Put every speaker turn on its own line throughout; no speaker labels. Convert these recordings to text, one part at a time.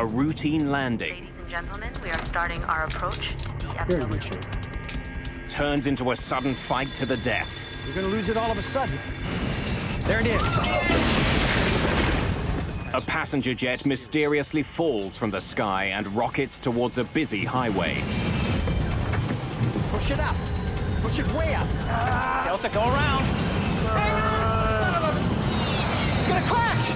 A routine landing.
Ladies and gentlemen, we are starting our approach to the
Very good shape.
Turns into a sudden fight to the death.
You're gonna lose it all of a sudden. There it is.
A passenger jet mysteriously falls from the sky and rockets towards a busy highway.
Push it up. Push it way up.
Delta, go around. It's gonna crash.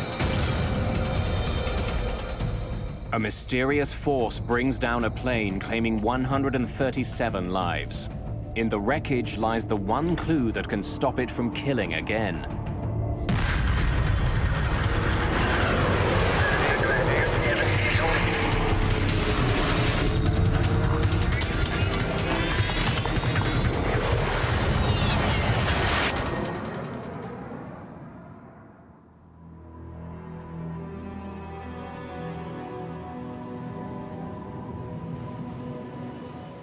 A mysterious force brings down a plane claiming 137 lives. In the wreckage lies the one clue that can stop it from killing again.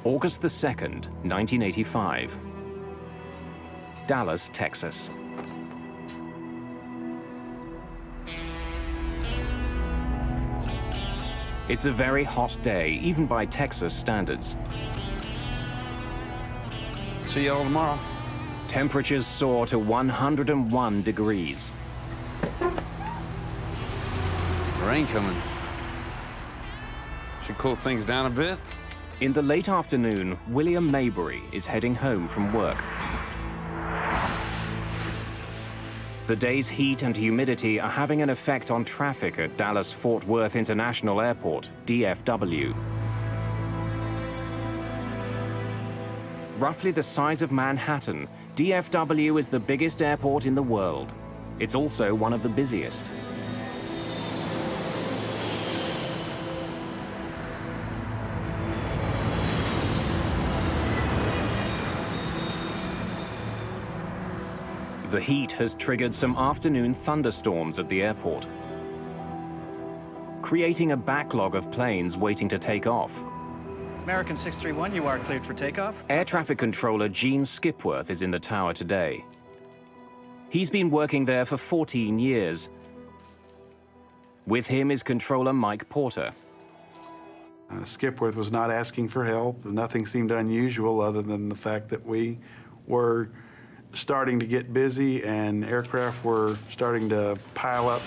August the 2nd, 1985. Dallas, Texas. It's a very hot day, even by Texas standards.
See y'all tomorrow.
Temperatures soar to 101 degrees.
Rain coming. Should cool things down a bit.
In the late afternoon, William Maybury is heading home from work. The day's heat and humidity are having an effect on traffic at Dallas-Fort Worth International Airport, DFW. Roughly the size of Manhattan, DFW is the biggest airport in the world. It's also one of the busiest. The heat has triggered some afternoon thunderstorms at the airport, creating a backlog of planes waiting to take off.
American 631, you are cleared for takeoff.
Air traffic controller Gene Skipworth is in the tower today. He's been working there for 14 years. With him is controller Mike Porter.
Skipworth was not asking for help. Nothing seemed unusual other than the fact that we were starting to get busy and aircraft were starting to pile up.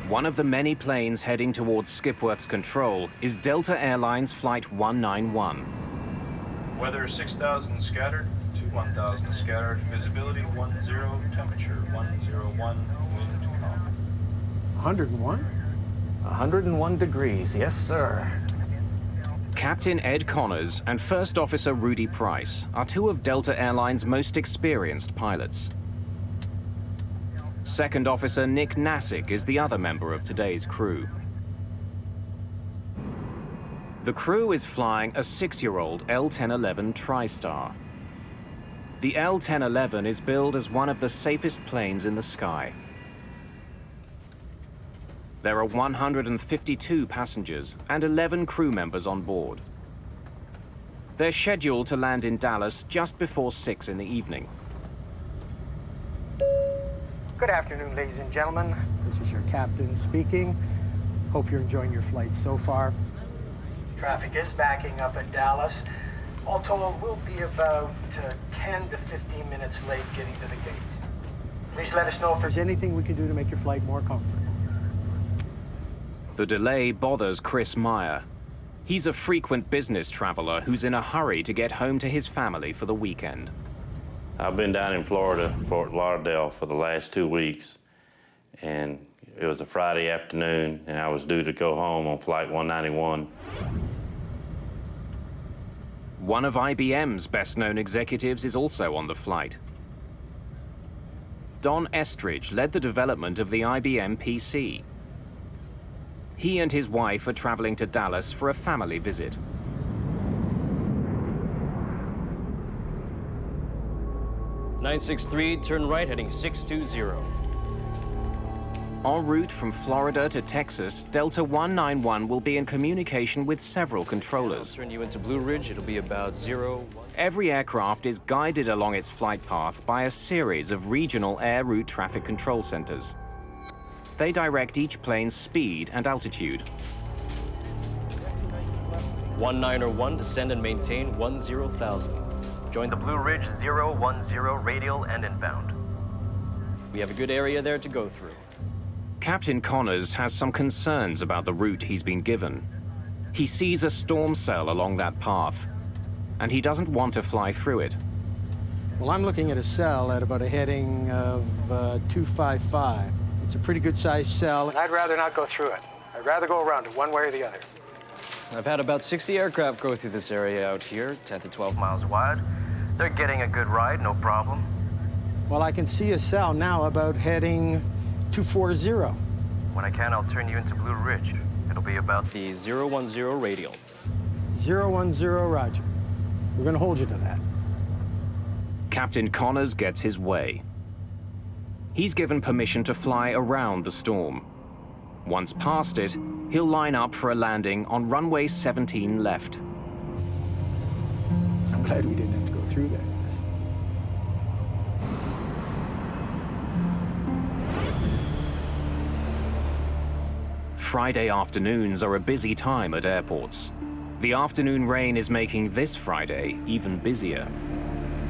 One of the many planes heading towards Skipworth's control is Delta Airlines Flight 191.
Weather 6,000 scattered to 1,000 scattered. Visibility 10, temperature 101, wind calm.
101?
101 degrees, yes, sir.
Captain Ed Connors and First Officer Rudy Price are two of Delta Airlines' most experienced pilots. Second Officer Nick Nassick is the other member of today's crew. The crew is flying a 6-year-old L-1011 Tristar. The L-1011 is billed as one of the safest planes in the sky. There are 152 passengers and 11 crew members on board. They're scheduled to land in Dallas just before 6 in the evening.
Good afternoon, ladies and gentlemen. This is your captain speaking. Hope you're enjoying your flight so far. Traffic is backing up at Dallas. All told, we'll be about 10 to 15 minutes late getting to the gate. Please let us know if there's anything we can do to make your flight more comfortable.
The delay bothers Chris Meyer. He's a frequent business traveler who's in a hurry to get home to his family for the weekend.
I've been down in Florida, Fort Lauderdale, for the last 2 weeks, and it was a Friday afternoon, and I was due to go home on Flight 191.
One of IBM's best-known executives is also on the flight. Don Estridge led the development of the IBM PC. He and his wife are traveling to Dallas for a family visit.
(963), turn right, heading 620.
En route from Florida to Texas, Delta 191 will be in communication with several controllers.
Turn you into Blue Ridge, it'll be about 0.
Every aircraft is guided along its flight path by a series of regional air route traffic control centers. They direct each plane's speed and altitude.
1901, descend and maintain 10,000. Join the Blue Ridge 010 radial and inbound. We have a good area there to go through.
Captain Connors has some concerns about the route he's been given. He sees a storm cell along that path, and he doesn't want to fly through it.
Well, I'm looking at a cell at about a heading of 255. It's a pretty good sized cell, and I'd rather not go through it. I'd rather go around it one way or the other.
I've had about 60 aircraft go through this area out here, 10 to 12 miles wide. They're getting a good ride, no problem.
Well, I can see a cell now about heading 240.
When I can, I'll turn you into Blue Ridge. It'll be about the 010 radial.
010, roger. We're going to hold you to that.
Captain Connors gets his way. He's given permission to fly around the storm. Once past it, he'll line up for a landing on runway 17 left.
I'm glad we didn't have to go through that.
Friday afternoons are a busy time at airports. The afternoon rain is making this Friday even busier.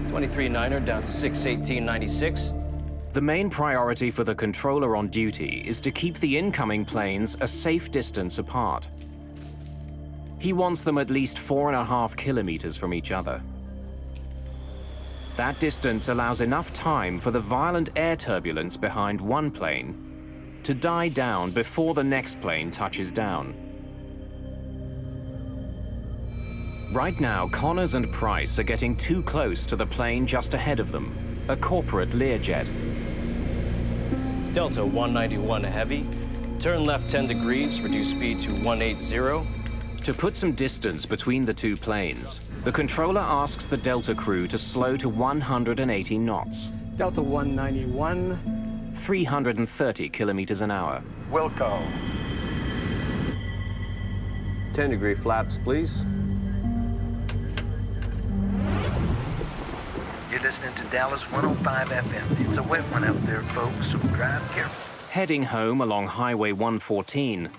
23-9er down to 618.96.
The main priority for the controller on duty is to keep the incoming planes a safe distance apart. He wants them at least 4.5 kilometers from each other. That distance allows enough time for the violent air turbulence behind one plane to die down before the next plane touches down. Right now, Connors and Price are getting too close to the plane just ahead of them, a corporate Learjet.
Delta 191 heavy. Turn left 10 degrees, reduce speed to 180.
To put some distance between the two planes, the controller asks the Delta crew to slow to 180 knots.
Delta 191.
330 kilometers an hour.
Wilco.
10-degree flaps, please.
You're listening to Dallas 105 FM. It's a wet one out there, folks, so drive careful.
Heading home along Highway 114,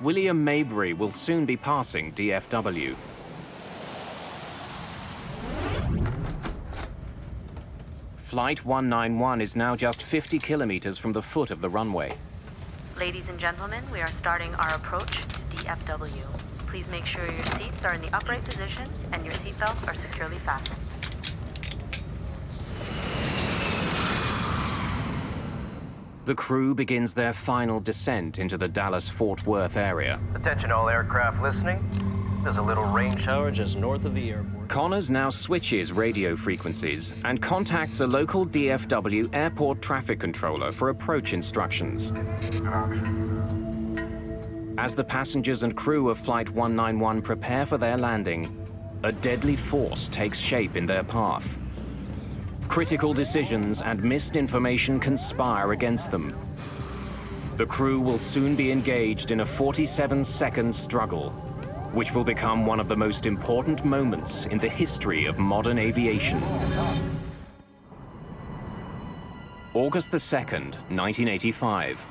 William Maybury will soon be passing DFW. Flight 191 is now just 50 kilometers from the foot of the runway.
Ladies and gentlemen, we are starting our approach to DFW. Please make sure your seats are in the upright position and your seatbelts are securely fastened.
The crew begins their final descent into the Dallas-Fort Worth area.
Attention all aircraft listening. There's a little rain shower just north of the airport.
Connors now switches radio frequencies and contacts a local DFW airport traffic controller for approach instructions. As the passengers and crew of Flight 191 prepare for their landing, a deadly force takes shape in their path. Critical decisions and missed information conspire against them. The crew will soon be engaged in a 47-second struggle, which will become one of the most important moments in the history of modern aviation. August the 2nd, 1985.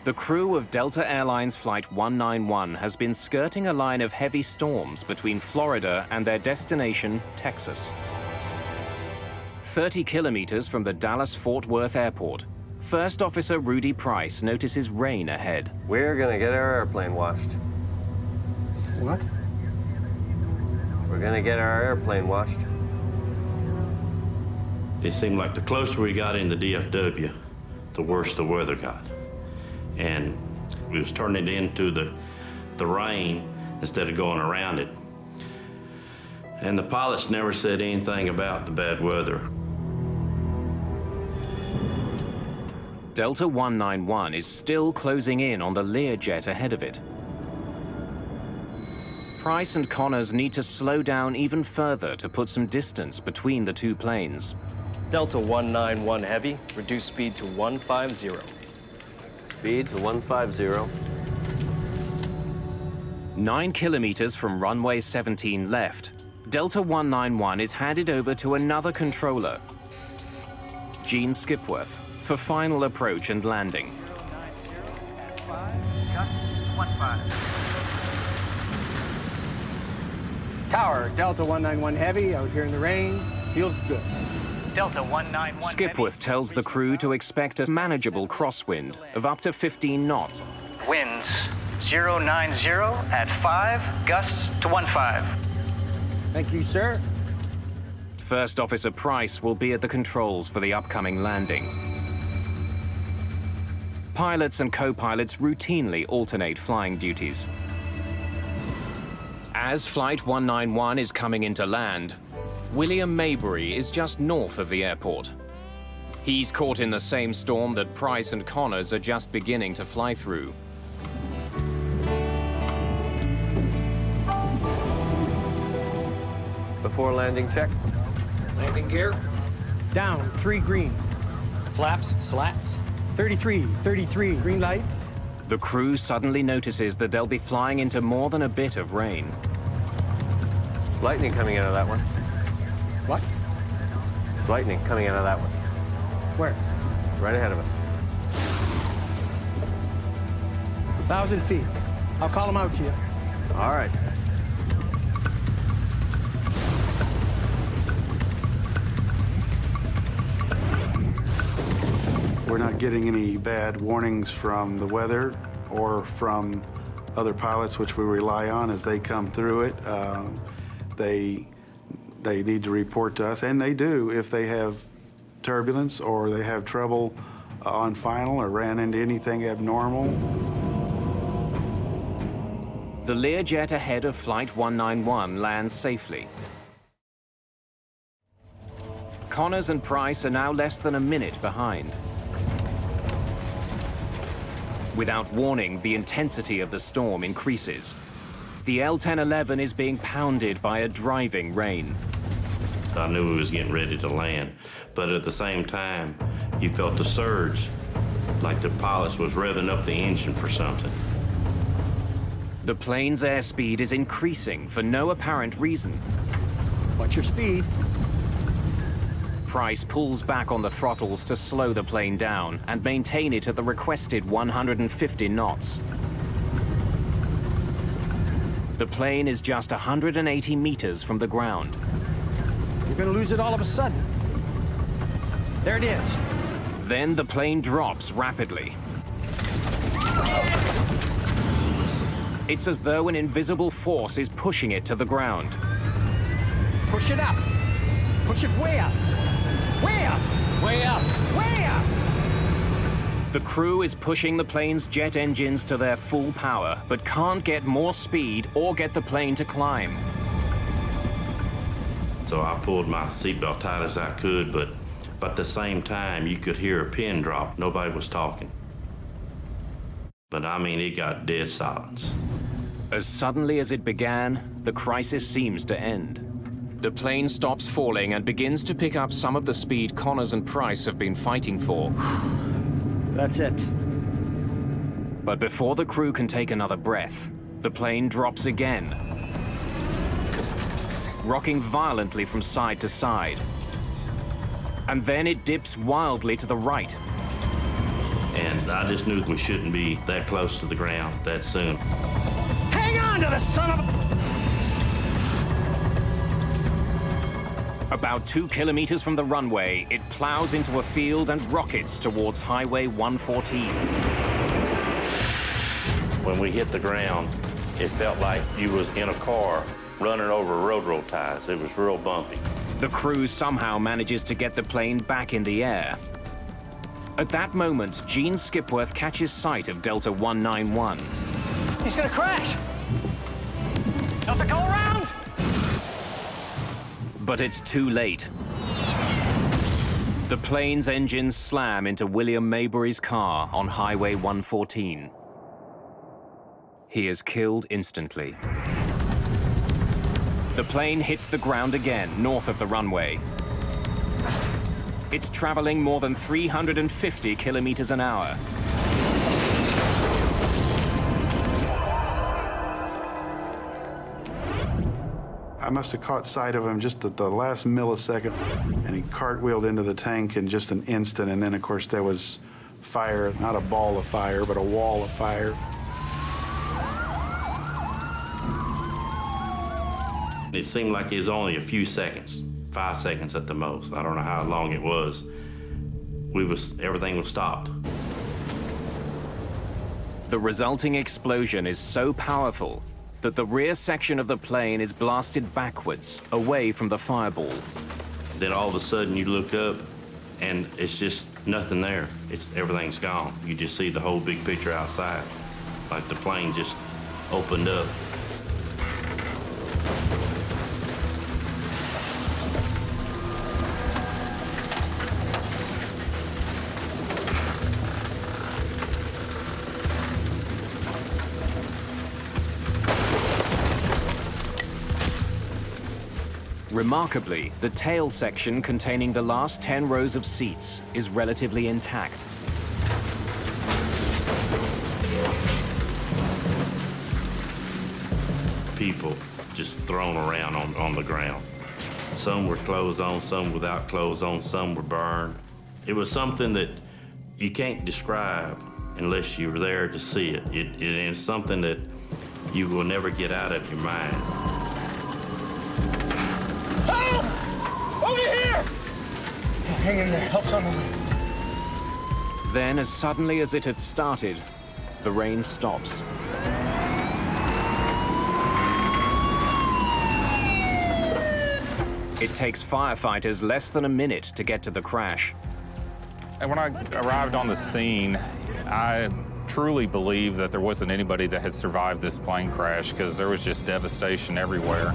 The crew of Delta Airlines Flight 191 has been skirting a line of heavy storms between Florida and their destination, Texas. 30 kilometers from the Dallas-Fort Worth Airport, First Officer Rudy Price notices rain ahead.
We're gonna get our airplane washed.
What?
We're gonna get our airplane washed.
It seemed like the closer we got into DFW, the worse the weather got. And we was turning it into the rain instead of going around it. And the pilots never said anything about the bad weather.
Delta 191 is still closing in on the Learjet ahead of it. Price and Connors need to slow down even further to put some distance between the two planes.
Delta 191 heavy, reduce speed to 150.
Speed to 150.
9 kilometers from runway 17 left, Delta 191 is handed over to another controller, Gene Skipworth, for final approach and landing.
090
Tower, Delta 191 Heavy, out here in the rain. Feels good.
Delta 191.
Skipworth tells the crew to expect a manageable crosswind of up to 15 knots.
Winds 090 at 5, gusts to 15.
Thank you, sir.
First Officer Price will be at the controls for the upcoming landing. Pilots and co-pilots routinely alternate flying duties. As Flight 191 is coming into land, William Maybury is just north of the airport. He's caught in the same storm that Price and Connors are just beginning to fly through.
Before landing check.
Landing gear.
Down, 3 green.
Flaps, slats.
33, 33, green lights.
The crew suddenly notices that they'll be flying into more than a bit of rain.
It's lightning coming out of that one.
What?
It's lightning coming out of that one.
Where?
Right ahead of us.
1,000 feet. I'll call them out to you.
All right.
We're not getting any bad warnings from the weather or from other pilots, which we rely on as they come through it. They need to report to us, and they do if they have turbulence or they have trouble on final or ran into anything abnormal.
The Learjet ahead of Flight 191 lands safely. Connors and Price are now less than a minute behind. Without warning, the intensity of the storm increases. The L-1011 is being pounded by a driving rain.
I knew we was getting ready to land, but at the same time, you felt the surge, like the pilot was revving up the engine for something.
The plane's airspeed is increasing for no apparent reason.
What's your speed?
Price pulls back on the throttles to slow the plane down and maintain it at the requested 150 knots. The plane is just 180 meters from the ground.
You're gonna lose it all of a sudden. There it is.
Then the plane drops rapidly. It's as though an invisible force is pushing it to the ground.
Push it up. Push it way up. Way up.
Way up.
Way up.
The crew is pushing the plane's jet engines to their full power, but can't get more speed or get the plane to climb.
So I pulled my seatbelt tight as I could, but at the same time, you could hear a pin drop. Nobody was talking. But I mean, it got dead silence.
As suddenly as it began, the crisis seems to end. The plane stops falling and begins to pick up some of the speed Connors and Price have been fighting for.
That's it.
But before the crew can take another breath, the plane drops again, rocking violently from side to side. And then it dips wildly to the right.
And I just knew we shouldn't be that close to the ground that soon.
Hang on to the son of a...
About 2 kilometers from the runway, it plows into a field and rockets towards Highway 114.
When we hit the ground, it felt like you was in a car running over railroad ties. It was real bumpy.
The crew somehow manages to get the plane back in the air. At that moment, Gene Skipworth catches sight of Delta 191.
He's gonna crash. Delta, go around.
But it's too late. The plane's engines slam into William Maybury's car on Highway 114. He is killed instantly. The plane hits the ground again, north of the runway. It's traveling more than 350 kilometers an hour.
must have caught sight of him just at the last millisecond, and he cartwheeled into the tank in just an instant, and then, of course, there was fire, not a ball of fire, but a wall of fire.
It seemed like it was only a few seconds, 5 seconds at the most. I don't know how long it was. Everything was stopped.
The resulting explosion is so powerful that the rear section of the plane is blasted backwards, away from the fireball.
Then all of a sudden you look up and it's just nothing there. Everything's gone. You just see the whole big picture outside. Like the plane just opened up.
Remarkably, the tail section containing the last 10 rows of seats is relatively intact.
People just thrown around on the ground. Some were clothes on, some without clothes on, some were burned. It was something that you can't describe unless you're there to see it. It is something that you will never get out of your mind.
Over here!
Hang in there, help someone.
Then, as suddenly as it had started, the rain stops. It takes firefighters less than a minute to get to the crash.
And when I arrived on the scene, I truly believe that there wasn't anybody that had survived this plane crash because there was just devastation everywhere.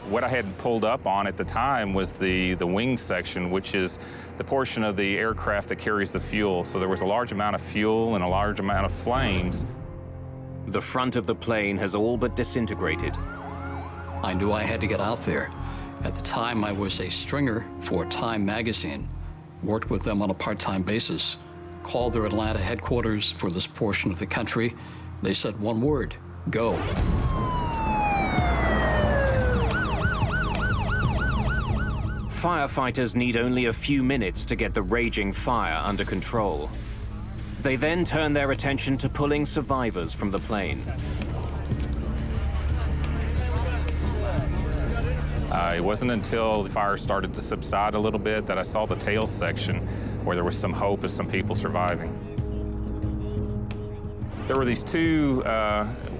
What I had pulled up on at the time was the wing section, which is the portion of the aircraft that carries the fuel. So there was a large amount of fuel and a large amount of flames.
The front of the plane has all but disintegrated.
I knew I had to get out there. At the time, I was a stringer for Time magazine, worked with them on a part-time basis, called their Atlanta headquarters for this portion of the country. They said one word, go.
Firefighters need only a few minutes to get the raging fire under control. They then turn their attention to pulling survivors from the plane.
It wasn't until the fire started to subside a little bit that I saw the tail section where there was some hope of some people surviving. There were these two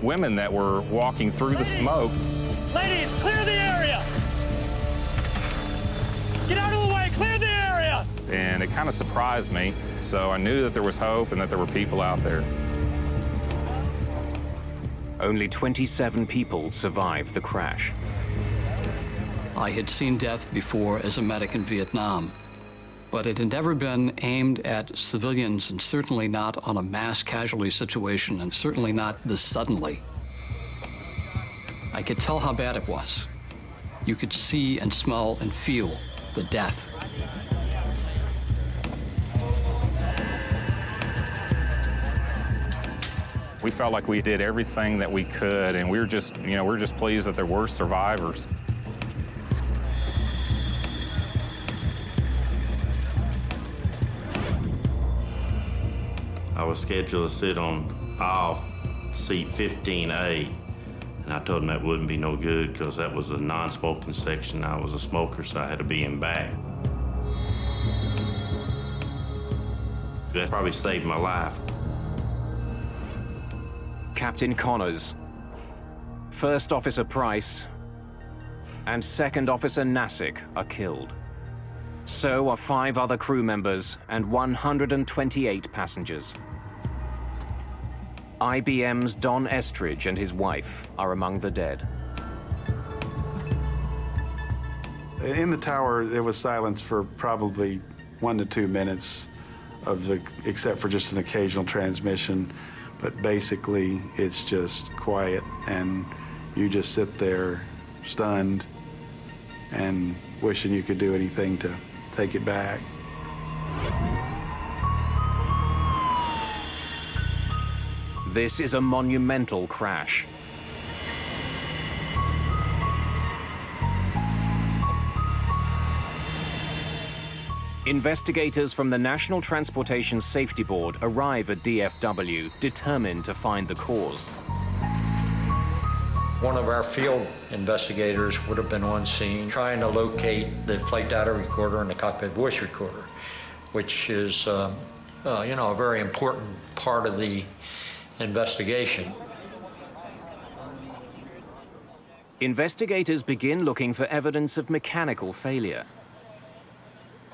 women that were walking through the smoke.
Ladies, clear the area! Get out of the way, clear the area!
And it kind of surprised me, so I knew that there was hope and that there were people out there.
Only 27 people survived the crash.
I had seen death before as a medic in Vietnam, but it had never been aimed at civilians, and certainly not on a mass casualty situation, and certainly not this suddenly. I could tell how bad it was. You could see and smell and feel the death.
We felt like we did everything that we could, and we were just pleased that there were survivors.
I was scheduled to sit on aisle seat 15A, and I told them that wouldn't be no good because that was a non-smoking section. I was a smoker, so I had to be in back. That probably saved my life.
Captain Connors, First Officer Price, and Second Officer Nassick are killed. So are 5 other crew members and 128 passengers. IBM's Don Estridge and his wife are among the dead.
In the tower, there was silence for probably 1 to 2 minutes, except for just an occasional transmission. But basically, it's just quiet, and you just sit there stunned and wishing you could do anything to take it back.
This is a monumental crash. Investigators from the National Transportation Safety Board arrive at DFW, determined to find the cause.
One of our field investigators would have been on scene trying to locate the flight data recorder and the cockpit voice recorder, which is, a very important part of the investigation.
Investigators begin looking for evidence of mechanical failure.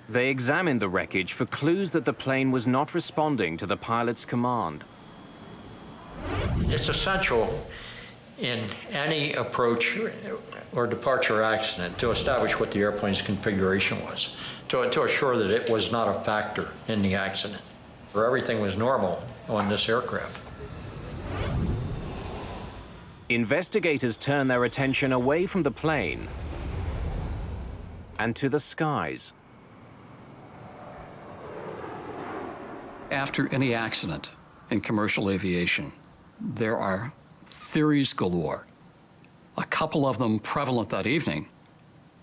They examine the wreckage for clues that the plane was not responding to the pilot's command.
It's essential in any approach or departure accident to establish what the airplane's configuration was, to assure that it was not a factor in the accident, or everything was normal on this aircraft.
Investigators turn their attention away from the plane and to the skies.
After any accident in commercial aviation, there are theories galore. A couple of them prevalent that evening.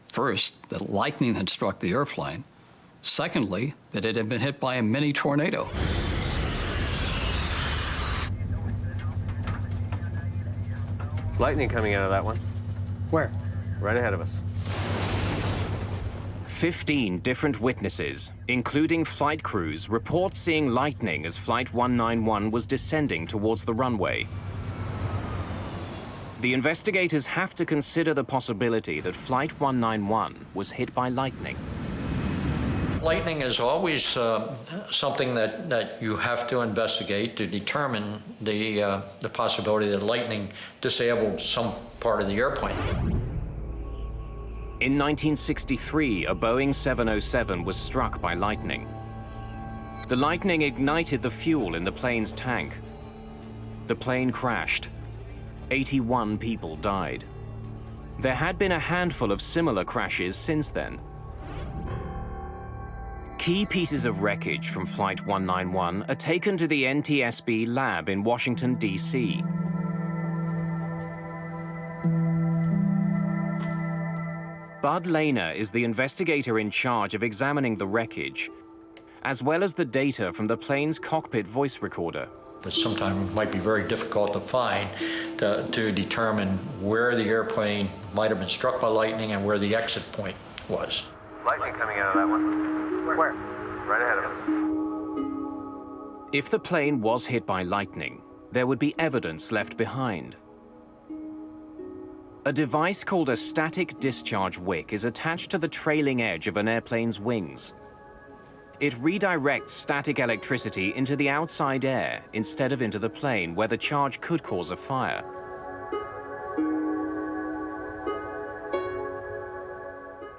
First, that lightning had struck the airplane. Secondly, that it had been hit by a mini tornado.
There's lightning coming out of that one.
Where?
Right ahead of us.
15 different witnesses, including flight crews, report seeing lightning as Flight 191 was descending towards the runway. The investigators have to consider the possibility that Flight 191 was hit by lightning.
Lightning is always something that you have to investigate to determine the possibility that lightning disabled some part of the airplane.
In 1963, a Boeing 707 was struck by lightning. The lightning ignited the fuel in the plane's tank. The plane crashed. 81 people died. There had been a handful of similar crashes since then. Key pieces of wreckage from Flight 191 are taken to the NTSB lab in Washington, D.C. Bud Lehner is the investigator in charge of examining the wreckage, as well as the data from the plane's cockpit voice recorder.
But sometimes it might be very difficult to find to determine where the airplane might have been struck by lightning and where the exit point was.
Lightning coming out of that one.
Where?
Right ahead of us.
If the plane was hit by lightning, there would be evidence left behind. A device called a static discharge wick is attached to the trailing edge of an airplane's wings. It redirects static electricity into the outside air instead of into the plane, where the charge could cause a fire.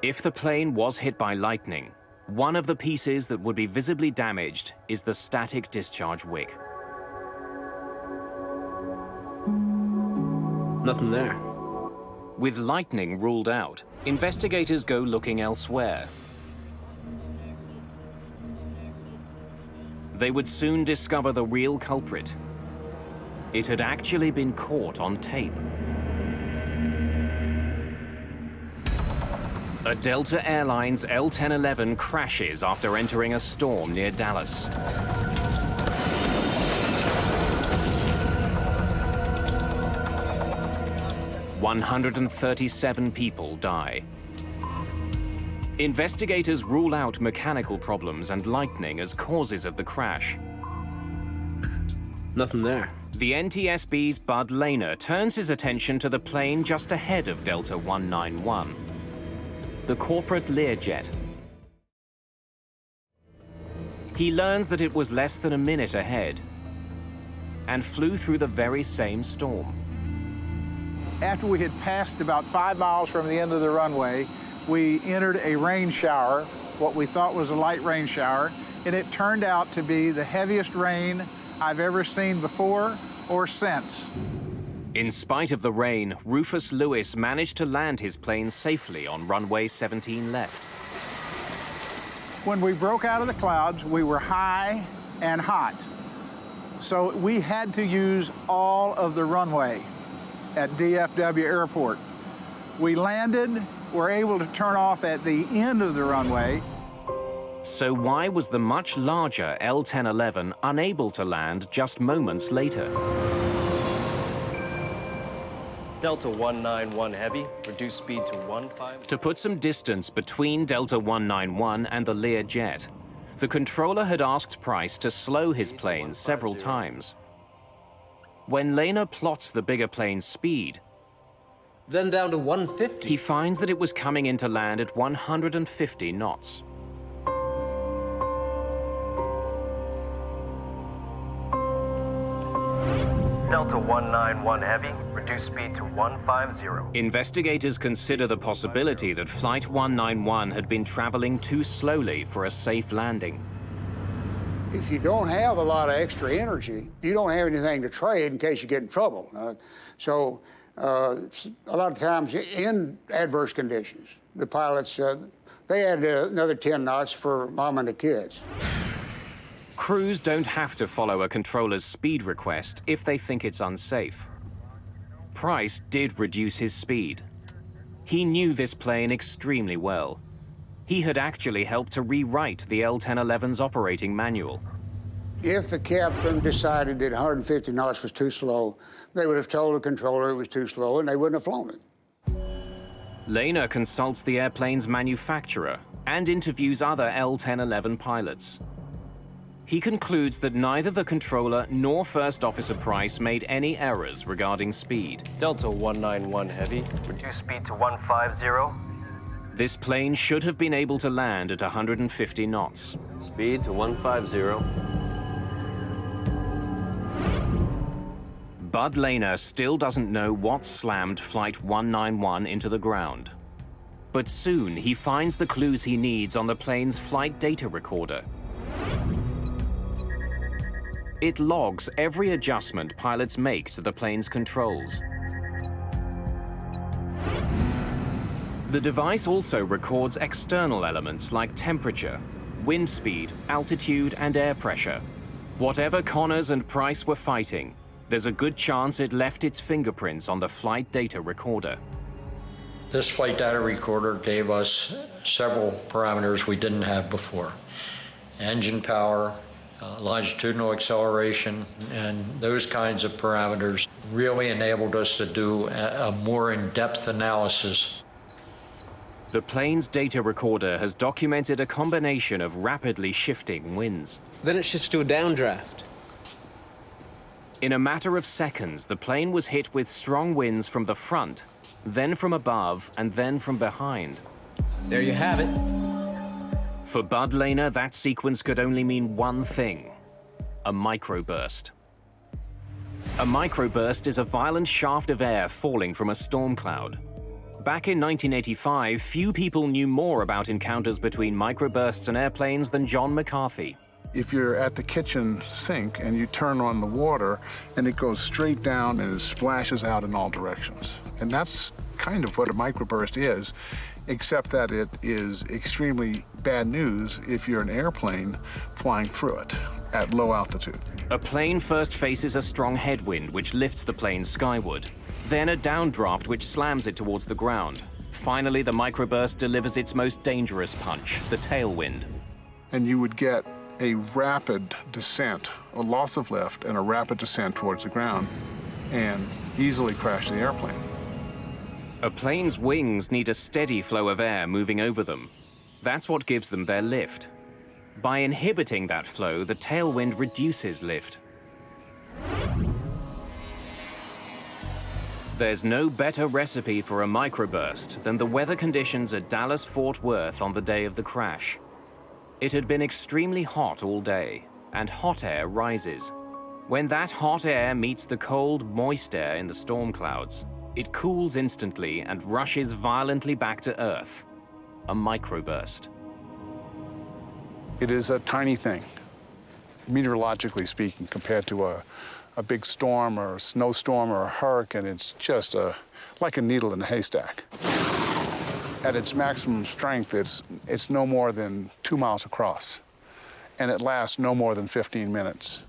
If the plane was hit by lightning, one of the pieces that would be visibly damaged is the static discharge wick.
Nothing there.
With lightning ruled out, investigators go looking elsewhere. They would soon discover the real culprit. It had actually been caught on tape. A Delta Airlines L-1011 crashes after entering a storm near Dallas. "137 people die. Investigators rule out mechanical problems and lightning as causes of the crash.
Nothing there.
The NTSB's Bud Lehner turns his attention to the plane just ahead of Delta 191, the corporate Learjet. He learns that it was less than a minute ahead and flew through the very same storm.
After we had passed about 5 miles from the end of the runway, we entered a rain shower, what we thought was a light rain shower, and it turned out to be the heaviest rain I've ever seen before or since.
In spite of the rain, Rufus Lewis managed to land his plane safely on runway 17 left.
When we broke out of the clouds, we were high and hot. So we had to use all of the runway at DFW Airport. We landed, were able to turn off at the end of the runway.
So why was the much larger L-1011 unable to land just moments later?
Delta 191 Heavy, reduce speed to 15.
To put some distance between Delta 191 and the Learjet, the controller had asked Price to slow his plane several times. When Lehner plots the bigger plane's speed,
then down to 150,
he finds that it was coming in to land at 150 knots.
Delta 191 Heavy, reduce speed to 150.
Investigators consider the possibility that Flight 191 had been traveling too slowly for a safe landing.
If you don't have a lot of extra energy, you don't have anything to trade in case you get in trouble. So a lot of times in adverse conditions, the pilots, they added another 10 knots for mom and the kids.
Crews don't have to follow a controller's speed request if they think it's unsafe. Price did reduce his speed. He knew this plane extremely well. He had actually helped to rewrite the L-1011's operating manual.
If the captain decided that 150 knots was too slow, they would have told the controller it was too slow and they wouldn't have flown it.
Lehner consults the airplane's manufacturer and interviews other L-1011 pilots. He concludes that neither the controller nor First Officer Price made any errors regarding speed.
Delta 191 Heavy, reduce speed to 150.
This plane should have been able to land at 150 knots.
Speed to 150.
Bud Lehner still doesn't know what slammed Flight 191 into the ground. But soon he finds the clues he needs on the plane's flight data recorder. It logs every adjustment pilots make to the plane's controls. The device also records external elements like temperature, wind speed, altitude, and air pressure. Whatever Connors and Price were fighting, there's a good chance it left its fingerprints on the flight data recorder.
This flight data recorder gave us several parameters we didn't have before. Engine power, longitudinal acceleration, and those kinds of parameters really enabled us to do a more in-depth analysis.
The plane's data recorder has documented a combination of rapidly shifting winds.
Then it shifts to a downdraft.
In a matter of seconds, the plane was hit with strong winds from the front, then from above, and then from behind.
There you have it.
For Bud Lehner, that sequence could only mean one thing: a microburst. A microburst is a violent shaft of air falling from a storm cloud. Back in 1985, few people knew more about encounters between microbursts and airplanes than John McCarthy.
If you're at the kitchen sink and you turn on the water and it goes straight down and it splashes out in all directions. And that's kind of what a microburst is, except that it is extremely bad news if you're an airplane flying through it at low altitude.
A plane first faces a strong headwind which lifts the plane skyward, then a downdraft which slams it towards the ground. Finally, the microburst delivers its most dangerous punch, the tailwind.
And you would get a rapid descent, a loss of lift, and a rapid descent towards the ground, and easily crash the airplane.
A plane's wings need a steady flow of air moving over them. That's what gives them their lift. By inhibiting that flow, the tailwind reduces lift. There's no better recipe for a microburst than the weather conditions at Dallas-Fort Worth on the day of the crash. It had been extremely hot all day, and hot air rises. When that hot air meets the cold, moist air in the storm clouds, it cools instantly and rushes violently back to Earth. A microburst.
It is a tiny thing, meteorologically speaking, compared to a big storm or a snowstorm or a hurricane. It's just like a needle in a haystack. At its maximum strength, it's no more than 2 miles across, and it lasts no more than 15 minutes.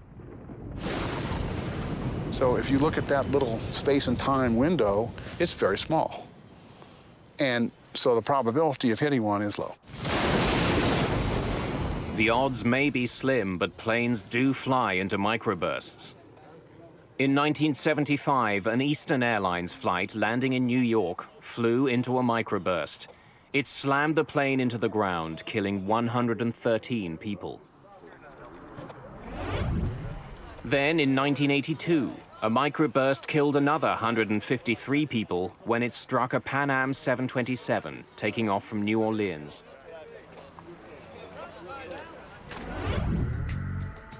So if you look at that little space and time window, it's very small. And so the probability of hitting one is low.
The odds may be slim, but planes do fly into microbursts. In 1975, an Eastern Airlines flight landing in New York flew into a microburst. It slammed the plane into the ground, killing 113 people. Then, in 1982, a microburst killed another 153 people when it struck a Pan Am 727, taking off from New Orleans.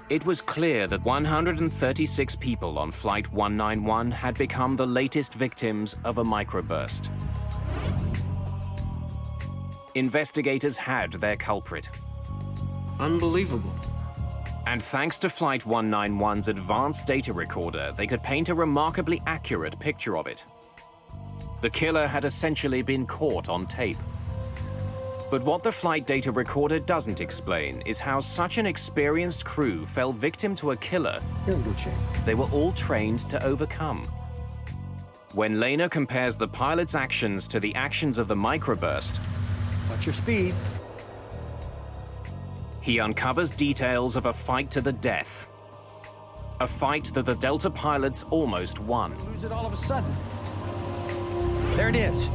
It was clear that 136 people on Flight 191 had become the latest victims of a microburst. Investigators had their culprit.
Unbelievable.
And thanks to Flight 191's advanced data recorder, they could paint a remarkably accurate picture of it. The killer had essentially been caught on tape. But what the flight data recorder doesn't explain is how such an experienced crew fell victim to a killer they were all trained to overcome. When Lena compares the pilot's actions to the actions of the microburst,
what's your speed?
He uncovers details of a fight to the death. A fight that the Delta pilots almost won.
Lose it all of a sudden. There it is.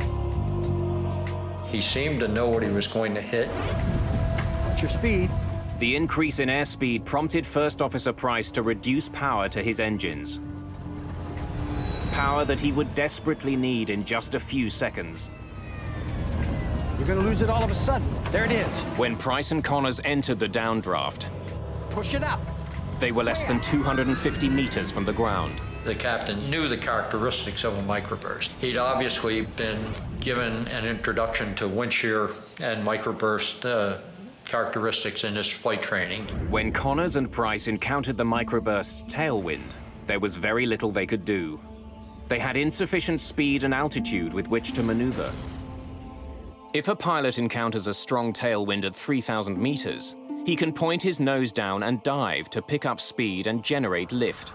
He seemed to know what he was going to hit.
What's your speed?
The increase in airspeed prompted First Officer Price to reduce power to his engines. Power that he would desperately need in just a few seconds.
You're gonna lose it all of a sudden. There it is.
When Price and Connors entered the downdraft,
push it up.
They were less than 250 meters from the ground.
The captain knew the characteristics of a microburst. He'd obviously been given an introduction to wind shear and microburst characteristics in his flight training.
When Connors and Price encountered the microburst's tailwind, there was very little they could do. They had insufficient speed and altitude with which to maneuver. If a pilot encounters a strong tailwind at 3,000 meters, he can point his nose down and dive to pick up speed and generate lift.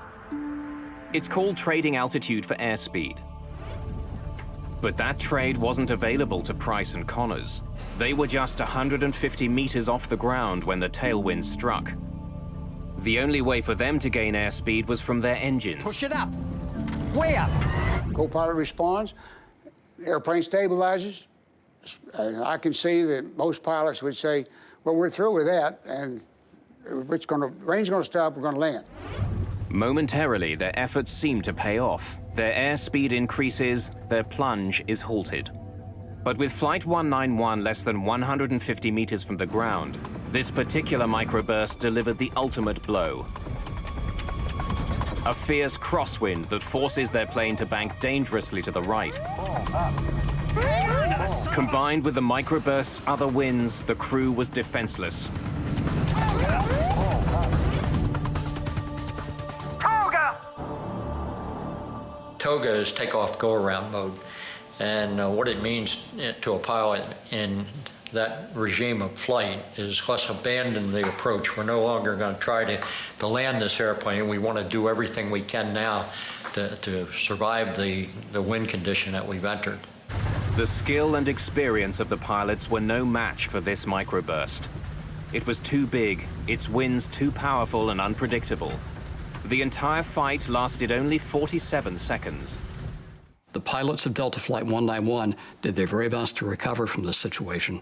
It's called trading altitude for airspeed. But that trade wasn't available to Price and Connors. They were just 150 meters off the ground when the tailwind struck. The only way for them to gain airspeed was from their engines.
Push it up. Way up.
Co-pilot responds, airplane stabilizes. I can see that most pilots would say, well, we're through with that, and range is going to stop, we're going to land.
Momentarily, their efforts seem to pay off. Their airspeed increases, their plunge is halted. But with Flight 191 less than 150 meters from the ground, this particular microburst delivered the ultimate blow. A fierce crosswind that forces their plane to bank dangerously to the right. Combined with the microburst's other winds, the crew was defenseless.
Toga is takeoff go-around mode, and what it means to a pilot in that regime of flight is let's abandon the approach. We're no longer going to try to land this airplane. We want to do everything we can now to survive the wind condition that we've entered.
The skill and experience of the pilots were no match for this microburst. It was too big, its winds too powerful and unpredictable. The entire fight lasted only 47 seconds.
The pilots of Delta Flight 191 did their very best to recover from this situation,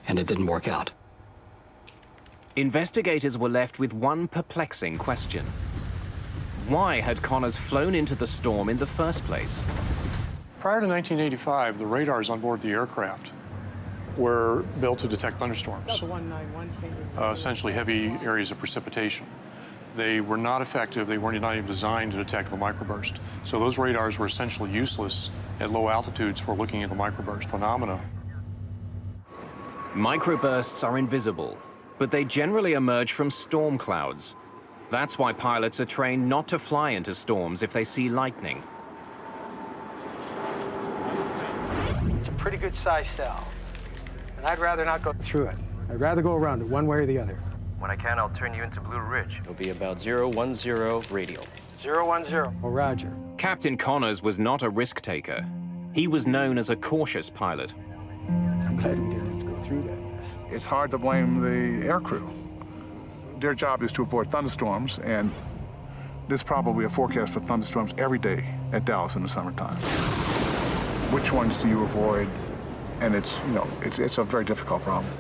and it didn't work out.
Investigators were left with one perplexing question. Why had Connors flown into the storm in the first place?
Prior to 1985, the radars on board the aircraft were built to detect thunderstorms,
Delta 191 came
essentially heavy areas of precipitation. They were not effective. They weren't even designed to detect the microburst. So those radars were essentially useless at low altitudes for looking at the microburst phenomena.
Microbursts are invisible, but they generally emerge from storm clouds. That's why pilots are trained not to fly into storms if they see lightning.
It's a pretty good sized cell, and I'd rather not go through it. I'd rather go around it one way or the other.
When I can, I'll turn you into Blue Ridge. It'll be about 010 radial.
010. Oh, roger.
Captain Connors was not a risk taker. He was known as a cautious pilot.
I'm glad we didn't have to go through that mess.
It's hard to blame the aircrew. Their job is to avoid thunderstorms, and there's probably a forecast for thunderstorms every day at Dallas in the summertime. Which ones do you avoid? And it's a very difficult problem.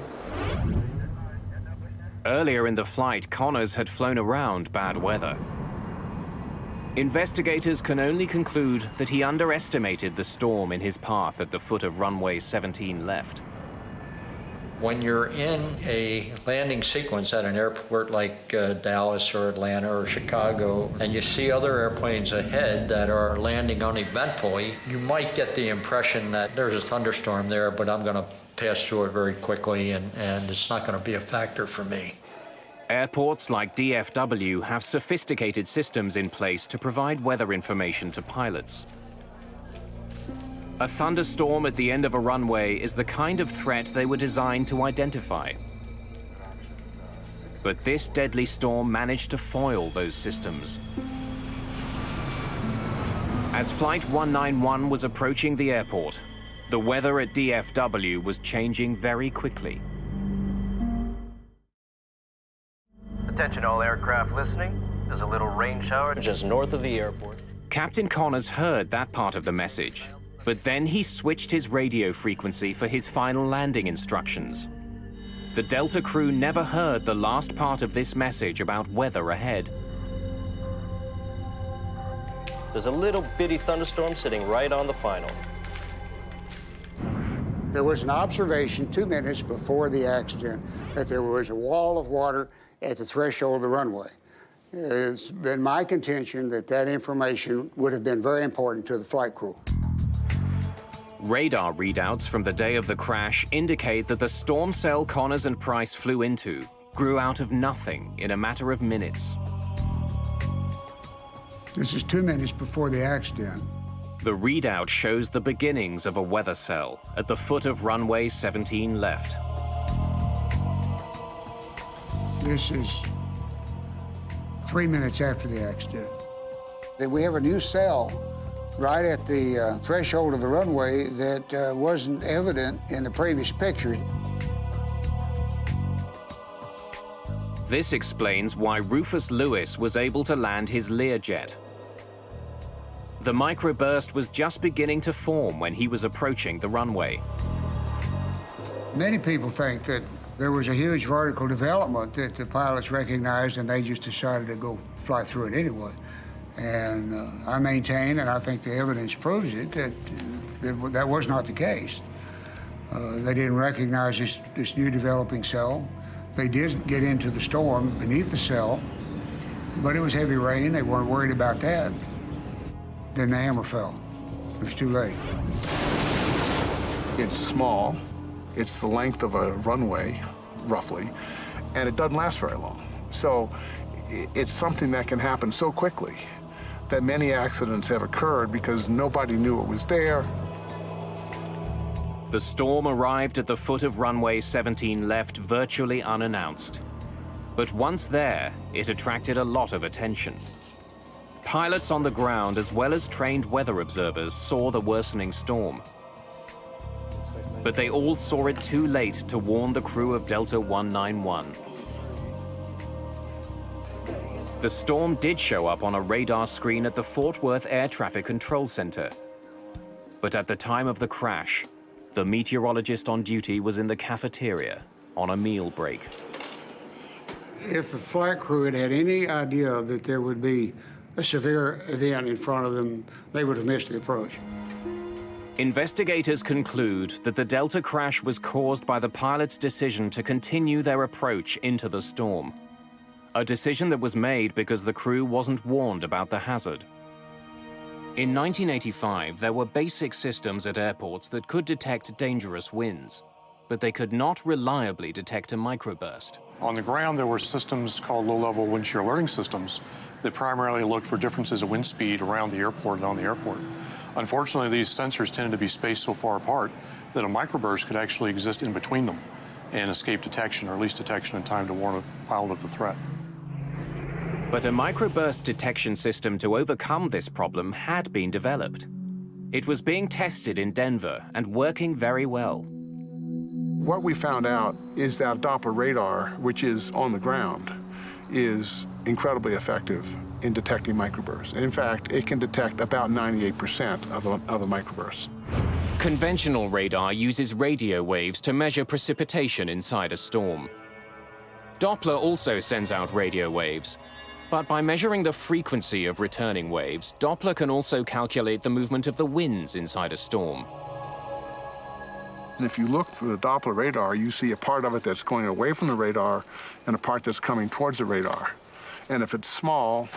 Earlier in the flight, Connors had flown around bad weather. Investigators can only conclude that he underestimated the storm in his path at the foot of runway 17 left.
When you're in a landing sequence at an airport like Dallas or Atlanta or Chicago, and you see other airplanes ahead that are landing uneventfully, you might get the impression that there's a thunderstorm there, but I'm going to pass through it very quickly, and it's not going to be a factor for me.
Airports like DFW have sophisticated systems in place to provide weather information to pilots. A thunderstorm at the end of a runway is the kind of threat they were designed to identify. But this deadly storm managed to foil those systems. As Flight 191 was approaching the airport, the weather at DFW was changing very quickly.
Attention all aircraft listening. There's a little rain shower just north of the airport.
Captain Connors heard that part of the message, but then he switched his radio frequency for his final landing instructions. The Delta crew never heard the last part of this message about weather ahead.
There's a little bitty thunderstorm sitting right on the final.
There was an observation 2 minutes before the accident that there was a wall of water at the threshold of the runway. It's been my contention that that information would have been very important to the flight crew.
Radar readouts from the day of the crash indicate that the storm cell Connors and Price flew into grew out of nothing in a matter of minutes.
This is 2 minutes before the accident.
The readout shows the beginnings of a weather cell at the foot of runway 17 left.
This is 3 minutes after the accident. We have a new cell right at the threshold of the runway that wasn't evident in the previous pictures.
This explains why Rufus Lewis was able to land his Learjet. The microburst was just beginning to form when he was approaching the runway.
Many people think that there was a huge vertical development that the pilots recognized and they just decided to go fly through it anyway. And I maintain, and I think the evidence proves it, that that was not the case. They didn't recognize this new developing cell. They did get into the storm beneath the cell, but it was heavy rain. They weren't worried about that. Then the hammer fell. It was too late.
It's small. It's the length of a runway, roughly, and it doesn't last very long. So it's something that can happen so quickly that many accidents have occurred because nobody knew it was there.
The storm arrived at the foot of runway 17 left virtually unannounced. But once there, it attracted a lot of attention. Pilots on the ground, as well as trained weather observers, saw the worsening storm. But they all saw it too late to warn the crew of Delta 191. The storm did show up on a radar screen at the Fort Worth Air Traffic Control Center. But at the time of the crash, the meteorologist on duty was in the cafeteria on a meal break.
If the flight crew had had any idea that there would be a severe event in front of them, they would have missed the approach.
Investigators conclude that the Delta crash was caused by the pilot's decision to continue their approach into the storm. A decision that was made because the crew wasn't warned about the hazard. In 1985, there were basic systems at airports that could detect dangerous winds, but they could not reliably detect a microburst.
On the ground, there were systems called low-level wind shear alerting systems that primarily looked for differences of wind speed around the airport and on the airport. Unfortunately, these sensors tended to be spaced so far apart that a microburst could actually exist in between them and escape detection, or at least detection in time to warn a pilot of the threat.
But a microburst detection system to overcome this problem had been developed. It was being tested in Denver and working very well.
What we found out is that Doppler radar, which is on the ground, is incredibly effective in detecting microbursts. And in fact, it can detect about 98% of a microburst.
Conventional radar uses radio waves to measure precipitation inside a storm. Doppler also sends out radio waves, but by measuring the frequency of returning waves, Doppler can also calculate the movement of the winds inside a storm.
And if you look through the Doppler radar, you see a part of it that's going away from the radar and a part that's coming towards the radar. And if it's small,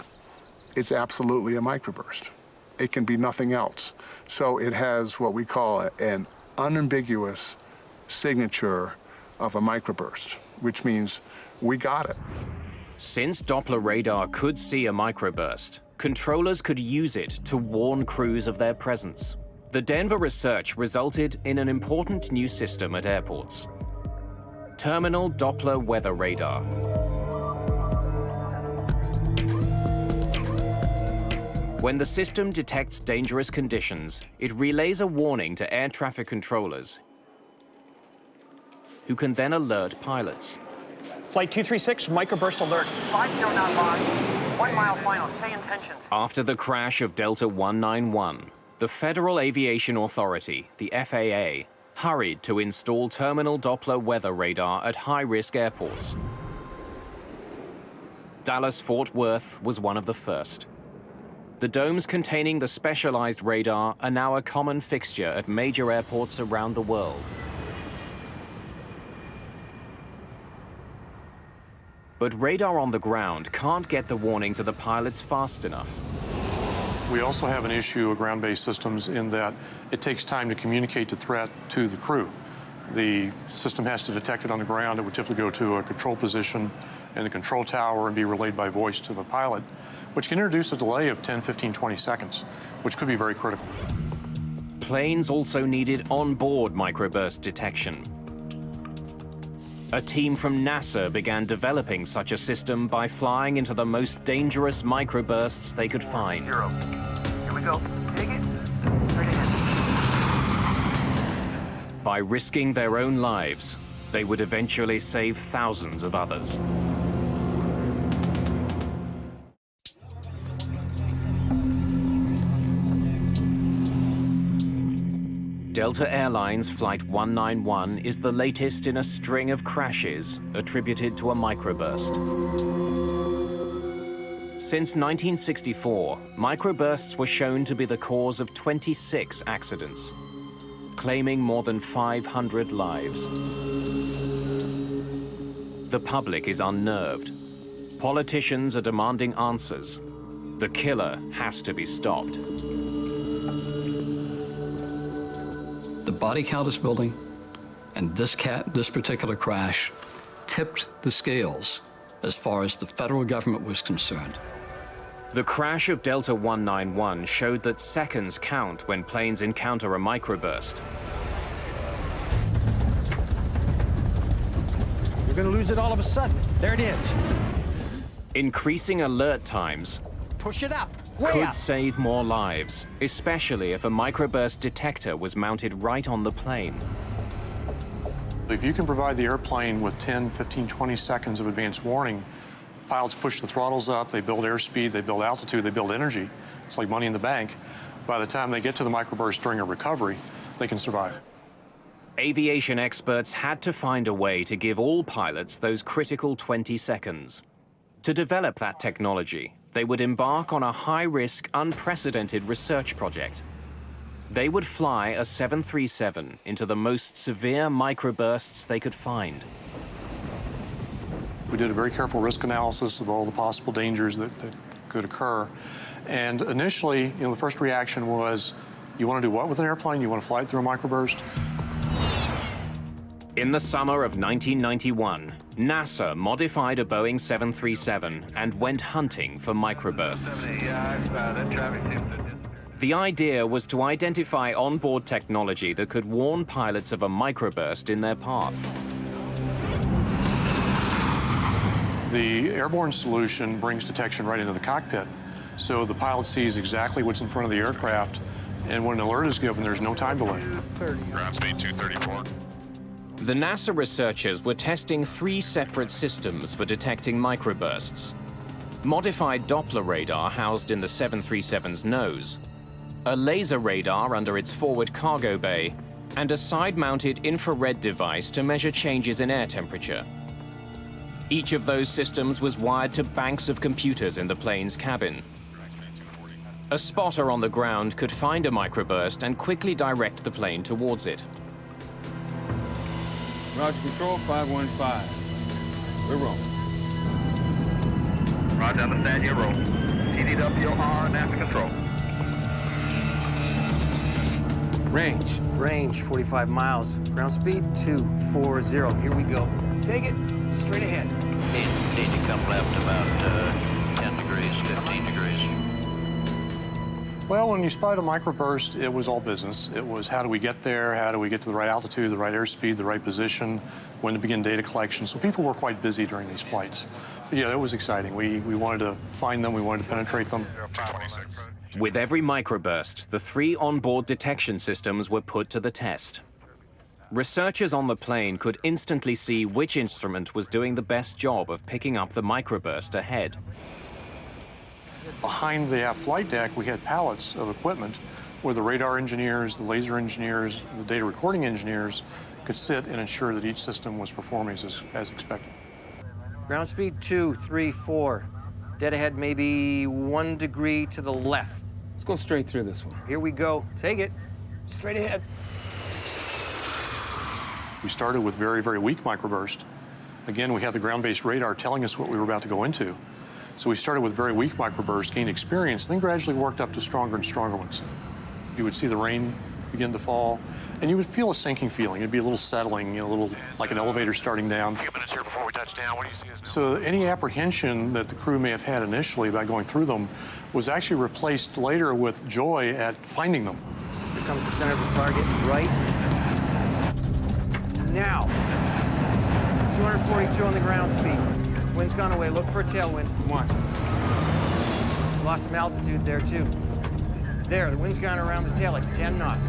it's absolutely a microburst. It can be nothing else. So it has what we call an unambiguous signature of a microburst, which means we got it.
Since Doppler radar could see a microburst, controllers could use it to warn crews of their presence. The Denver research resulted in an important new system at airports: Terminal Doppler Weather Radar. When the system detects dangerous conditions, it relays a warning to air traffic controllers, who can then alert pilots.
Flight 236, microburst alert. 50 knot line, 1 mile final, say intentions.
After the crash of Delta 191, the Federal Aviation Authority, the FAA, hurried to install terminal Doppler weather radar at high-risk airports. Dallas-Fort Worth was one of the first. The domes containing the specialized radar are now a common fixture at major airports around the world. But radar on the ground can't get the warning to the pilots fast enough.
We also have an issue of ground-based systems in that it takes time to communicate the threat to the crew. The system has to detect it on the ground. It would typically go to a control position in the control tower and be relayed by voice to the pilot, which can introduce a delay of 10, 15, 20 seconds, which could be very critical.
Planes also needed onboard microburst detection. A team from NASA began developing such a system by flying into the most dangerous microbursts they could find.
Here we go. Take it. Straight ahead.
By risking their own lives, they would eventually save thousands of others. Delta Airlines Flight 191 is the latest in a string of crashes attributed to a microburst. Since 1964, microbursts were shown to be the cause of 26 accidents, claiming more than 500 lives. The public is unnerved. Politicians are demanding answers. The killer has to be stopped.
The body count is building, and this particular crash tipped the scales as far as the federal government was concerned.
The crash of Delta 191 showed that seconds count when planes encounter a microburst.
You're gonna lose it all of a sudden. There it is.
Increasing alert times
Push it up. Way
could
up.
save more lives, especially if a microburst detector was mounted right on the plane.
If you can provide the airplane with 10, 15, 20 seconds of advance warning, pilots push the throttles up, they build airspeed, they build altitude, they build energy. It's like money in the bank. By the time they get to the microburst during a recovery, they can survive.
Aviation experts had to find a way to give all pilots those critical 20 seconds. To develop that technology, they would embark on a high-risk, unprecedented research project. They would fly a 737 into the most severe microbursts they could find.
We did a very careful risk analysis of all the possible dangers that could occur. And initially, the first reaction was, you want to do what with an airplane? You want to fly it through a microburst?
In the summer of 1991, NASA modified a Boeing 737 and went hunting for microbursts. The idea was to identify onboard technology that could warn pilots of a microburst in their path.
The airborne solution brings detection right into the cockpit, so the pilot sees exactly what's in front of the aircraft, and when an alert is given, there's no time delay.
Ground speed 234.
The NASA researchers were testing 3 separate systems for detecting microbursts. Modified Doppler radar housed in the 737's nose, a laser radar under its forward cargo bay, and a side-mounted infrared device to measure changes in air temperature. Each of those systems was wired to banks of computers in the plane's cabin. A spotter on the ground could find a microburst and quickly direct the plane towards it.
Roger, control 515. We're rolling.
Roger, understand your roll. TDWR, NASA control.
Range 45 miles. Ground speed 240. Here we go. Take it straight ahead.
Need to come left about 10 degrees, 15 degrees.
Well, when you spotted a microburst, it was all business. It was how do we get there, how do we get to the right altitude, the right airspeed, the right position, when to begin data collection. So people were quite busy during these flights. But yeah, it was exciting. We wanted to find them, we wanted to penetrate them.
With every microburst, the 3 onboard detection systems were put to the test. Researchers on the plane could instantly see which instrument was doing the best job of picking up the microburst ahead.
Behind the aft flight deck, we had pallets of equipment where the radar engineers, the laser engineers, the data recording engineers could sit and ensure that each system was performing as expected.
Ground speed 234. Dead ahead maybe 1 degree to the left.
Let's go straight through this one.
Here we go. Take it. Straight ahead.
We started with very, very weak microburst. Again, we had the ground-based radar telling us what we were about to go into. So we started with very weak microbursts, gained experience, then gradually worked up to stronger and stronger ones. You would see the rain begin to fall, and you would feel a sinking feeling. It'd be a little settling, a little like an elevator starting down.
A few minutes here before we touch down. What do you see us doing?
So any apprehension that the crew may have had initially about going through them was actually replaced later with joy at finding them.
Here comes the center of the target, right now. 242 on the ground speed. Wind's gone away. Look for a tailwind.
Watch it.
Lost some altitude there, too. There, the wind's gone around the tail like 10 knots.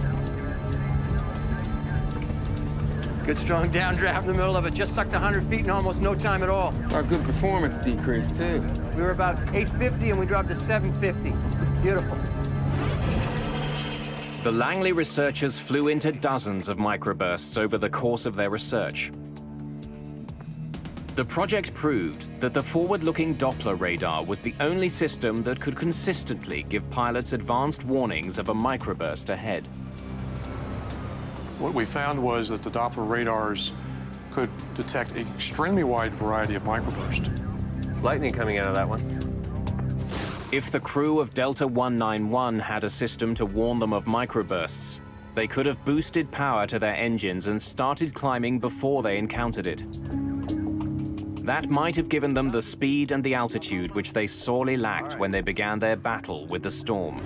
Good strong downdraft in the middle of it. Just sucked 100 feet in almost no time at all.
Our good performance decreased, too.
We were about 850 and we dropped to 750. Beautiful.
The Langley researchers flew into dozens of microbursts over the course of their research. The project proved that the forward-looking Doppler radar was the only system that could consistently give pilots advanced warnings of a microburst ahead.
What we found was that the Doppler radars could detect an extremely wide variety of microbursts.
There's lightning coming out of that one.
If the crew of Delta 191 had a system to warn them of microbursts, they could have boosted power to their engines and started climbing before they encountered it. That might have given them the speed and the altitude which they sorely lacked when they began their battle with the storm.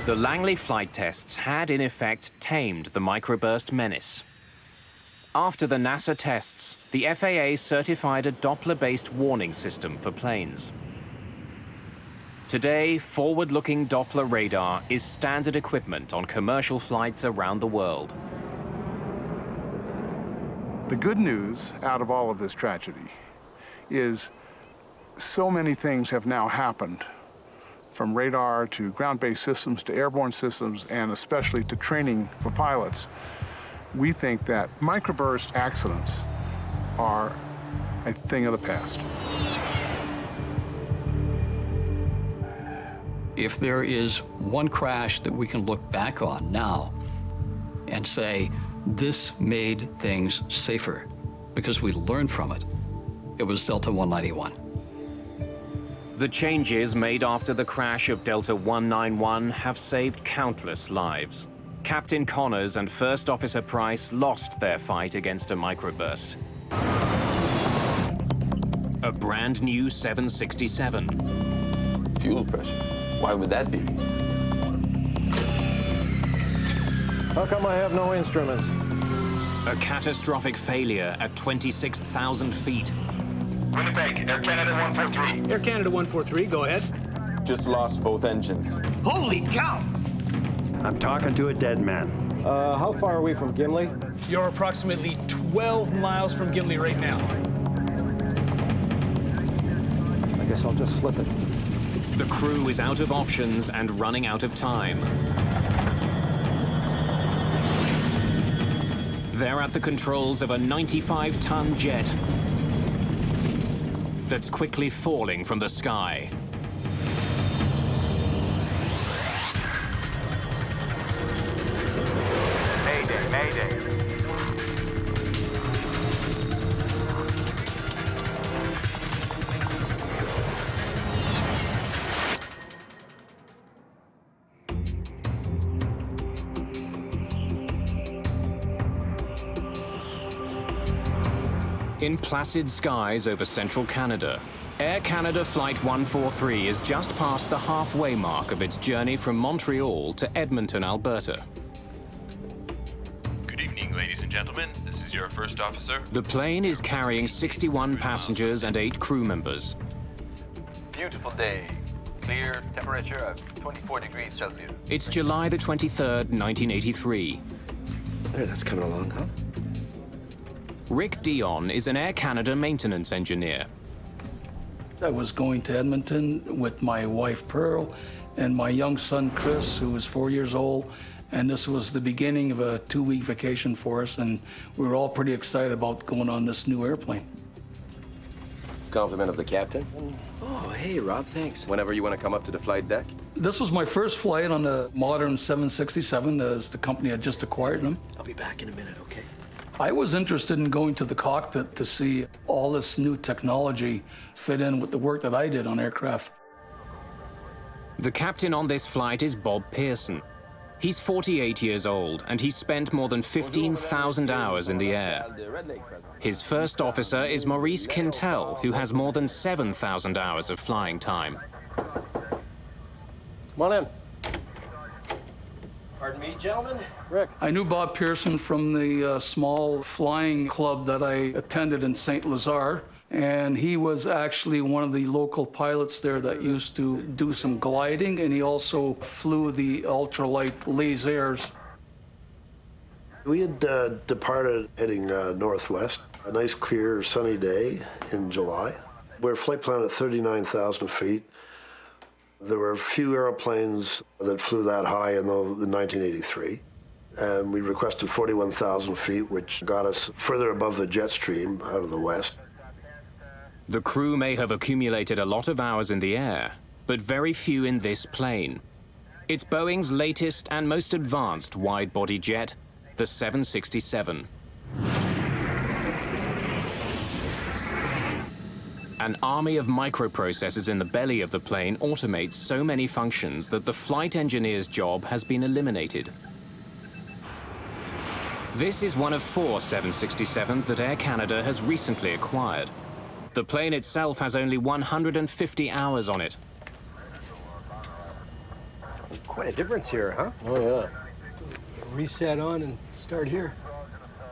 The Langley flight tests had, in effect, tamed the microburst menace. After the NASA tests, the FAA certified a Doppler-based warning system for planes. Today, forward-looking Doppler radar is standard equipment on commercial flights around the world.
The good news out of all of this tragedy is so many things have now happened, from radar to ground-based systems to airborne systems, and especially to training for pilots. We think that microburst accidents are a thing of the past.
If there is one crash that we can look back on now and say, this made things safer because we learned from it, it was Delta 191.
The changes made after the crash of Delta 191 have saved countless lives. Captain Connors and First Officer Price lost their fight against a microburst. A brand new 767.
Fuel pressure. Why would that be?
How come I have no instruments?
A catastrophic failure at 26,000 feet.
Winnipeg, Air Canada 143.
Air Canada 143, go ahead.
Just lost both engines.
Holy cow!
I'm talking to a dead man.
How far are we from Gimli?
You're approximately 12 miles from Gimli right now.
I guess I'll just slip it.
The crew is out of options and running out of time. They're at the controls of a 95-ton jet that's quickly falling from the sky.
Mayday, Mayday.
In placid skies over central Canada, Air Canada Flight 143 is just past the halfway mark of its journey from Montreal to Edmonton, Alberta.
Good evening, ladies and gentlemen. This is your first officer.
The plane is carrying 61 passengers and 8 crew members.
Beautiful day. Clear, temperature of 24 degrees Celsius.
It's July the 23rd, 1983.
There, that's coming along, huh?
Rick Dion is an Air Canada maintenance engineer.
I was going to Edmonton with my wife Pearl and my young son Chris, who was 4 years old, and this was the beginning of a 2-week vacation for us, and we were all pretty excited about going on this new airplane.
Compliment of the captain.
Oh, hey, Rob, thanks.
Whenever you want to come up to the flight deck.
This was my first flight on the modern 767, as the company had just acquired them.
I'll be back in a minute, okay?
I was interested in going to the cockpit to see all this new technology fit in with the work that I did on aircraft.
The captain on this flight is Bob Pearson. He's 48 years old, and he's spent more than 15,000 hours in the air. His first officer is Maurice Quintel, who has more than 7,000 hours of flying time.
Come on in. Pardon me, gentlemen. Rick.
I knew Bob Pearson from the small flying club that I attended in St. Lazare, and he was actually one of the local pilots there that used to do some gliding, and he also flew the ultralight lasers.
We had departed heading northwest, a nice clear sunny day in July. We're flight plan at 39,000 feet. There were a few airplanes that flew that high in 1983. And we requested 41,000 feet, which got us further above the jet stream out of the west.
The crew may have accumulated a lot of hours in the air, but very few in this plane. It's Boeing's latest and most advanced wide-body jet, the 767. An army of microprocessors in the belly of the plane automates so many functions that the flight engineer's job has been eliminated. This is one of 4 767s that Air Canada has recently acquired. The plane itself has only 150 hours on it.
Quite a difference here, huh? Oh, yeah. Reset on and start here.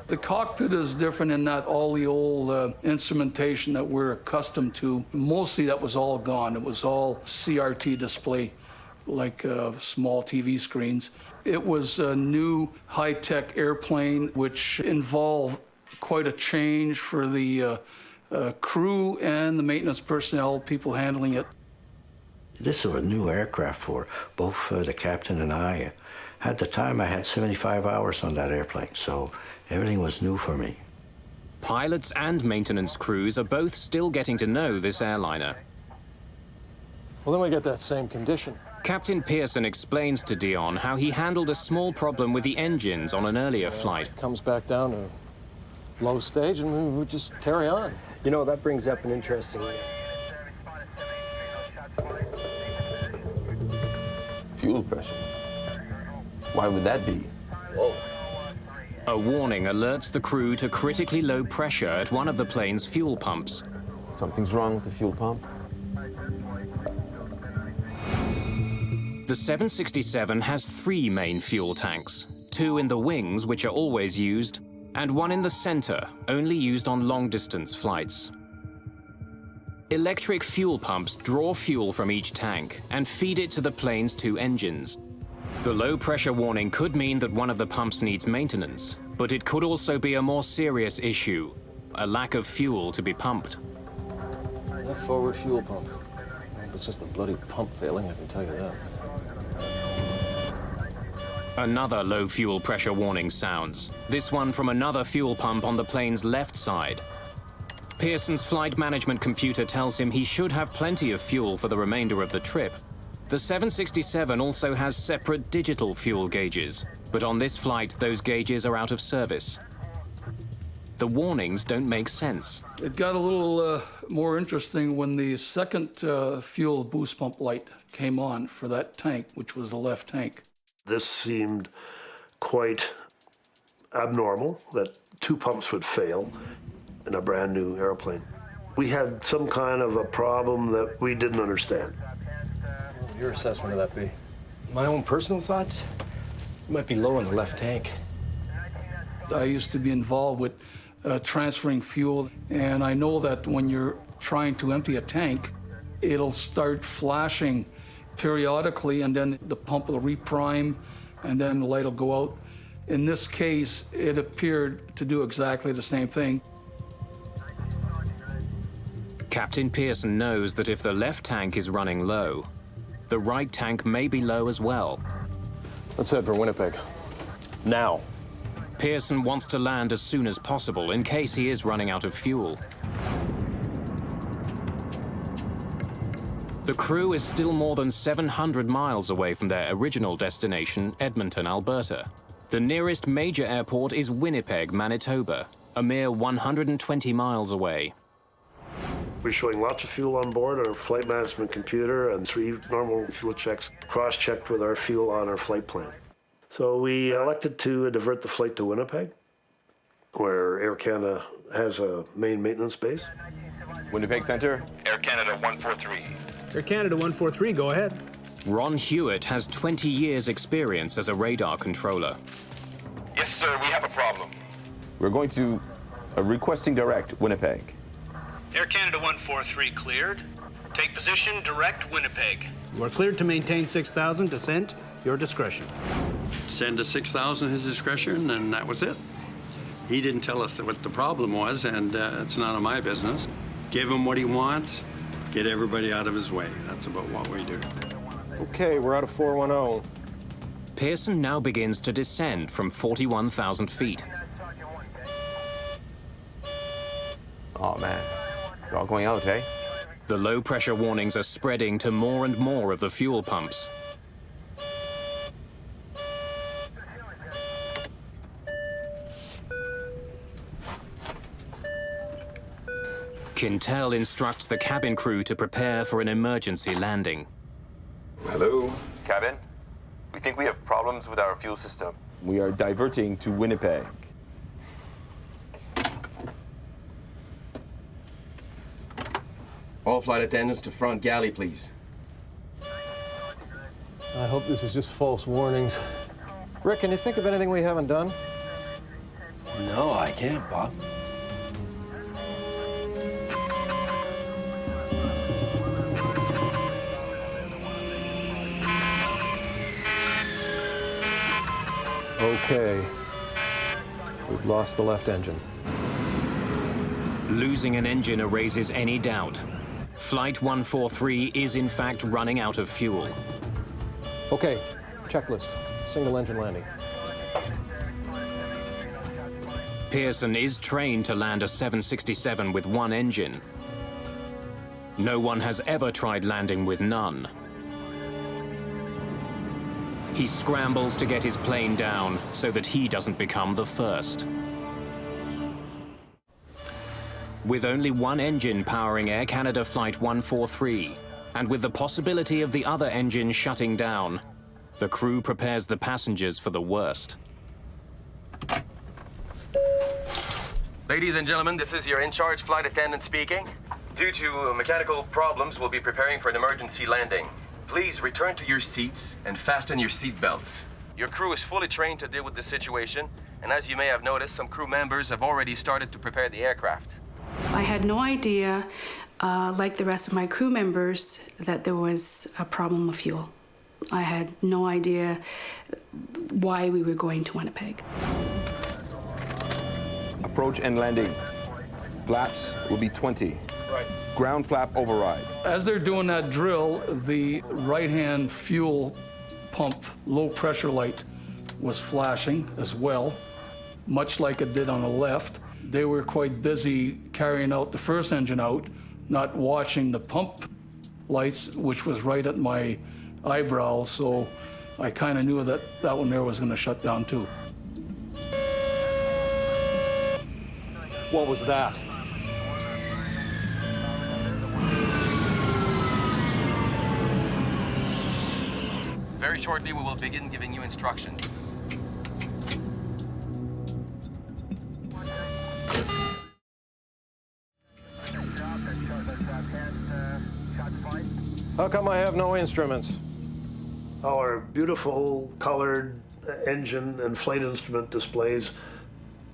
The cockpit is different in that all the old instrumentation that we're accustomed to, mostly that was all gone. It was all CRT display, like small TV screens. It was a new high-tech airplane, which involved quite a change for the crew and the maintenance personnel, people handling it.
This was a new aircraft for both the captain and I. At the time, I had 75 hours on that airplane, so everything was new for me.
Pilots and maintenance crews are both still getting to know this airliner.
Well, then we get that same condition.
Captain Pearson explains to Dion how he handled a small problem with the engines on an earlier flight.
Comes back down to low stage, and we just carry on. You know, that brings up an interesting...
Fuel pressure. Why would that be?
Whoa.
A warning alerts the crew to critically low pressure at one of the plane's fuel pumps.
Something's wrong with the fuel pump.
The 767 has 3 main fuel tanks, 2 in the wings, which are always used, and one in the center, only used on long-distance flights. Electric fuel pumps draw fuel from each tank and feed it to the plane's two engines. The low-pressure warning could mean that one of the pumps needs maintenance, but it could also be a more serious issue, a lack of fuel to be pumped.
That forward fuel pump. It's just a bloody pump failing, I can tell you that.
Another low fuel pressure warning sounds, this one from another fuel pump on the plane's left side. Pearson's flight management computer tells him he should have plenty of fuel for the remainder of the trip. The 767 also has separate digital fuel gauges, but on this flight, those gauges are out of service. The warnings don't make sense.
It got a little more interesting when the second fuel boost pump light came on for that tank, which was the left tank.
This seemed quite abnormal, that two pumps would fail in a brand new airplane. We had some kind of a problem that we didn't understand.
What would your assessment of that be? My own personal thoughts? It might be low in the left tank.
I used to be involved with transferring fuel, and I know that when you're trying to empty a tank, it'll start flashing periodically, and then the pump will reprime, and then the light will go out. In this case, it appeared to do exactly the same thing.
Captain Pearson knows that if the left tank is running low, the right tank may be low as well.
Let's head for Winnipeg. Now.
Pearson wants to land as soon as possible in case he is running out of fuel. The crew is still more than 700 miles away from their original destination, Edmonton, Alberta. The nearest major airport is Winnipeg, Manitoba, a mere 120 miles away.
We're showing lots of fuel on board our flight management computer and 3 normal fuel checks, cross-checked with our fuel on our flight plan. So we elected to divert the flight to Winnipeg, where Air Canada has a main maintenance base.
Winnipeg Center,
Air Canada 143.
Air Canada 143, go ahead.
Ron Hewitt has 20 years' experience as a radar controller.
Yes, sir, we have a problem.
We're going to requesting direct Winnipeg.
Air Canada 143 cleared. Take position, direct Winnipeg.
You are cleared to maintain 6,000, descent, your discretion.
Send to 6,000 his discretion, and that was it. He didn't tell us what the problem was, and it's none of my business. Give him what he wants, get everybody out of his way. That's about what we do.
Okay, we're out of 410.
Pearson now begins to descend from 41,000 feet.
Oh, man. We're all going out, eh?
The low-pressure warnings are spreading to more and more of the fuel pumps. Quintel instructs the cabin crew to prepare for an emergency landing.
Hello?
Cabin, we think we have problems with our fuel system.
We are diverting to Winnipeg.
All flight attendants to front galley, please.
I hope this is just false warnings. Rick, can you think of anything we haven't done?
No, I can't, Bob.
Okay. We've lost the left engine.
Losing an engine erases any doubt. Flight 143 is in fact running out of fuel.
Okay, checklist. Single engine landing.
Pearson is trained to land a 767 with one engine. No one has ever tried landing with none. He scrambles to get his plane down so that he doesn't become the first. With only one engine powering Air Canada Flight 143, and with the possibility of the other engine shutting down, the crew prepares the passengers for the worst.
Ladies and gentlemen, this is your in-charge flight attendant speaking. Due to mechanical problems, we'll be preparing for an emergency landing. Please return to your seats and fasten your seat belts. Your crew is fully trained to deal with this situation. And as you may have noticed, some crew members have already started to prepare the aircraft.
I had no idea, like the rest of my crew members, that there was a problem with fuel. I had no idea why we were going to Winnipeg.
Approach and landing. Flaps will be 20.
Right.
Ground flap override.
As they're doing that drill, the right-hand fuel pump low pressure light was flashing as well, much like it did on the left. They were quite busy carrying out the first engine out, not watching the pump lights, which was right at my eyebrow, so I kind of knew that that one there was going to shut down too.
What was that?
Very shortly, we will begin giving you instructions.
How come I have no instruments?
Our beautiful colored engine and flight instrument displays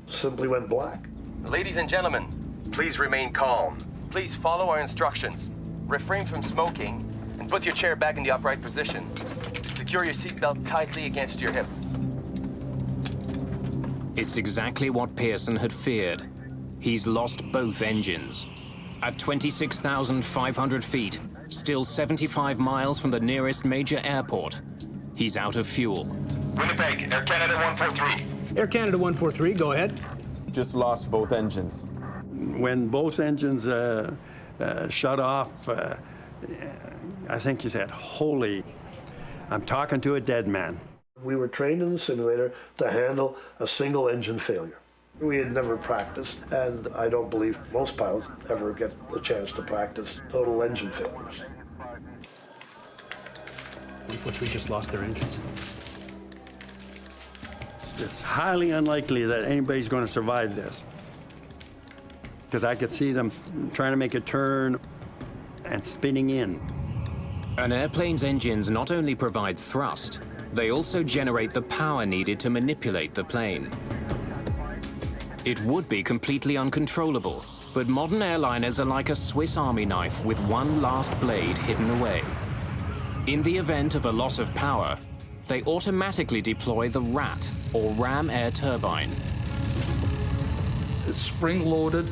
simply went black.
Ladies and gentlemen, please remain calm. Please follow our instructions. Refrain from smoking and put your chair back in the upright position. Secure your seatbelt tightly against your hip.
It's exactly what Pearson had feared. He's lost both engines. At 26,500 feet, still 75 miles from the nearest major airport, he's out of fuel.
Winnipeg, Air Canada 143.
Air Canada 143, go ahead.
Just lost both engines.
When both engines shut off, I think he said, "Holy, I'm talking to a dead man."
We were trained in the simulator to handle a single engine failure. We had never practiced, and I don't believe most pilots ever get the chance to practice total engine failures.
143 just lost their engines.
It's highly unlikely that anybody's going to survive this, because I could see them trying to make a turn and spinning in.
An airplane's engines not only provide thrust, they also generate the power needed to manipulate the plane. It would be completely uncontrollable, but modern airliners are like a Swiss Army knife with one last blade hidden away. In the event of a loss of power, they automatically deploy the RAT, or ram air turbine.
It's spring-loaded,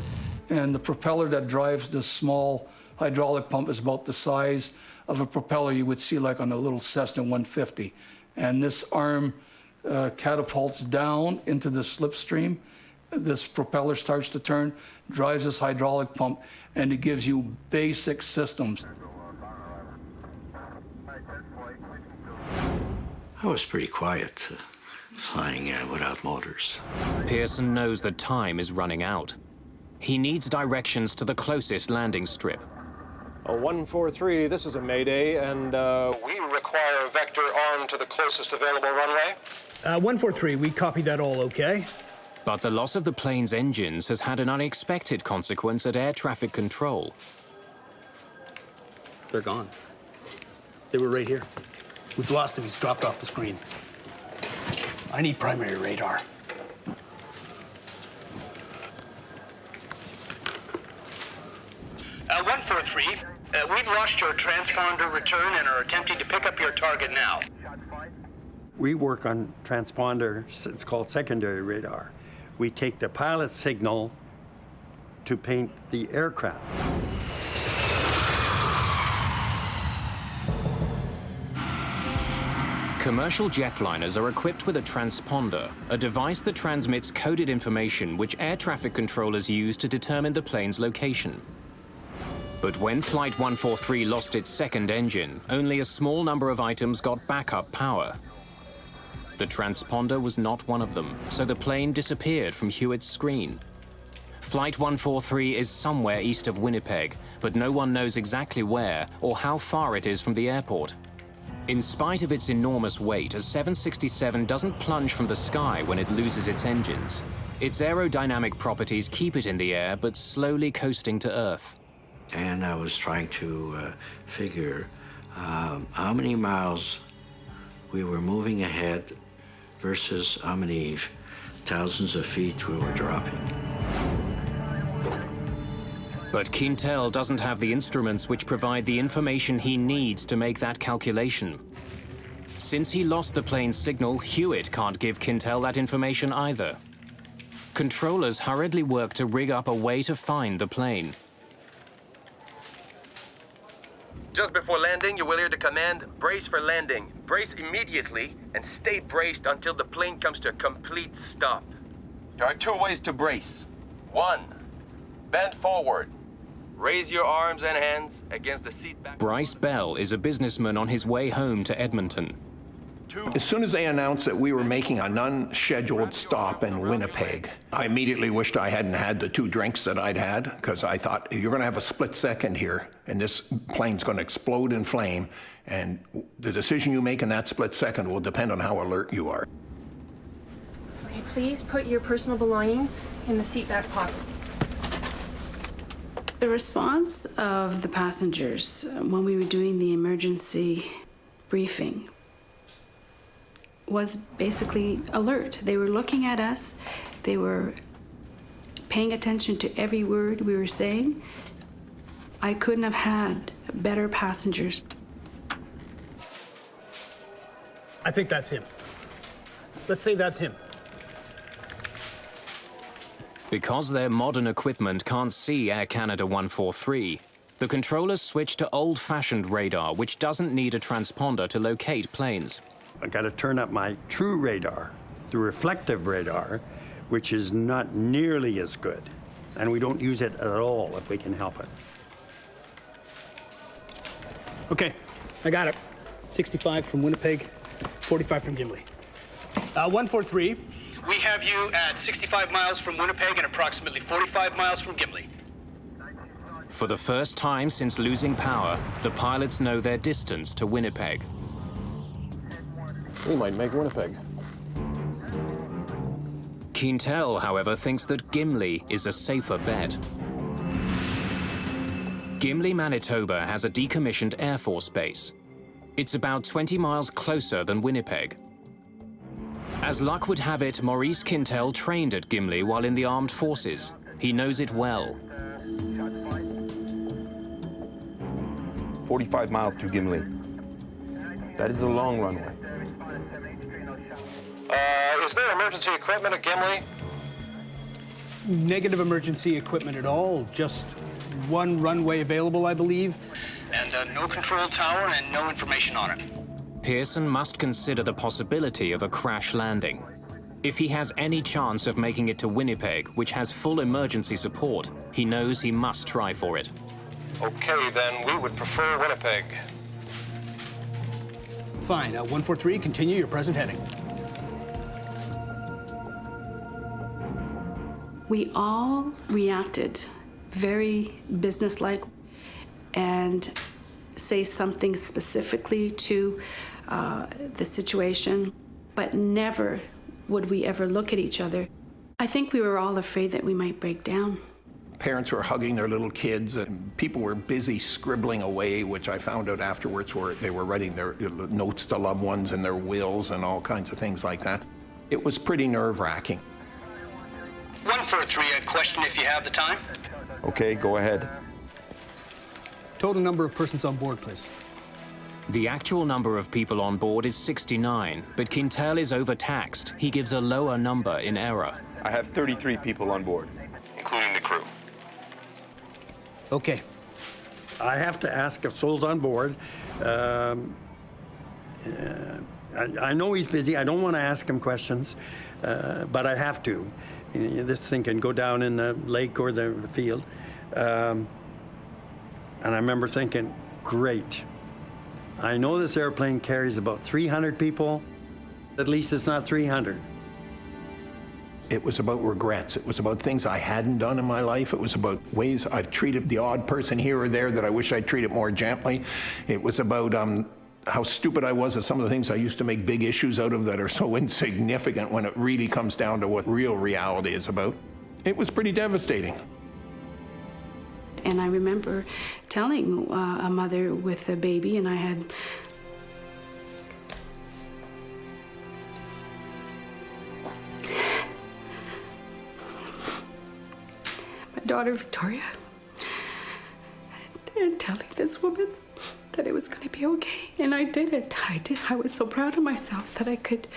and the propeller that drives this small hydraulic pump is about the size of a propeller you would see like on a little Cessna 150. And this arm catapults down into the slipstream. This propeller starts to turn, drives this hydraulic pump, and it gives you basic systems.
I was pretty quiet, flying without motors.
Pearson knows that time is running out. He needs directions to the closest landing strip.
143, this is a Mayday, and we require a vector arm to the closest available runway.
143, we copied that all okay.
But the loss of the plane's engines has had an unexpected consequence at air traffic control.
They're gone. They were right here. We've lost him. He's dropped off the screen. I need primary radar.
Uh, 143, we've lost your transponder return and are attempting to pick up your target now.
We work on transponder, it's called secondary radar. We take the pilot's signal to paint the aircraft.
Commercial jetliners are equipped with a transponder, a device that transmits coded information which air traffic controllers use to determine the plane's location. But when Flight 143 lost its second engine, only a small number of items got backup power. The transponder was not one of them, so the plane disappeared from Hewitt's screen. Flight 143 is somewhere east of Winnipeg, but no one knows exactly where or how far it is from the airport. In spite of its enormous weight, a 767 doesn't plunge from the sky when it loses its engines. Its aerodynamic properties keep it in the air, but slowly coasting to Earth.
And I was trying to figure how many miles we were moving ahead versus how many thousands of feet we were dropping.
But Quintel doesn't have the instruments which provide the information he needs to make that calculation. Since he lost the plane's signal, Hewitt can't give Quintel that information either. Controllers hurriedly work to rig up a way to find the plane.
Just before landing, you will hear the command, brace for landing. Brace immediately and stay braced until the plane comes to a complete stop. There are two ways to brace. One, bend forward. Raise your arms and hands against the seat back.
Bryce Bell is a businessman on his way home to Edmonton.
As soon as they announced that we were making an unscheduled stop in Winnipeg, I immediately wished I hadn't had the 2 drinks that I'd had, because I thought, you're going to have a split second here, and this plane's going to explode in flame, and the decision you make in that split second will depend on how alert you are.
Okay, please put your personal belongings in the seat back pocket.
The response of the passengers when we were doing the emergency briefing was basically alert. They were looking at us. They were paying attention to every word we were saying. I couldn't have had better passengers.
I think that's him. Let's say that's him.
Because their modern equipment can't see Air Canada 143, the controllers switch to old-fashioned radar, which doesn't need a transponder to locate planes.
I got to turn up my true radar, the reflective radar, which is not nearly as good. And we don't use it at all if we can help it.
Okay, I got it. 65 from Winnipeg, 45 from Gimli. 143.
We have you at 65 miles from Winnipeg and approximately 45 miles from Gimli.
For the first time since losing power, the pilots know their distance to Winnipeg.
We might make Winnipeg.
Quintel, however, thinks that Gimli is a safer bet. Gimli, Manitoba has a decommissioned Air Force base. It's about 20 miles closer than Winnipeg. As luck would have it, Maurice Quintel trained at Gimli while in the armed forces. He knows it well.
45 miles to Gimli. That is a long runway.
Is there emergency equipment at Gimli?
Negative emergency equipment at all. Just one runway available, I believe.
And no control tower and no information on it.
Pearson must consider the possibility of a crash landing. If he has any chance of making it to Winnipeg, which has full emergency support, he knows he must try for it.
Okay, then we would prefer Winnipeg.
Fine. 143, continue your present heading.
We all reacted very businesslike and say something specifically to the situation, but never would we ever look at each other. I think we were all afraid that we might break down.
Parents were hugging their little kids, and people were busy scribbling away, which I found out afterwards where they were writing their notes to loved ones and their wills and all kinds of things like that. It was pretty nerve-wracking.
143, a question if you have the time.
Okay, go ahead.
Total number of persons on board, please.
The actual number of people on board is 69, but Quintel is overtaxed. He gives a lower number in error.
I have 33 people on board,
including the crew.
Okay.
I have to ask if Soul's on board. I know he's busy. I don't want to ask him questions, but I have to. This thing can go down in the lake or the field. And I remember thinking, great. I know this airplane carries about 300 people. At least it's not 300.
It was about regrets. It was about things I hadn't done in my life. It was about ways I've treated the odd person here or there that I wish I'd treated more gently. It was about how stupid I was at some of the things I used to make big issues out of that are so insignificant when it really comes down to what real reality is about. It was pretty devastating.
And I remember telling a mother with a baby, and I had daughter, Victoria, and telling this woman that it was going to be okay. And I did it. I was so proud of myself that I could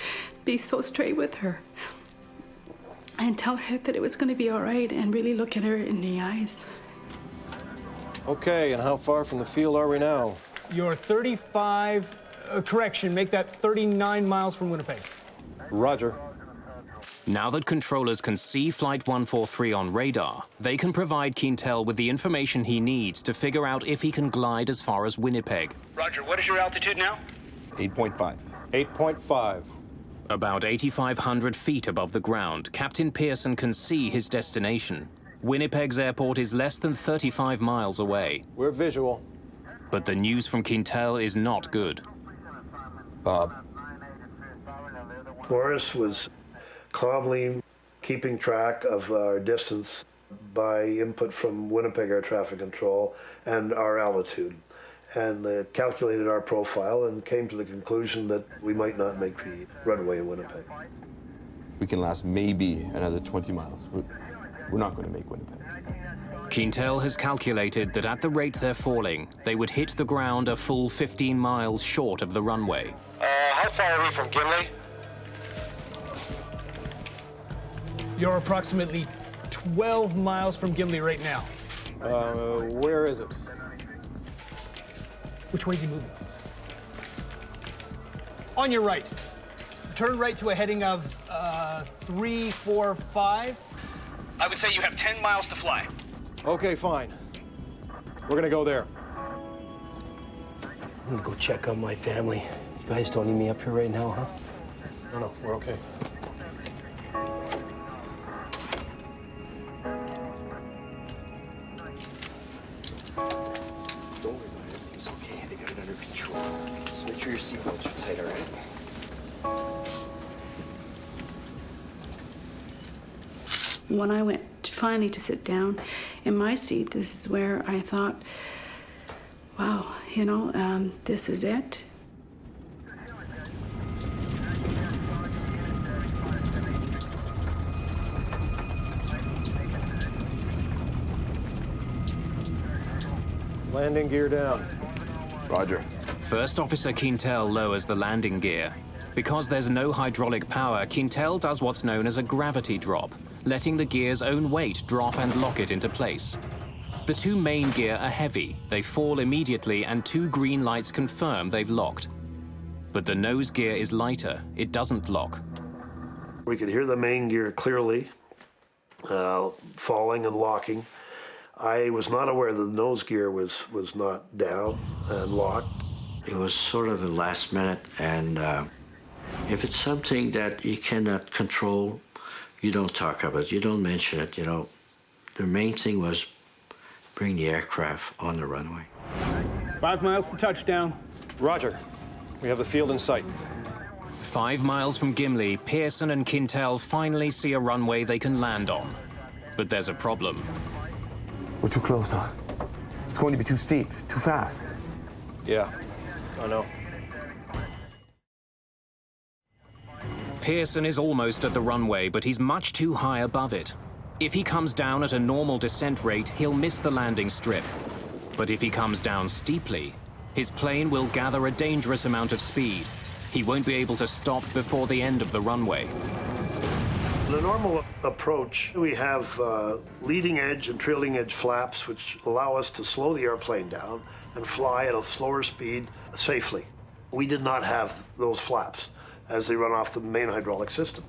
be so straight with her and tell her that it was going to be all right and really look at her in the eyes.
Okay, and how far from the field are we now?
You're 35, correction, make that 39 miles from Winnipeg.
Roger.
Now that controllers can see Flight 143 on radar, they can provide Quintel with the information he needs to figure out if he can glide as far as Winnipeg.
Roger, what is your altitude now?
8.5. 8.5.
About 8,500 feet above the ground, Captain Pearson can see his destination. Winnipeg's airport is less than 35 miles away.
We're visual.
But the news from Quintel is not good.
Bob.
Morris was calmly keeping track of our distance by input from Winnipeg Air Traffic Control and our altitude, and calculated our profile and came to the conclusion that we might not make the runway in Winnipeg.
We can last maybe another 20 miles. We're not going to make Winnipeg.
Quintel has calculated that at the rate they're falling, they would hit the ground a full 15 miles short of the runway.
How far are we from Gimli?
You're approximately 12 miles from Gimli right now.
Where is it?
Which way is he moving? On your right. Turn right to a heading of 345.
I would say you have 10 miles to fly.
Okay, fine. We're gonna go there.
I'm gonna go check on my family. You guys don't need me up here right now, huh?
No, we're okay.
Don't worry about it. It's okay. They got it under control. Just make sure your seatbelts are tight, all right?
When I went finally to sit down in my seat, this is where I thought, wow, you know, this is it.
Landing gear down.
Roger.
First Officer Quintel lowers the landing gear. Because there's no hydraulic power, Quintel does what's known as a gravity drop, letting the gear's own weight drop and lock it into place. The two main gear are heavy, they fall immediately, and two green lights confirm they've locked. But the nose gear is lighter, it doesn't lock.
We could hear the main gear clearly, falling and locking. I was not aware that the nose gear was not down and locked.
It was sort of a last minute, and if it's something that you cannot control, you don't talk about it, you don't mention it, you know. The main thing was bring the aircraft on the runway.
5 miles to touchdown.
Roger. We have the field in sight.
5 miles from Gimli, Pearson and Quintel finally see a runway they can land on. But there's a problem.
We're too close, huh? It's going to be too steep, too fast.
Yeah, I know.
Pearson is almost at the runway, but he's much too high above it. If he comes down at a normal descent rate, he'll miss the landing strip. But if he comes down steeply, his plane will gather a dangerous amount of speed. He won't be able to stop before the end of the runway.
In a normal approach, we have leading edge and trailing edge flaps, which allow us to slow the airplane down and fly at a slower speed safely. We did not have those flaps as they run off the main hydraulic system.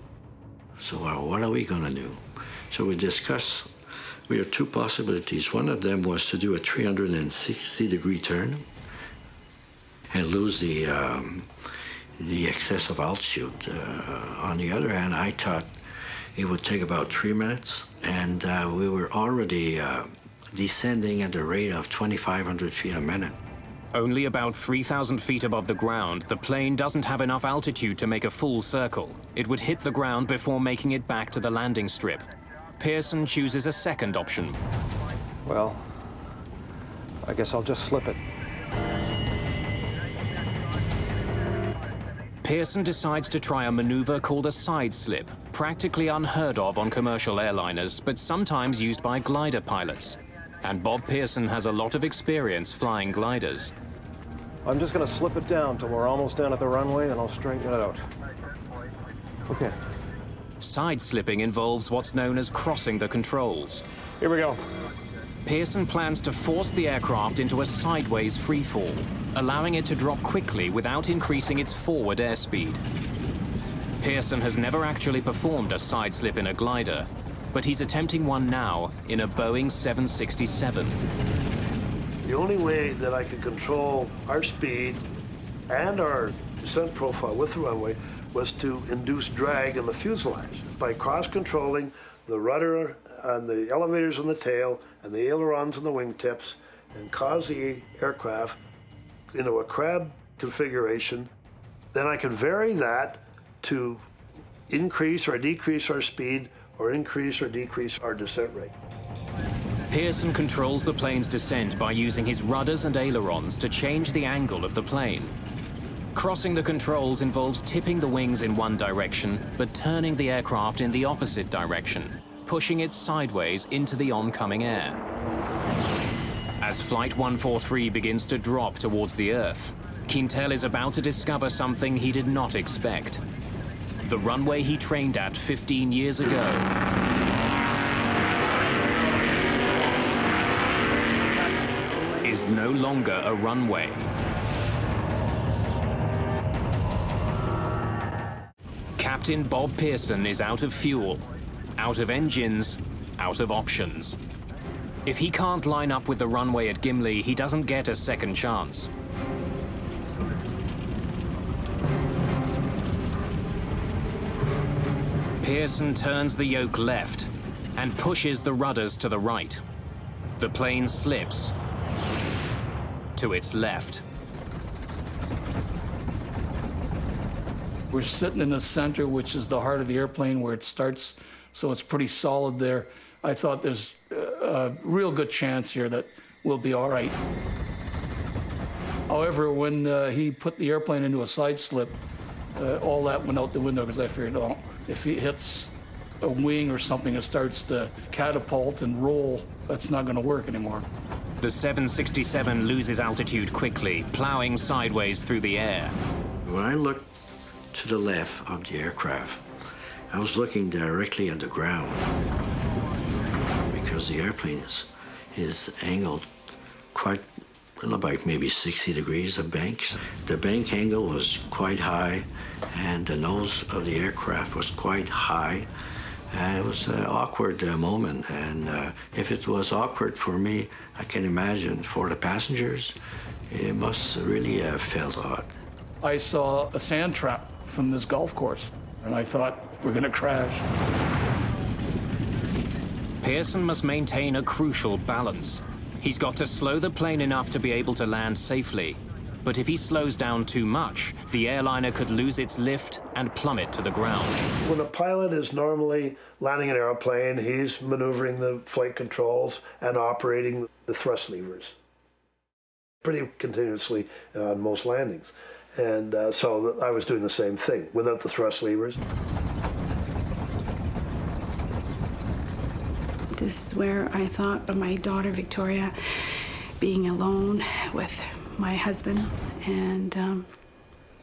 So what are we gonna do? So we discussed, we had two possibilities. One of them was to do a 360-degree turn and lose the excess of altitude. On the other hand, I thought it would take about 3 minutes, and we were already descending at the rate of 2,500 feet a minute.
Only about 3,000 feet above the ground, the plane doesn't have enough altitude to make a full circle. It would hit the ground before making it back to the landing strip. Pearson chooses a second option.
Well, I guess I'll just slip it.
Pearson decides to try a maneuver called a side slip, practically unheard of on commercial airliners, but sometimes used by glider pilots. And Bob Pearson has a lot of experience flying gliders.
I'm just going to slip it down till we're almost down at the runway, then I'll straighten it out. Okay.
Side slipping involves what's known as crossing the controls.
Here we go.
Pearson plans to force the aircraft into a sideways freefall, allowing it to drop quickly without increasing its forward airspeed. Pearson has never actually performed a side slip in a glider, but he's attempting one now in a Boeing 767.
The only way that I could control our speed and our descent profile with the runway was to induce drag in the fuselage by cross-controlling the rudder and the elevators on the tail and the ailerons and the wingtips, and cause the aircraft into a crab configuration. Then I can vary that to increase or decrease our speed or increase or decrease our descent rate.
Pearson controls the plane's descent by using his rudders and ailerons to change the angle of the plane. Crossing the controls involves tipping the wings in one direction, but turning the aircraft in the opposite direction, pushing it sideways into the oncoming air. As Flight 143 begins to drop towards the Earth, Quintel is about to discover something he did not expect. The runway he trained at 15 years ago is no longer a runway. Captain Bob Pearson is out of fuel, out of engines, out of options. If he can't line up with the runway at Gimli, he doesn't get a second chance. Pearson turns the yoke left and pushes the rudders to the right. The plane slips to its left.
We're sitting in the center, which is the heart of the airplane where it starts, so it's pretty solid there. I thought there's a real good chance here that we'll be all right. However, when he put the airplane into a side slip, all that went out the window because I figured, oh, if he hits a wing or something, it starts to catapult and roll, that's not going to work anymore.
The 767 loses altitude quickly, plowing sideways through the air.
When I looked to the left of the aircraft, I was looking directly at the ground because the airplane is angled quite, well, about maybe 60 degrees of banks. The bank angle was quite high and the nose of the aircraft was quite high. And it was an awkward moment, and if it was awkward for me, I can imagine for the passengers, it must really have felt odd.
I saw a sand trap from this golf course, and I thought, we're going to crash.
Pearson must maintain a crucial balance. He's got to slow the plane enough to be able to land safely. But if he slows down too much, the airliner could lose its lift and plummet to the ground.
When a pilot is normally landing an airplane, he's maneuvering the flight controls and operating the thrust levers pretty continuously on most landings. And so I was doing the same thing without the thrust levers.
This is where I thought of my daughter, Victoria, being alone with my husband and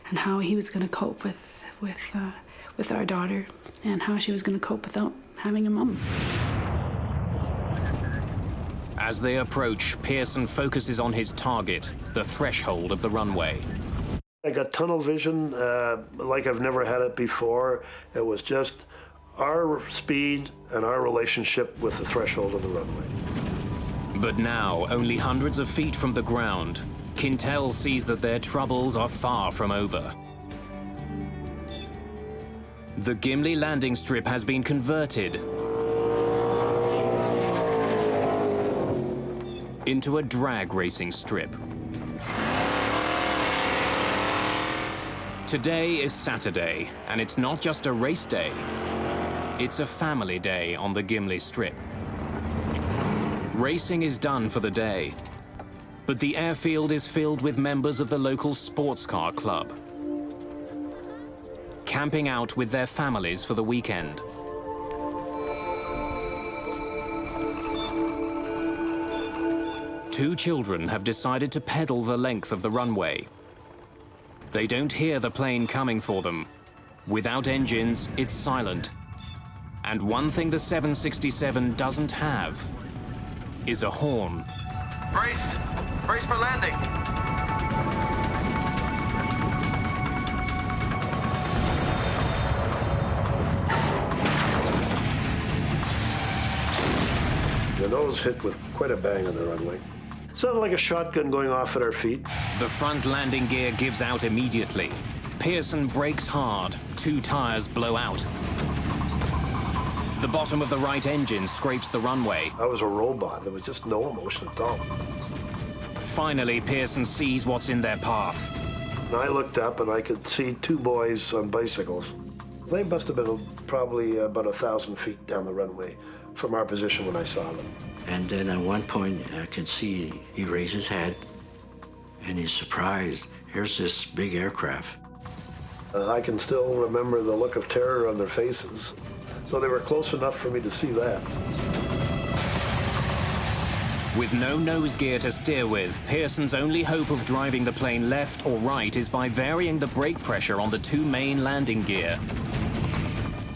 how he was going to cope with our daughter and how she was going to cope without having a mom.
As they approach, Pearson focuses on his target, the threshold of the runway.
I got tunnel vision like I've never had it before. It was just our speed and our relationship with the threshold of the runway.
But now, only hundreds of feet from the ground, Quintel sees that their troubles are far from over. The Gimli landing strip has been converted into a drag racing strip. Today is Saturday, and it's not just a race day. It's a family day on the Gimli Strip. Racing is done for the day, but the airfield is filled with members of the local sports car club. camping out with their families for the weekend. Two children have decided to pedal the length of the runway. They don't hear the plane coming for them. Without engines, it's silent. And one thing the 767 doesn't have is a horn.
Brace! Brace for landing!
The nose hit with quite a bang on the runway. Sounded like a shotgun going off at our feet.
The front landing gear gives out immediately. Pearson brakes hard. 2 tires blow out. The bottom of the right engine scrapes the runway.
I was a robot. There was just no emotion at all.
Finally, Pearson sees what's in their path.
And I looked up and I could see 2 boys on bicycles. They must have been probably about 1,000 feet down the runway from our position when I saw them.
And then at one point, I can see he raised his head, and he's surprised. Here's this big aircraft.
I can still remember the look of terror on their faces. So they were close enough for me to see that.
With no nose gear to steer with, Pearson's only hope of driving the plane left or right is by varying the brake pressure on the 2 main landing gear.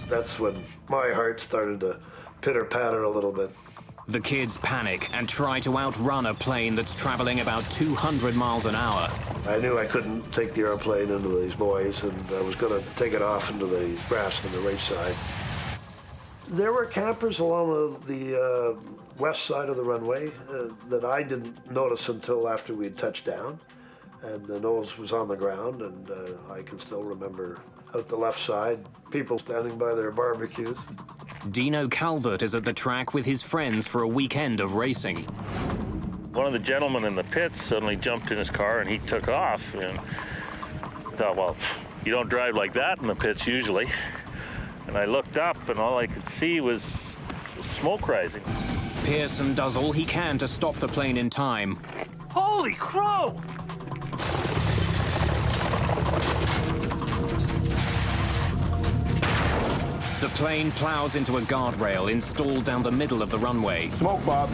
That's when my heart started to pitter-patter a little bit.
The kids panic and try to outrun a plane that's traveling about 200 miles an hour.
I knew I couldn't take the airplane into these boys, and I was going to take it off into the grass on the right side. There were campers along the west side of the runway that I didn't notice until after we had touched down, and the nose was on the ground, and I can still remember out the left side, people standing by their barbecues.
Dino Calvert is at the track with his friends for a weekend of racing.
One of the gentlemen in the pits suddenly jumped in his car and he took off, and I thought, well, you don't drive like that in the pits usually. And I looked up and all I could see was smoke rising.
Pearson does all he can to stop the plane in time.
Holy crow!
The plane plows into a guardrail installed down the middle of the runway.
Smoke, Bob.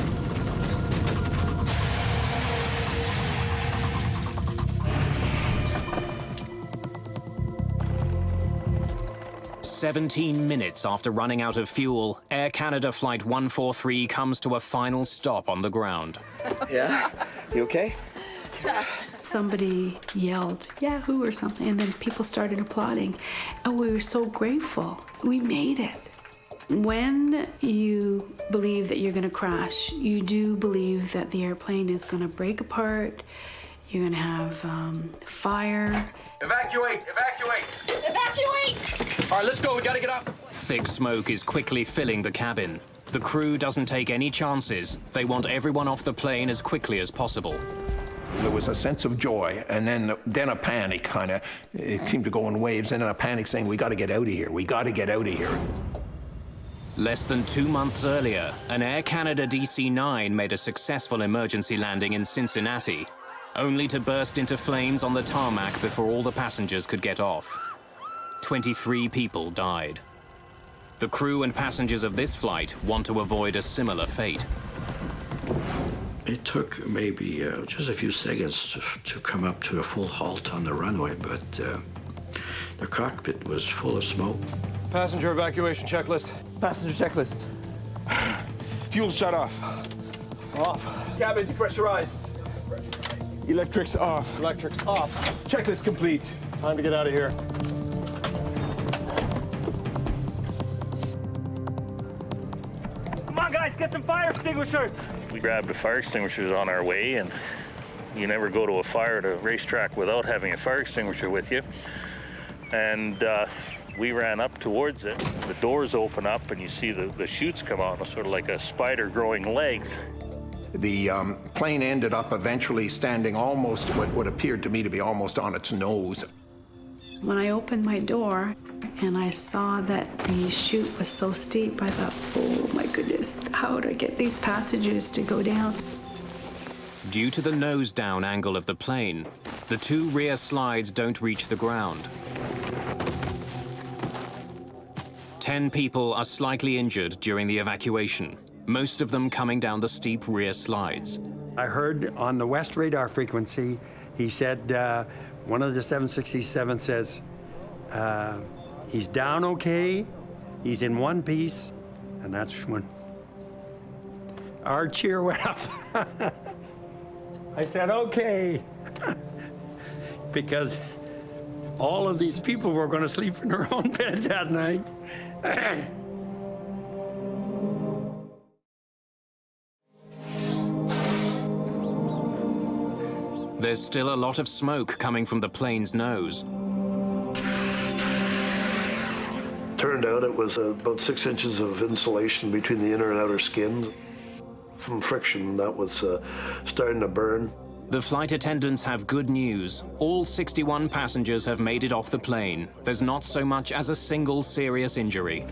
"17 minutes after running out of fuel, Air Canada Flight 143 comes to a final stop on the ground.
Yeah? You okay?
Somebody yelled, Yahoo! Or something, and then people started applauding. And we were so grateful. We made it. When you believe that you're going to crash, you do believe that the airplane is going to break apart, you're going to have fire.
Evacuate! Evacuate!
Evacuate! All right, let's go. We got to get up.
Thick smoke is quickly filling the cabin. The crew doesn't take any chances. They want everyone off the plane as quickly as possible.
There was a sense of joy, and then a panic, kind of. It seemed to go in waves, and then a panic saying, we got to get out of here. We got to get out of here.
Less than 2 months earlier, an Air Canada DC-9 made a successful emergency landing in Cincinnati, only to burst into flames on the tarmac before all the passengers could get off. 23 people died. The crew and passengers of this flight want to avoid a similar fate.
It took maybe just a few seconds to come up to a full halt on the runway, but the cockpit was full of smoke.
Passenger evacuation checklist.
Passenger checklist.
Fuel shut off.
Off. Cabin depressurized.
Electrics off.
Electrics off.
Checklist complete.
Time to get out of here.
Come on, guys, get some fire extinguishers.
We grabbed the fire extinguishers on our way, and you never go to a fire at a racetrack without having a fire extinguisher with you. And we ran up towards it. The doors open up, and you see the chutes come out, sort of like a spider growing legs.
The plane ended up eventually standing almost what appeared to me to be almost on its nose.
When I opened my door and I saw that the chute was so steep, I thought, oh my goodness, how do I get these passengers to go down?
Due to the nose-down angle of the plane, the 2 rear slides don't reach the ground. 10 people are slightly injured during the evacuation, most of them coming down the steep rear slides.
I heard on the west radar frequency, he said, one of the 767 says, he's down okay, he's in one piece, and that's when our cheer went up. I said, okay, because all of these people were going to sleep in their own bed that night.
There's still a lot of smoke coming from the plane's nose.
Turned out it was about 6 inches of insulation between the inner and outer skins. From friction, that was starting to burn.
The flight attendants have good news. All 61 passengers have made it off the plane. There's not so much as a single serious injury.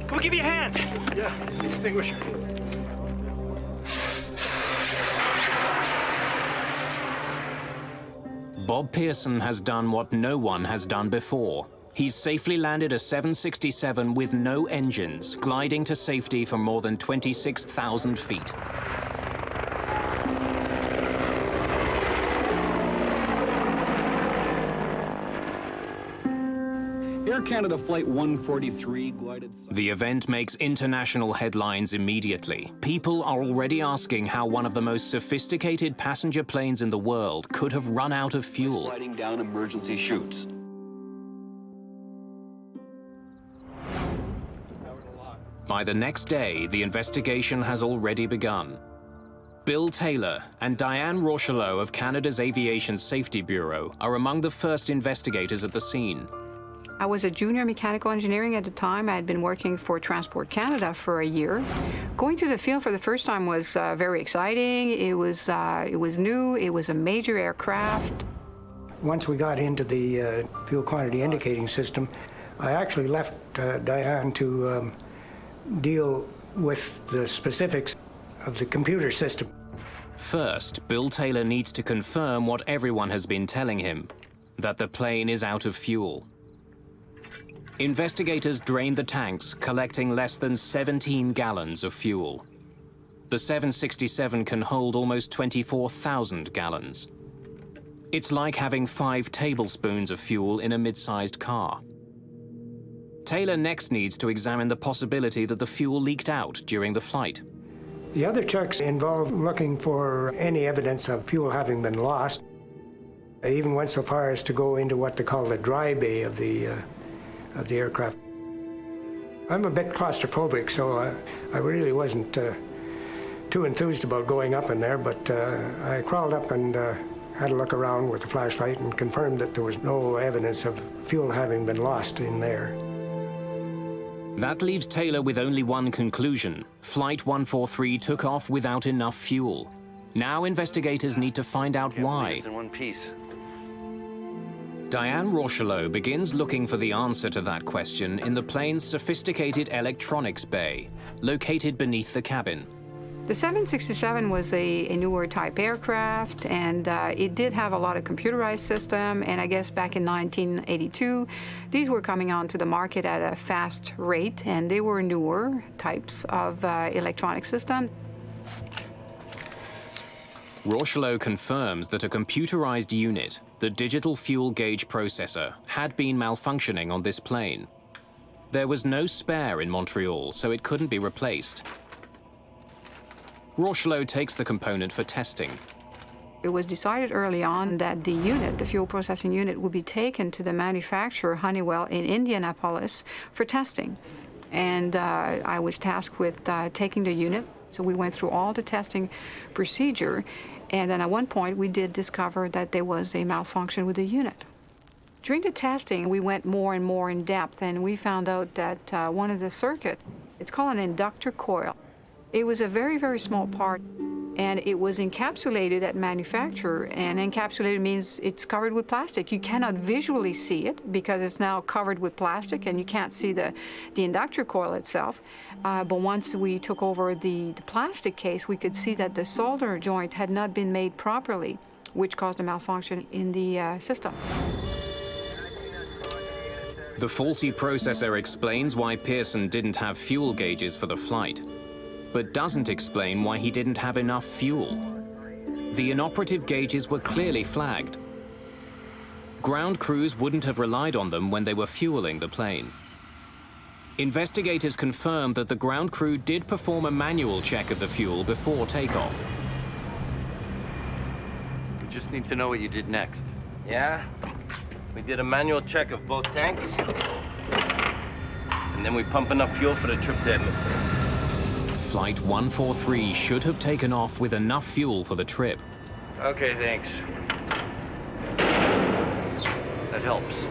We'll give you a hand.
Yeah, extinguisher.
Bob Pearson has done what no one has done before. He's safely landed a 767 with no engines, gliding to safety for more than 26,000 feet.
Air Canada Flight 143 glided...
The event makes international headlines immediately. People are already asking how one of the most sophisticated passenger planes in the world could have run out of fuel.
Sliding down emergency chutes.
By the next day, the investigation has already begun. Bill Taylor and Diane Rochelot of Canada's Aviation Safety Bureau are among the first investigators at the scene.
I was a junior mechanical engineering at the time. I had been working for Transport Canada for a year. Going to the field for the first time was very exciting. It was new. It was a major aircraft.
Once we got into the fuel quantity indicating system, I actually left Diane to deal with the specifics of the computer system.
First, Bill Taylor needs to confirm what everyone has been telling him, that the plane is out of fuel. Investigators drained the tanks, collecting less than 17 gallons of fuel. The 767 can hold almost 24,000 gallons. It's like having 5 tablespoons of fuel in a mid-sized car. Taylor next needs to examine the possibility that the fuel leaked out during the flight.
The other checks involve looking for any evidence of fuel having been lost. They even went so far as to go into what they call the dry bay of the aircraft. I'm a bit claustrophobic, so I really wasn't too enthused about going up in there, but I crawled up and had a look around with the flashlight and confirmed that there was no evidence of fuel having been lost in there.
That leaves Taylor with only one conclusion. Flight 143 took off without enough fuel. Now investigators need to find out why.
It's in one piece.
Diane Rochelot begins looking for the answer to that question in the plane's sophisticated electronics bay, located beneath the cabin.
The 767 was a newer type aircraft, and it did have a lot of computerized system, and I guess back in 1982, these were coming onto the market at a fast rate, and they were newer types of electronic system.
Rochelot confirms that a computerized unit, the digital fuel gauge processor, had been malfunctioning on this plane. There was no spare in Montreal, so it couldn't be replaced. Rochelot takes the component for testing.
It was decided early on that the unit, the fuel processing unit, would be taken to the manufacturer, Honeywell, in Indianapolis for testing. And I was tasked with taking the unit. So we went through all the testing procedure, and then at one point we did discover that there was a malfunction with the unit. During the testing, we went more and more in depth, and we found out that one of the circuit, it's called an inductor coil. It was a very, very small part, and it was encapsulated at manufacture, and encapsulated means it's covered with plastic. You cannot visually see it because it's now covered with plastic, and you can't see the inductor coil itself. But once we took over the plastic case, we could see that the solder joint had not been made properly, which caused a malfunction in the system.
The faulty processor explains why Pearson didn't have fuel gauges for the flight, but doesn't explain why he didn't have enough fuel. The inoperative gauges were clearly flagged. Ground crews wouldn't have relied on them when they were fueling the plane. Investigators confirmed that the ground crew did perform a manual check of the fuel before takeoff.
We just need to know what you did next.
Yeah? We did a manual check of both tanks. And then we pump enough fuel for the trip to Edmonton.
Flight 143 should have taken off with enough fuel for the trip.
Okay, thanks. That helps.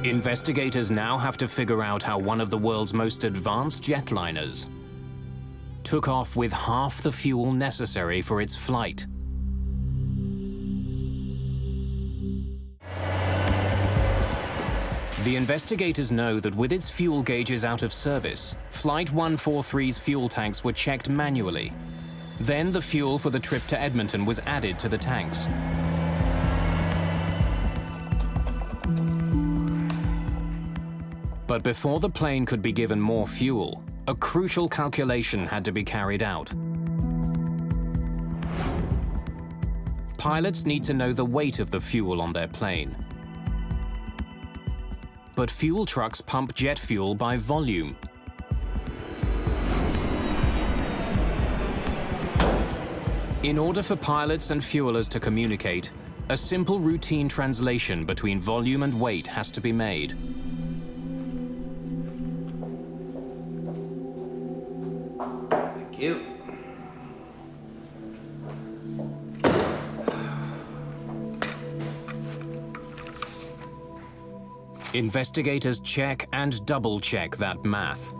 Investigators now have to figure out how one of the world's most advanced jetliners took off with half the fuel necessary for its flight. The investigators know that with its fuel gauges out of service, Flight 143's fuel tanks were checked manually. Then the fuel for the trip to Edmonton was added to the tanks. But before the plane could be given more fuel, a crucial calculation had to be carried out. Pilots need to know the weight of the fuel on their plane. But fuel trucks pump jet fuel by volume. In order for pilots and fuelers to communicate, a simple routine translation between volume and weight has to be made.
Thank you.
Investigators check and double-check that math.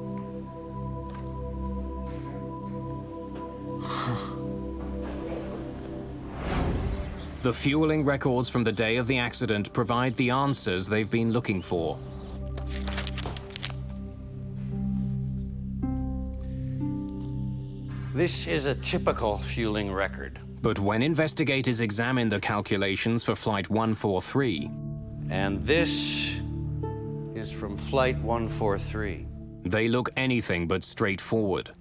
The fueling records from the day of the accident provide the answers they've been looking for.
This is a typical fueling record.
But when investigators examine the calculations for Flight 143...
And this is from Flight 143.
They look anything but straightforward.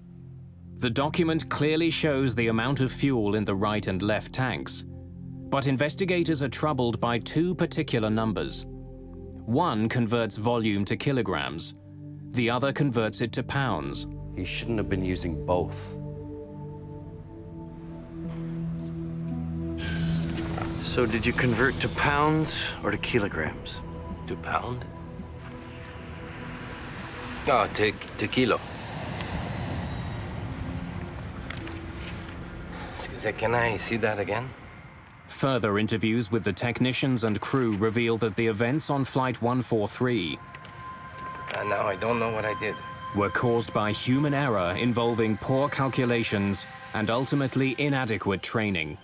The document clearly shows the amount of fuel in the right and left tanks, but investigators are troubled by two particular numbers. One converts volume to kilograms. The other converts it to pounds.
He shouldn't have been using both. So did you convert to pounds or to kilograms?
To pound? Oh, to kilo. Can I see that again?
Further interviews with the technicians and crew reveal that the events on Flight 143
And now I don't know what I did.
Were caused by human error involving poor calculations and ultimately inadequate training.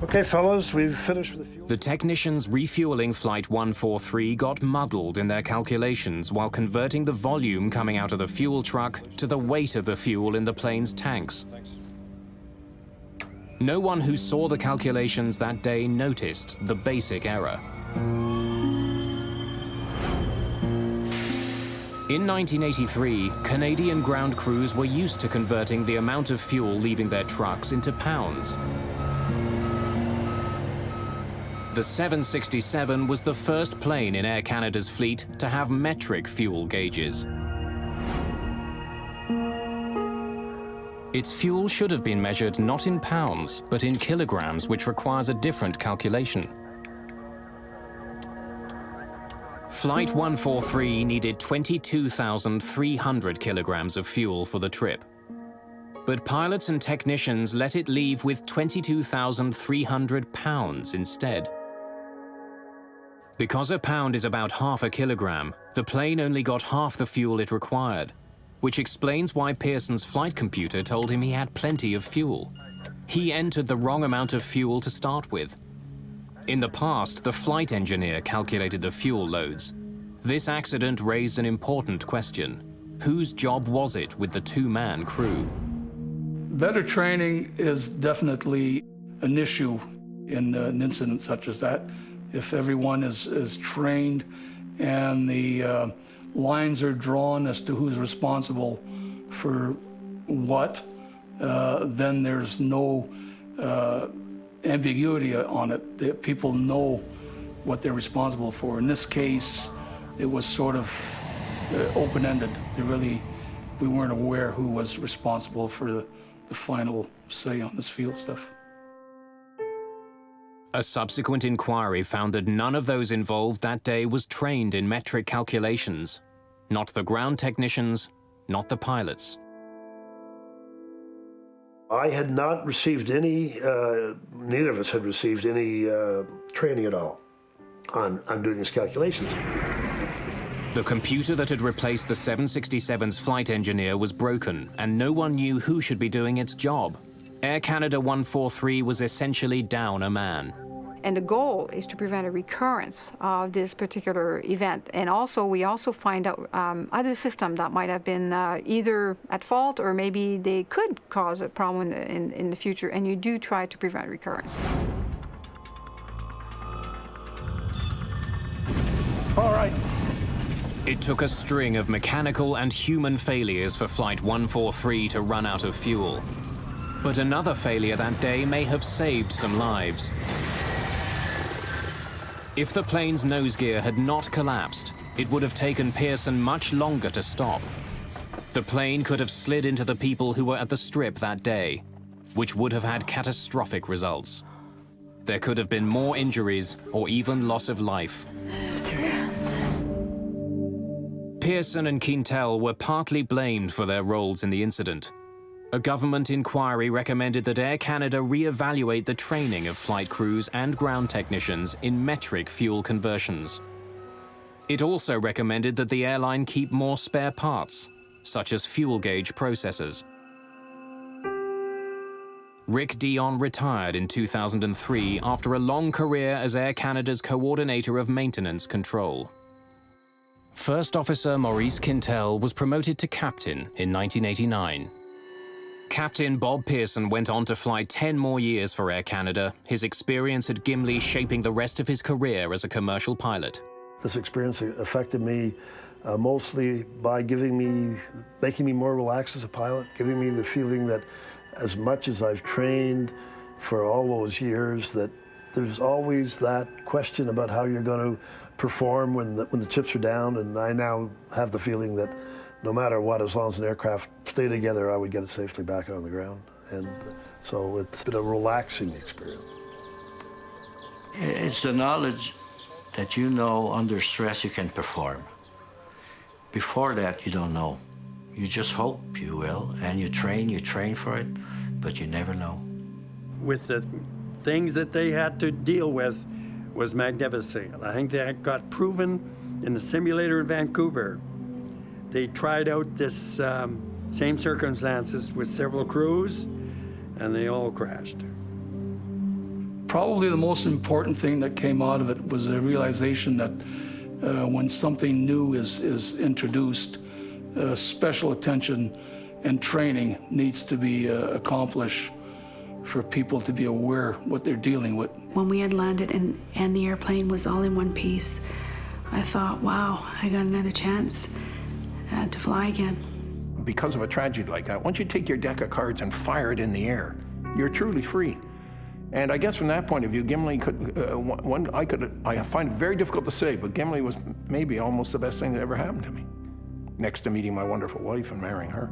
Okay, fellas, we've finished with the fuel.
The technicians refueling Flight 143 got muddled in their calculations while converting the volume coming out of the fuel truck to the weight of the fuel in the plane's tanks. No one who saw the calculations that day noticed the basic error. In 1983, Canadian ground crews were used to converting the amount of fuel leaving their trucks into pounds. The 767 was the first plane in Air Canada's fleet to have metric fuel gauges. Its fuel should have been measured not in pounds, but in kilograms, which requires a different calculation. Flight 143 needed 22,300 kilograms of fuel for the trip. But pilots and technicians let it leave with 22,300 pounds instead. Because a pound is about half a kilogram, the plane only got half the fuel it required, which explains why Pearson's flight computer told him he had plenty of fuel. He entered the wrong amount of fuel to start with. In the past, the flight engineer calculated the fuel loads. This accident raised an important question. Whose job was it with the two-man crew?
Better training is definitely an issue in an incident such as that. If everyone is trained and the lines are drawn as to who's responsible for what, then there's no ambiguity on it. People know what they're responsible for. In this case, it was sort of open-ended. We weren't aware who was responsible for the final say on this field stuff.
A subsequent inquiry found that none of those involved that day was trained in metric calculations. Not the ground technicians, not the pilots.
I had not received any, neither of us had received any training at all on doing these calculations.
The computer that had replaced the 767's flight engineer was broken, and no one knew who should be doing its job. Air Canada 143 was essentially down a man.
And the goal is to prevent a recurrence of this particular event. And also, we also find out other systems that might have been either at fault or maybe they could cause a problem in the future, and you do try to prevent recurrence.
All right.
It took a string of mechanical and human failures for Flight 143 to run out of fuel. But another failure that day may have saved some lives. If the plane's nose gear had not collapsed, it would have taken Pearson much longer to stop. The plane could have slid into the people who were at the strip that day, which would have had catastrophic results. There could have been more injuries or even loss of life. Pearson and Quintel were partly blamed for their roles in the incident. A government inquiry recommended that Air Canada re-evaluate the training of flight crews and ground technicians in metric fuel conversions. It also recommended that the airline keep more spare parts, such as fuel gauge processors. Rick Dion retired in 2003 after a long career as Air Canada's coordinator of maintenance control. First Officer Maurice Quintel was promoted to captain in 1989. Captain Bob Pearson went on to fly 10 more years for Air Canada, his experience at Gimli shaping the rest of his career as a commercial pilot.
This experience affected me mostly by making me more relaxed as a pilot, giving me the feeling that as much as I've trained for all those years, that there's always that question about how you're going to perform when the chips are down, and I now have the feeling that no matter what, as long as an aircraft stayed together, I would get it safely back on the ground. And so it's been a relaxing experience.
It's the knowledge that you know under stress you can perform. Before that, you don't know. You just hope you will, and you train for it, but you never know.
With the things that they had to deal with was magnificent. I think that got proven in the simulator in Vancouver. They tried out this same circumstances with several crews, and they all crashed.
Probably the most important thing that came out of it was a realization that when something new is introduced, special attention and training needs to be accomplished for people to be aware what they're dealing with.
When we had landed and the airplane was all in one piece, I thought, wow, I got another chance to fly again.
Because of a tragedy like that, once you take your deck of cards and fire it in the air, you're truly free. And I guess from that point of view, Gimli could, I find it very difficult to say, but Gimli was maybe almost the best thing that ever happened to me, next to meeting my wonderful wife and marrying her.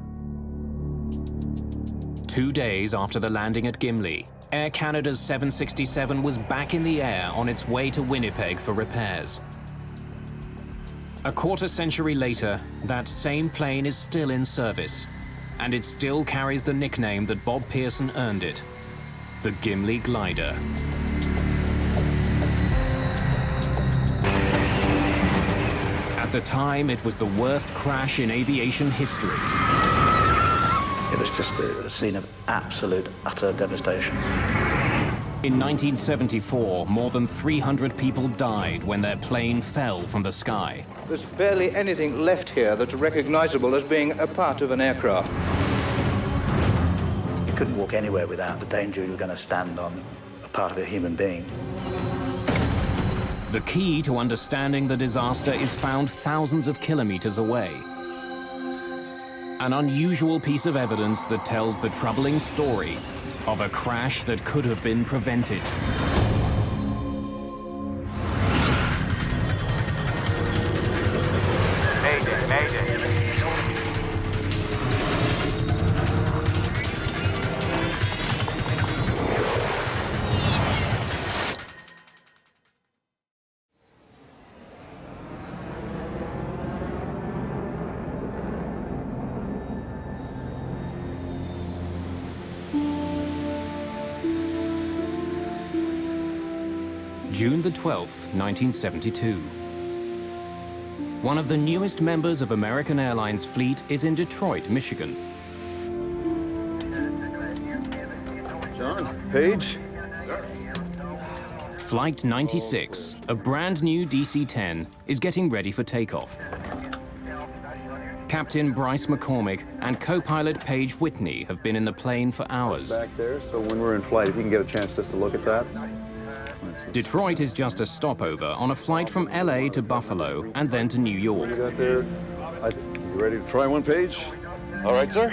2 days after the landing at Gimli, Air Canada's 767 was back in the air on its way to Winnipeg for repairs. A quarter century later, that same plane is still in service, and it still carries the nickname that Bob Pearson earned it, the Gimli Glider. At the time, it was the worst crash in aviation history.
It was just a scene of absolute, utter devastation.
In 1974, more than 300 people died when their plane fell from the sky.
There's barely anything left here that's recognizable as being a part of an aircraft.
You couldn't walk anywhere without the danger you were going to stand on a part of a human being.
The key to understanding the disaster is found thousands of kilometers away. An unusual piece of evidence that tells the troubling story of a crash that could have been prevented.
Mayday, Mayday.
June the 12th, 1972. One of the newest members of American Airlines Fleet is in Detroit, Michigan.
John, Paige.
Flight 96, a brand new DC-10, is getting ready for takeoff. Captain Bryce McCormick and co-pilot Paige Whitney have been in the plane for hours.
Back there, so when we're in flight, if you can get a chance just to look at that.
Detroit is just a stopover on a flight from LA to Buffalo and then to New York.
You got there? You ready to try one, Paige?
All right, sir.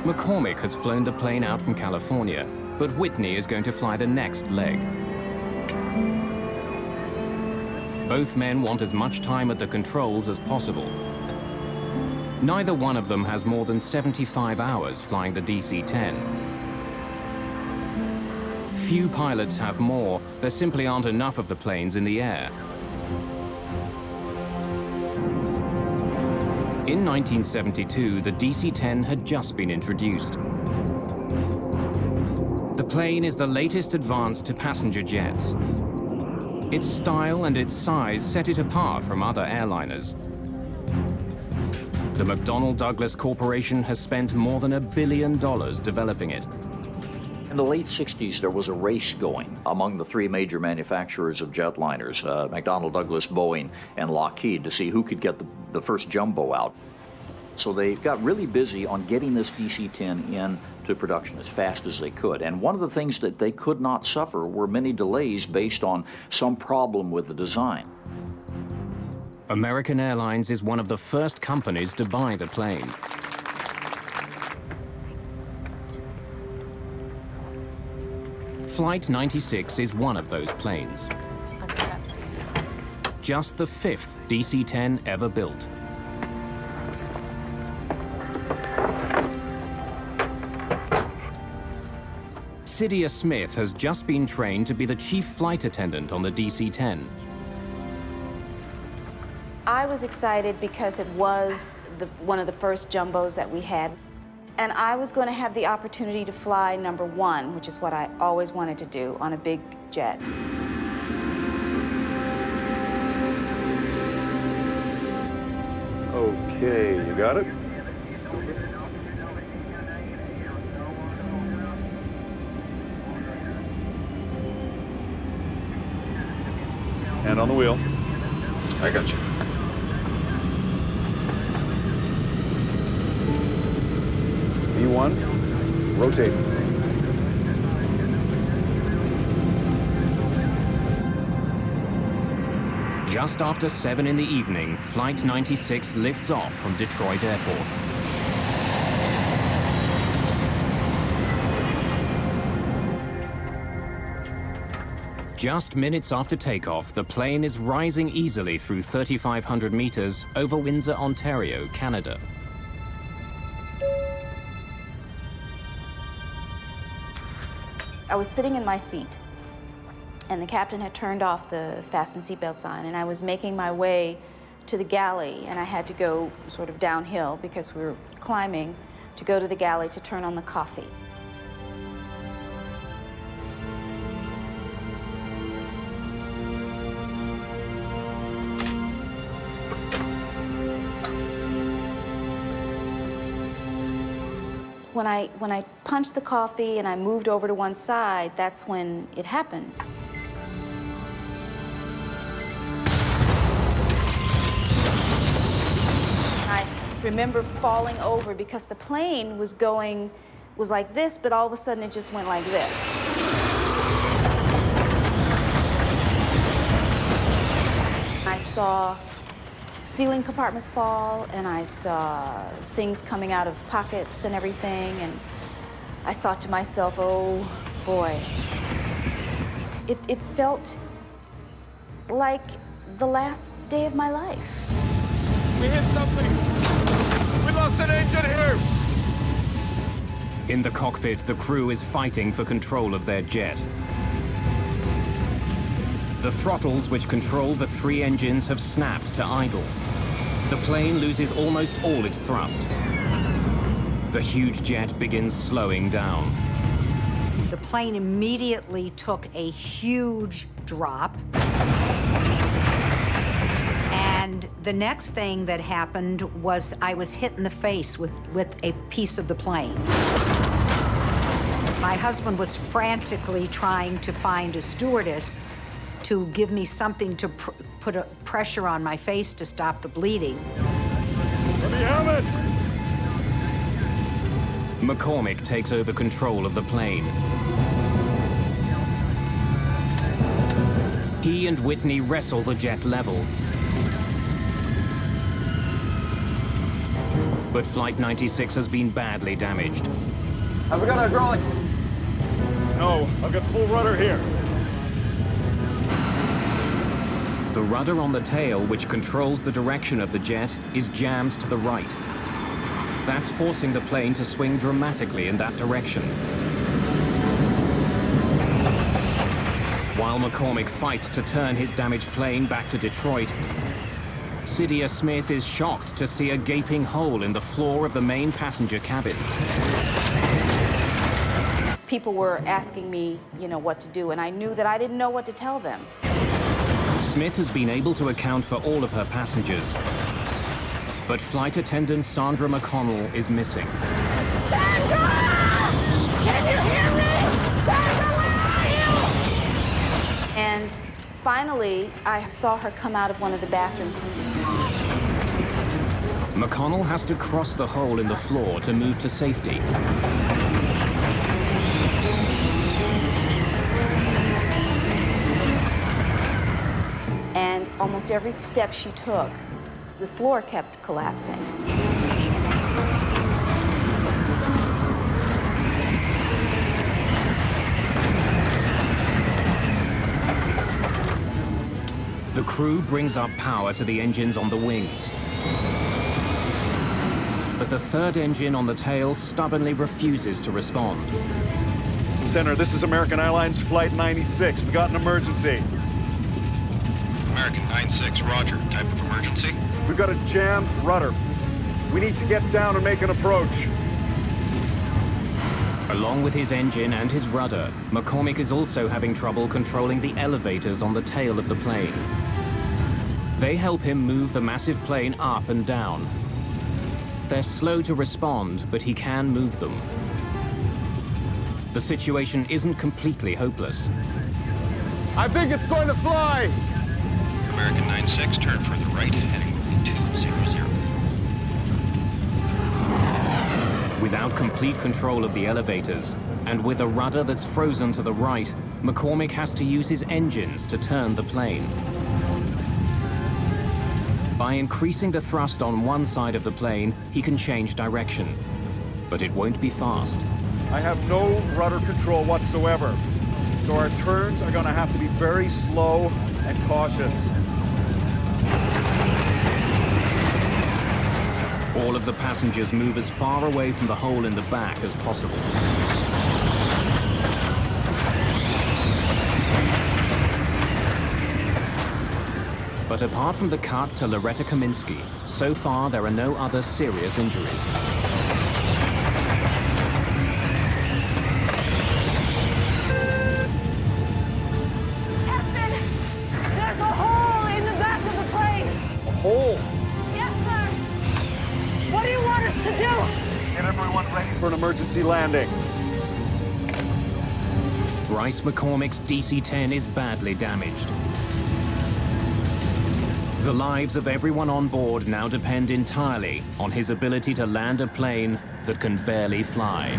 McCormick has flown the plane out from California, but Whitney is going to fly the next leg. Both men want as much time at the controls as possible. Neither one of them has more than 75 hours flying the DC-10. Few pilots have more. There simply aren't enough of the planes in the air. In 1972, the DC-10 had just been introduced. The plane is the latest advance to passenger jets. Its style and its size set it apart from other airliners. The McDonnell Douglas Corporation has spent more than $1 billion developing it.
In the late 60s, there was a race going among the three major manufacturers of jetliners, McDonnell Douglas, Boeing, and Lockheed, to see who could get the first jumbo out. So they got really busy on getting this DC-10 into production as fast as they could. And one of the things that they could not suffer were many delays based on some problem with the design.
American Airlines is one of the first companies to buy the plane. Flight 96 is one of those planes. Just the 5th DC-10 ever built. Cydia Smith has just been trained to be the chief flight attendant on the DC-10.
I was excited because it was one of the first jumbos that we had. And I was going to have the opportunity to fly number 1, which is what I always wanted to do on a big jet.
Okay, you got it? Hand on the wheel. I got you. V1, rotate.
Just after 7 in the evening, Flight 96 lifts off from Detroit Airport. Just minutes after takeoff, the plane is rising easily through 3,500 meters over Windsor, Ontario, Canada.
I was sitting in my seat, and the captain had turned off the fasten seatbelt sign, and I was making my way to the galley, and I had to go sort of downhill because we were climbing to go to the galley to turn on the coffee. when I punched the coffee and I moved over to one side, that's when it happened. I remember falling over because the plane was like this, but all of a sudden it just went like this. I saw ceiling compartments fall, and I saw things coming out of pockets and everything, and I thought to myself, oh boy. It felt like the last day of my life.
We hit something! We lost an engine here!
In the cockpit, the crew is fighting for control of their jet. The throttles which control the 3 engines have snapped to idle. The plane loses almost all its thrust. The huge jet begins slowing down.
The plane immediately took a huge drop. And the next thing that happened was I was hit in the face with a piece of the plane. My husband was frantically trying to find a stewardess to give me something to put a pressure on my face to stop the bleeding.
Let me have it!
McCormick takes over control of the plane. He and Whitney wrestle the jet level. But Flight 96 has been badly damaged.
Have we got hydraulics? No, I've got full rudder here.
The rudder on the tail, which controls the direction of the jet, is jammed to the right. That's forcing the plane to swing dramatically in that direction. While McCormick fights to turn his damaged plane back to Detroit, Cydia Smith is shocked to see a gaping hole in the floor of the main passenger cabin.
People were asking me, what to do, and I knew that I didn't know what to tell them.
Smith has been able to account for all of her passengers. But flight attendant Sandra McConnell is missing.
Sandra! Can you hear me? Sandra, where are you?
And finally, I saw her come out of one of the bathrooms.
McConnell has to cross the hole in the floor to move to safety.
And almost every step she took, the floor kept collapsing.
The crew brings up power to the engines on the wings. But the third engine on the tail stubbornly refuses to respond.
Center, this is American Airlines Flight 96. We got an emergency.
American 96, roger. Type of emergency?
We've got a jammed rudder. We need to get down and make an approach.
Along with his engine and his rudder, McCormick is also having trouble controlling the elevators on the tail of the plane. They help him move the massive plane up and down. They're slow to respond, but he can move them. The situation isn't completely hopeless.
I think it's going to fly!
American 96, turn further right, heading 200.
Without complete control of the elevators, and with a rudder that's frozen to the right, McCormick has to use his engines to turn the plane. By increasing the thrust on one side of the plane, he can change direction. But it won't be fast.
I have no rudder control whatsoever. So our turns are going to have to be very slow and cautious.
All of the passengers move as far away from the hole in the back as possible. But apart from the cut to Loretta Kaminsky, so far there are no other serious injuries.
Captain, there's a hole in the back of the plane. A hole? Yes, sir. What do you want us to do? Get everyone ready for an emergency. emergency landing.
Bryce McCormick's DC-10 is badly damaged. The lives of everyone on board now depend entirely on his ability to land a plane that can barely fly.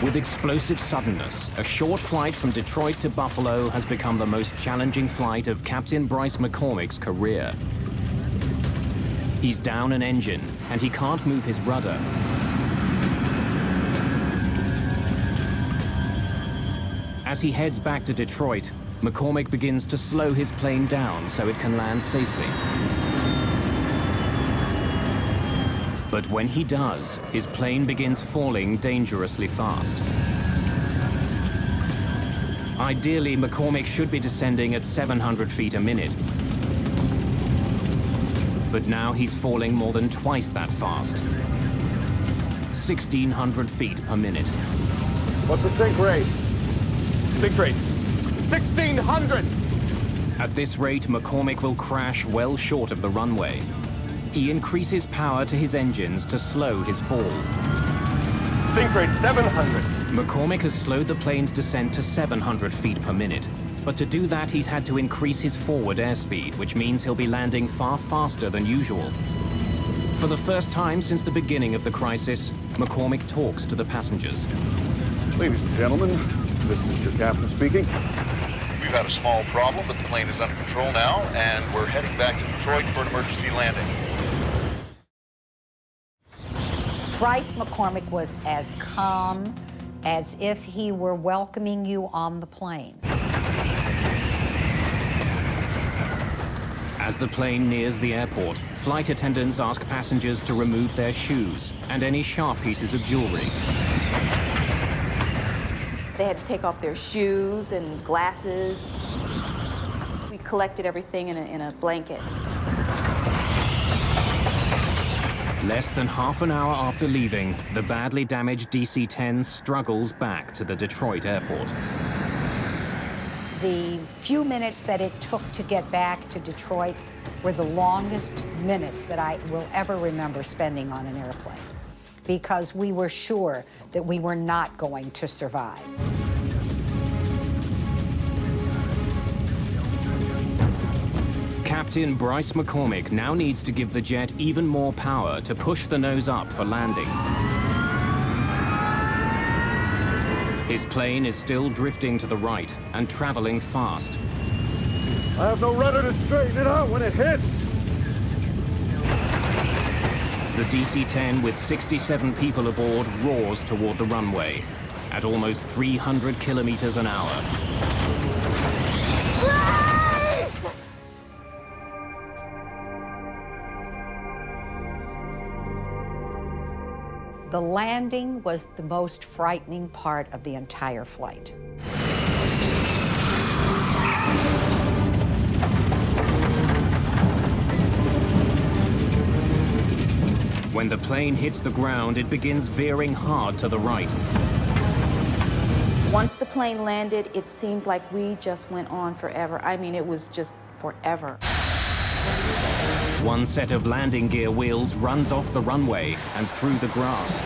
With explosive suddenness, a short flight from Detroit to Buffalo has become the most challenging flight of Captain Bryce McCormick's career. He's down an engine, and he can't move his rudder. As he heads back to Detroit, McCormick begins to slow his plane down so it can land safely. But when he does, his plane begins falling dangerously fast. Ideally, McCormick should be descending at 700 feet a minute. But now he's falling more than twice that fast. 1,600 feet per minute.
What's the sink rate? Sink rate, 1,600!
At this rate, McCormick will crash well short of the runway. He increases power to his engines to slow his fall.
Sink rate, 700.
McCormick has slowed the plane's descent to 700 feet per minute. But to do that, he's had to increase his forward airspeed, which means he'll be landing far faster than usual. For the first time since the beginning of the crisis, McCormick talks to the passengers.
Ladies and gentlemen, this is your captain speaking.
We've had a small problem, but the plane is under control now, and we're heading back to Detroit for an emergency landing.
Bryce McCormick was as calm as if he were welcoming you on the plane.
As the plane nears the airport, flight attendants ask passengers to remove their shoes and any sharp pieces of jewelry.
They had to take off their shoes and glasses. We collected everything in a blanket.
Less than half an hour after leaving, the badly damaged DC-10 struggles back to the Detroit airport.
The few minutes that it took to get back to Detroit were the longest minutes that I will ever remember spending on an airplane, because we were sure that we were not going to survive.
Captain Bryce McCormick now needs to give the jet even more power to push the nose up for landing. His plane is still drifting to the right and traveling fast.
I have no rudder to straighten it out when it hits.
The DC-10 with 67 people aboard roars toward the runway at almost 300 kilometers an hour.
The landing was the most frightening part of the entire flight.
When the plane hits the ground, it begins veering hard to the right.
Once the plane landed, it seemed like we just went on forever. I mean, it was just forever.
One set of landing gear wheels runs off the runway and through the grass.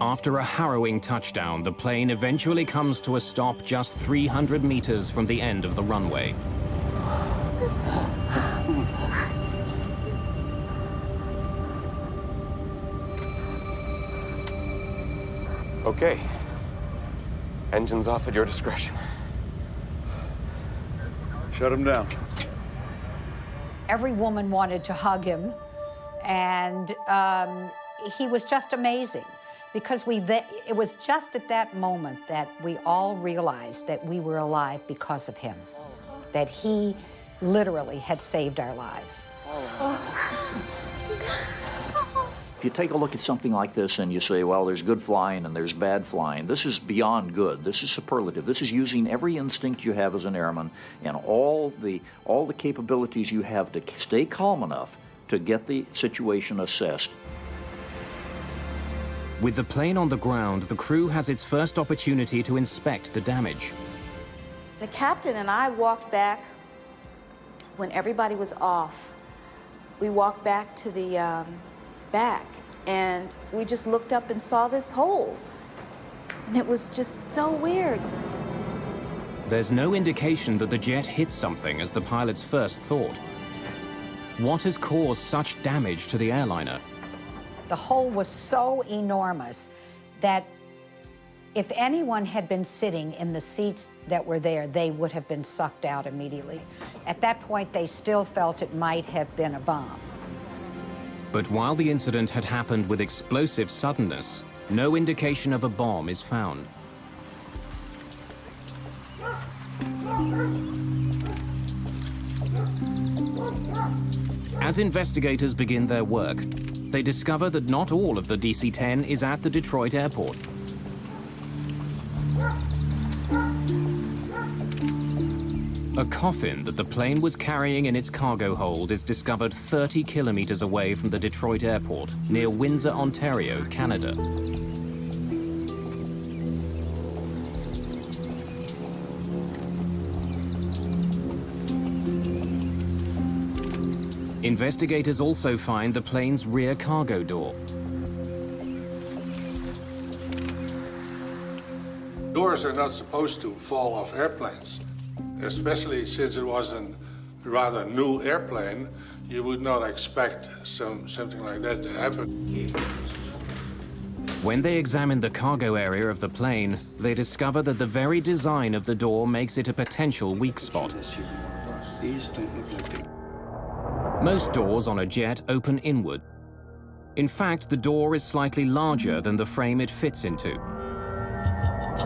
After a harrowing touchdown, the plane eventually comes to a stop just 300 meters from the end of the runway.
Okay. Engines off at your discretion.
Shut him down.
Every woman wanted to hug him, and he was just amazing, because it was just at that moment that we all realized that we were alive because of him, that he literally had saved our lives.
you take a look at something like this and you say, well, there's good flying and there's bad flying, this is beyond good. This is superlative. This is using every instinct you have as an airman and all the capabilities you have to stay calm enough to get the situation assessed.
With the plane on the ground, the crew has its first opportunity to inspect the damage.
The captain and I walked back when everybody was off. We walked back to the back, and we just looked up and saw this hole. And it was just so weird.
There's no indication that the jet hit something as the pilots first thought. What has caused such damage to the airliner?
The hole was so enormous that if anyone had been sitting in the seats that were there, they would have been sucked out immediately. At that point, they still felt it might have been a bomb.
But while the incident had happened with explosive suddenness, no indication of a bomb is found. As investigators begin their work, they discover that not all of the DC-10 is at the Detroit airport. A coffin that the plane was carrying in its cargo hold is discovered 30 kilometers away from the Detroit airport, near Windsor, Ontario, Canada. Investigators also find the plane's rear cargo door.
Doors are not supposed to fall off airplanes, especially since it was a rather new airplane. You would not expect something like that to happen.
When they examine the cargo area of the plane, they discover that the very design of the door makes it a potential weak spot.
These don't look like they...
Most doors on a jet open inward. In fact, the door is slightly larger than the frame it fits into.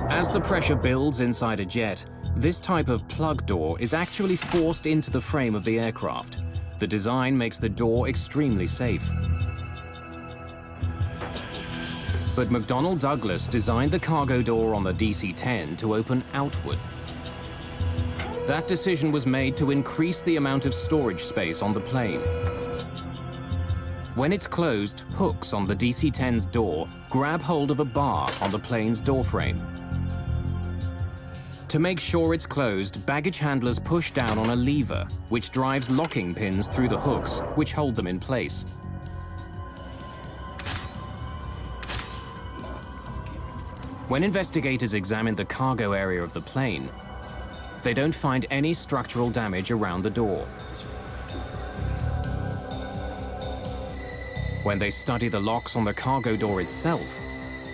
As the pressure builds inside a jet, this type of plug door is actually forced into the frame of the aircraft. The design makes the door extremely safe. But McDonnell Douglas designed the cargo door on the DC-10 to open outward. That decision was made to increase the amount of storage space on the plane. When it's closed, hooks on the DC-10's door grab hold of a bar on the plane's door frame. To make sure it's closed, baggage handlers push down on a lever, which drives locking pins through the hooks, which hold them in place. When investigators examine the cargo area of the plane, they don't find any structural damage around the door. When they study the locks on the cargo door itself,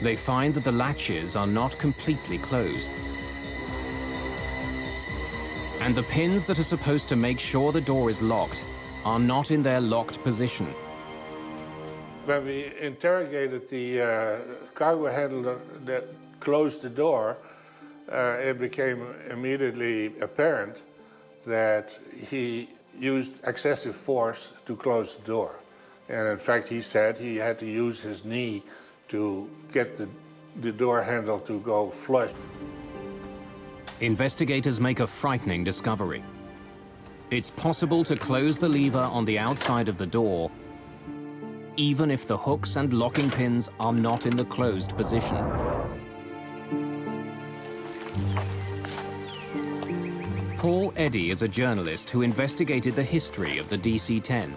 they find that the latches are not completely closed. And the pins that are supposed to make sure the door is locked are not in their locked position.
When we interrogated the cargo handler that closed the door, it became immediately apparent that he used excessive force to close the door. And in fact, he said he had to use his knee to get the door handle to go flush.
Investigators make a frightening discovery. It's possible to close the lever on the outside of the door, even if the hooks and locking pins are not in the closed position. Paul Eddy is a journalist who investigated the history of the DC-10.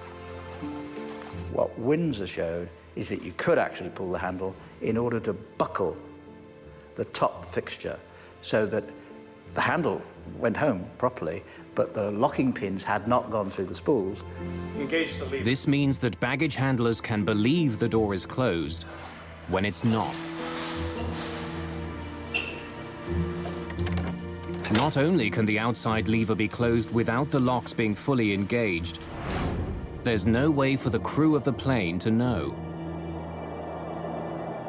What Windsor showed is that you could actually pull the handle in order to buckle the top fixture so that the handle went home properly, but the locking pins had not gone through the spools.
Engage the lever.
This means that baggage handlers can believe the door is closed when it's not. Not only can the outside lever be closed without the locks being fully engaged, there's no way for the crew of the plane to know.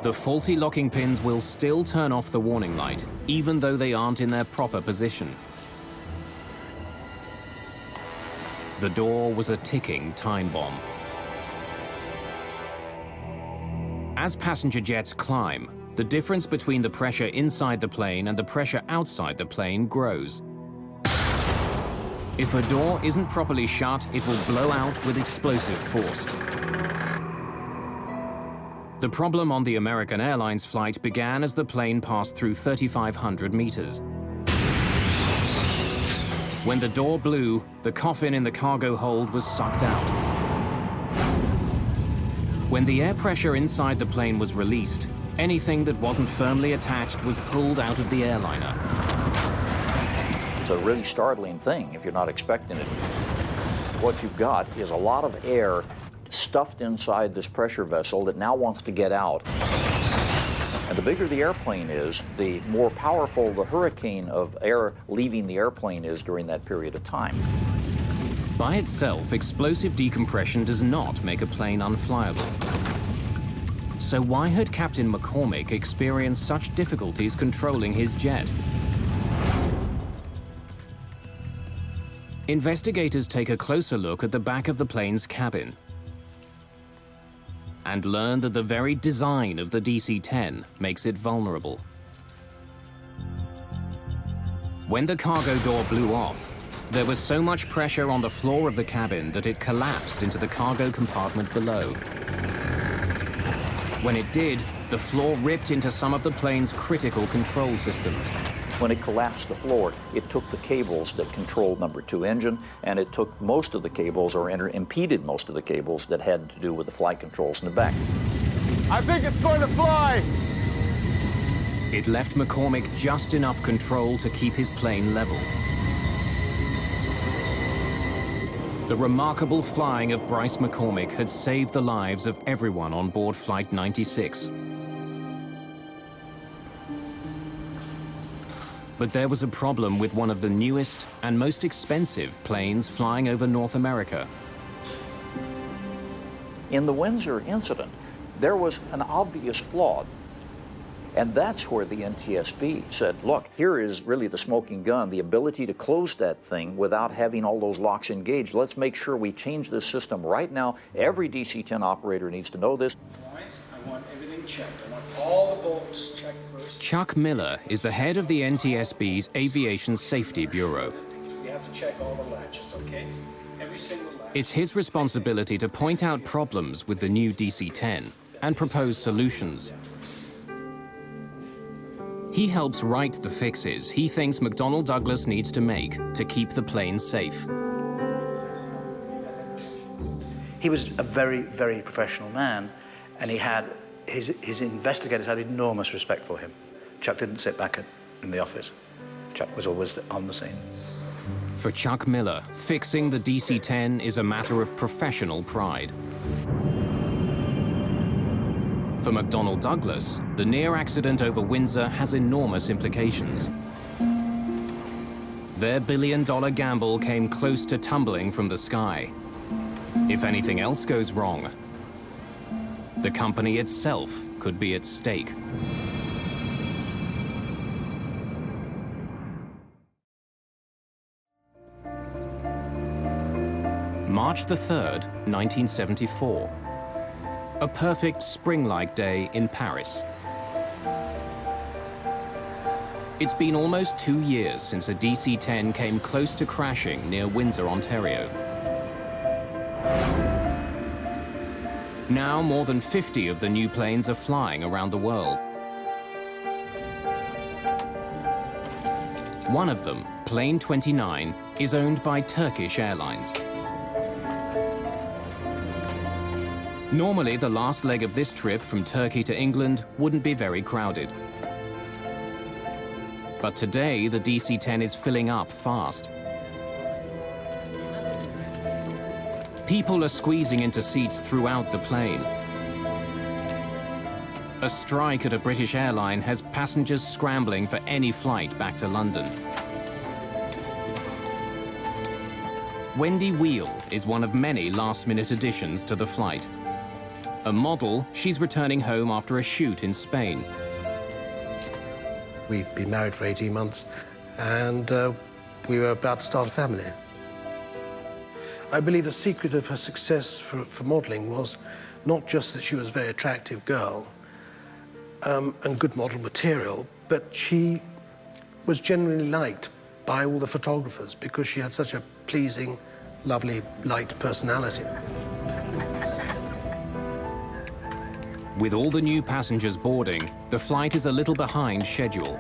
The faulty locking pins will still turn off the warning light, even though they aren't in their proper position. The door was a ticking time bomb. As passenger jets climb, the difference between the pressure inside the plane and the pressure outside the plane grows. If a door isn't properly shut, it will blow out with explosive force. The problem on the American Airlines flight began as the plane passed through 3,500 meters. When the door blew, the coffin in the cargo hold was sucked out. When the air pressure inside the plane was released, anything that wasn't firmly attached was pulled out of the airliner.
It's a really startling thing if you're not expecting it. What you've got is a lot of air stuffed inside this pressure vessel that now wants to get out. And the bigger the airplane is, the more powerful the hurricane of air leaving the airplane is during that period of time.
By itself, explosive decompression does not make a plane unflyable. So why had Captain McCormick experienced such difficulties controlling his jet? Investigators take a closer look at the back of the plane's cabin and learn that the very design of the DC-10 makes it vulnerable. When the cargo door blew off, there was so much pressure on the floor of the cabin that it collapsed into the cargo compartment below. When it did, the floor ripped into some of the plane's critical control systems.
When it collapsed the floor, it took the cables that controlled number 2 engine, and it took most of the cables, or impeded most of the cables that had to do with the flight controls in the back.
I think it's going to fly!
It left McCormick just enough control to keep his plane level. The remarkable flying of Bryce McCormick had saved the lives of everyone on board Flight 96. But there was a problem with one of the newest and most expensive planes flying over North America.
In the Windsor incident, there was an obvious flaw. And that's where the NTSB said, look, here is really the smoking gun, the ability to close that thing without having all those locks engaged. Let's make sure we change this system right now. Every DC-10 operator needs to know this.
I want everything checked. I want all the bolts checked first.
Chuck Miller is the head of the NTSB's Aviation Safety Bureau.
You have to check all the latches, okay? Every single latch.
It's his responsibility to point out problems with the new DC-10 and propose solutions. He helps write the fixes he thinks McDonnell Douglas needs to make to keep the plane safe.
He was a very, very professional man, and he had his investigators had enormous respect for him. Chuck didn't sit back in the office. Chuck was always on the scene.
For Chuck Miller, fixing the DC-10 is a matter of professional pride. For McDonnell Douglas, the near accident over Windsor has enormous implications. Their billion-dollar gamble came close to tumbling from the sky. If anything else goes wrong, the company itself could be at stake. March the 3rd, 1974. A perfect spring-like day in Paris. It's been almost 2 years since a DC-10 came close to crashing near Windsor, Ontario. Now, more than 50 of the new planes are flying around the world. One of them, Plane 29, is owned by Turkish Airlines. Normally, the last leg of this trip from Turkey to England wouldn't be very crowded. But today, the DC-10 is filling up fast. People are squeezing into seats throughout the plane. A strike at a British airline has passengers scrambling for any flight back to London. Wendy Wheel is one of many last-minute additions to the flight. A model, she's returning home after a shoot in Spain.
We'd been married for 18 months, and we were about to start a family. I believe the secret of her success for modeling was Not just that she was a very attractive girl and good model material, but she was generally liked by all the photographers because she had such a pleasing, lovely, light personality.
With all the new passengers boarding, the flight is a little behind schedule.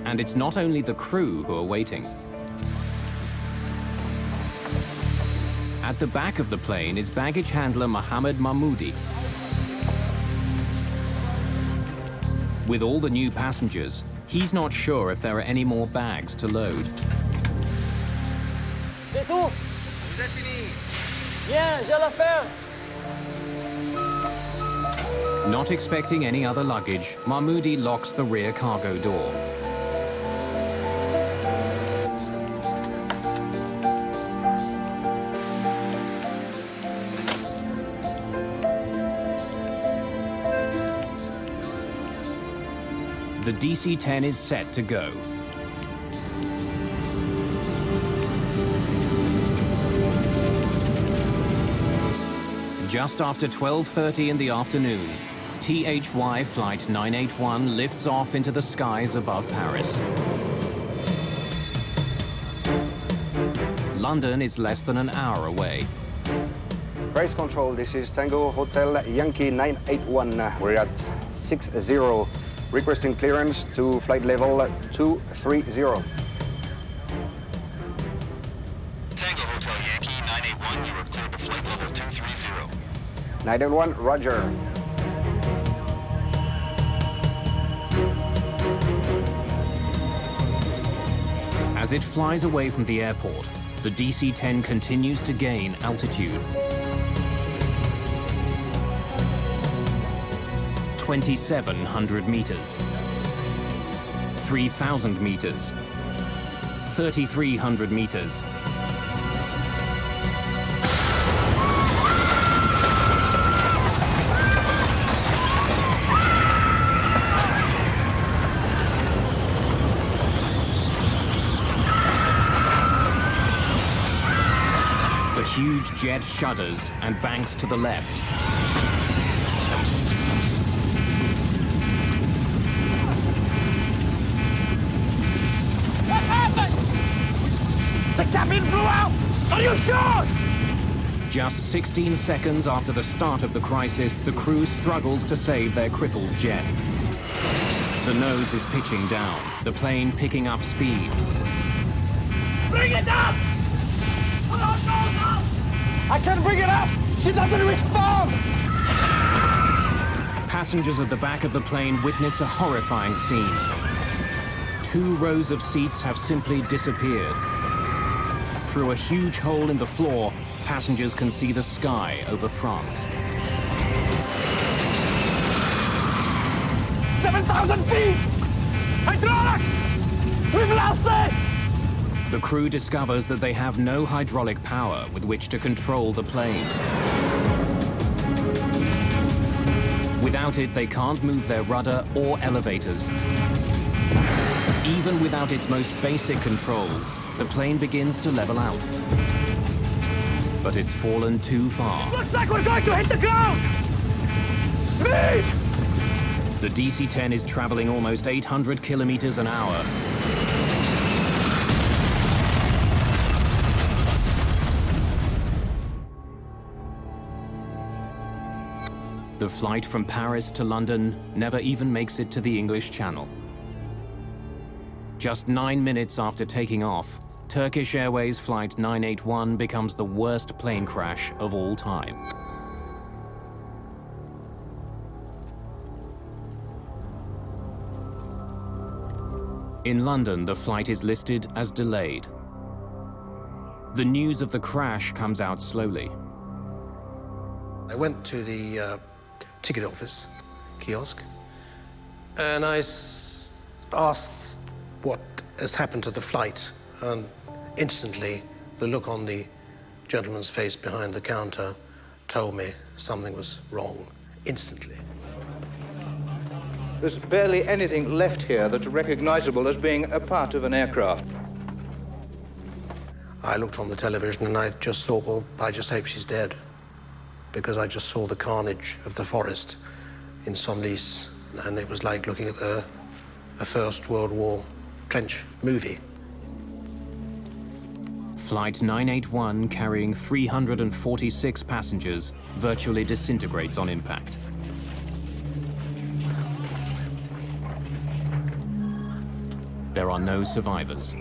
And it's not only the crew who are waiting. At the back of the plane is baggage handler Mohammed Mahmoudi. With all the new passengers, he's not sure if there are any more bags to load.
C'est tout. C'est fini. Bien, j'ai l'affaire.
Not expecting any other luggage, Mahmoudi locks the rear cargo door. The DC-10 is set to go. Just after 12:30 in the afternoon, THY Flight 981 lifts off into the skies above Paris. London is less than an hour away.
Race control, this is Tango Hotel Yankee 981. We're at 60, requesting clearance to flight level 230.
Tango Hotel Yankee 981, you are cleared to flight level 230.
981, roger.
As it flies away from the airport, the DC-10 continues to gain altitude. 2,700 meters, 3,000 meters, 3,300 meters. The huge jet shudders and banks to the left.
What happened? The cabin blew out! Are you sure?
Just 16 seconds after the start of the crisis, the crew struggles to save their crippled jet. The nose is pitching down, the plane picking up speed.
Bring it up! I can't bring it up! She doesn't respond!
Passengers at the back of the plane witness a horrifying scene. 2 rows of seats have simply disappeared. Through a huge hole in the floor, passengers can see the sky over France.
7,000 feet! Hydraulics! We've lost it!
The crew discovers that they have no hydraulic power with which to control the plane. Without it, they can't move their rudder or elevators. Even without its most basic controls, the plane begins to level out. But it's fallen too far.
Looks like we're going to hit the ground! Speed!
The DC-10 is traveling almost 800 kilometers an hour. The flight from Paris to London never even makes it to the English Channel. Just 9 minutes after taking off, Turkish Airways Flight 981 becomes the worst plane crash of all time. In London, the flight is listed as delayed. The news of the crash comes out slowly.
I went to the ticket office kiosk and I asked what has happened to the flight, and instantly the look on the gentleman's face behind the counter told me something was wrong, instantly.
There's barely anything left here that's recognizable as being a part of an aircraft.
I looked on the television and I just thought, well, I just hope she's dead. because I just saw the carnage of the forest in Senlis, and it was like looking at a First World War trench movie.
Flight 981, carrying 346 passengers, virtually disintegrates on impact. There are no survivors.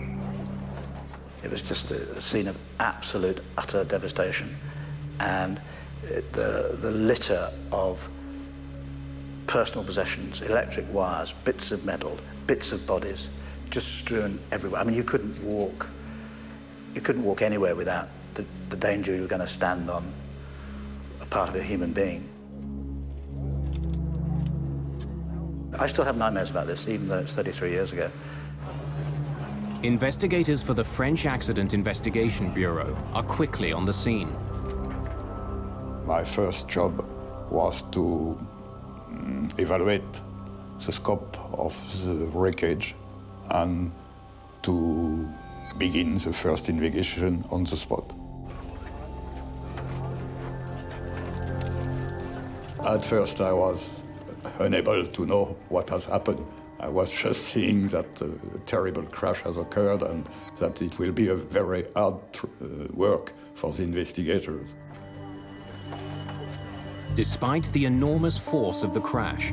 It was just a scene of absolute, utter devastation. And the litter of personal possessions, electric wires, bits of metal, bits of bodies, just strewn everywhere. I mean, you couldn't walk anywhere without the danger you were going to stand on a part of a human being. I still have nightmares about this, even though it's 33 years ago.
Investigators for the French Accident Investigation Bureau are quickly on the scene.
My first job was to evaluate the scope of the wreckage and to begin the first investigation on the spot. At first, I was unable to know what has happened. I was just seeing that a terrible crash has occurred and that it will be a very hard work for the investigators.
Despite the enormous force of the crash,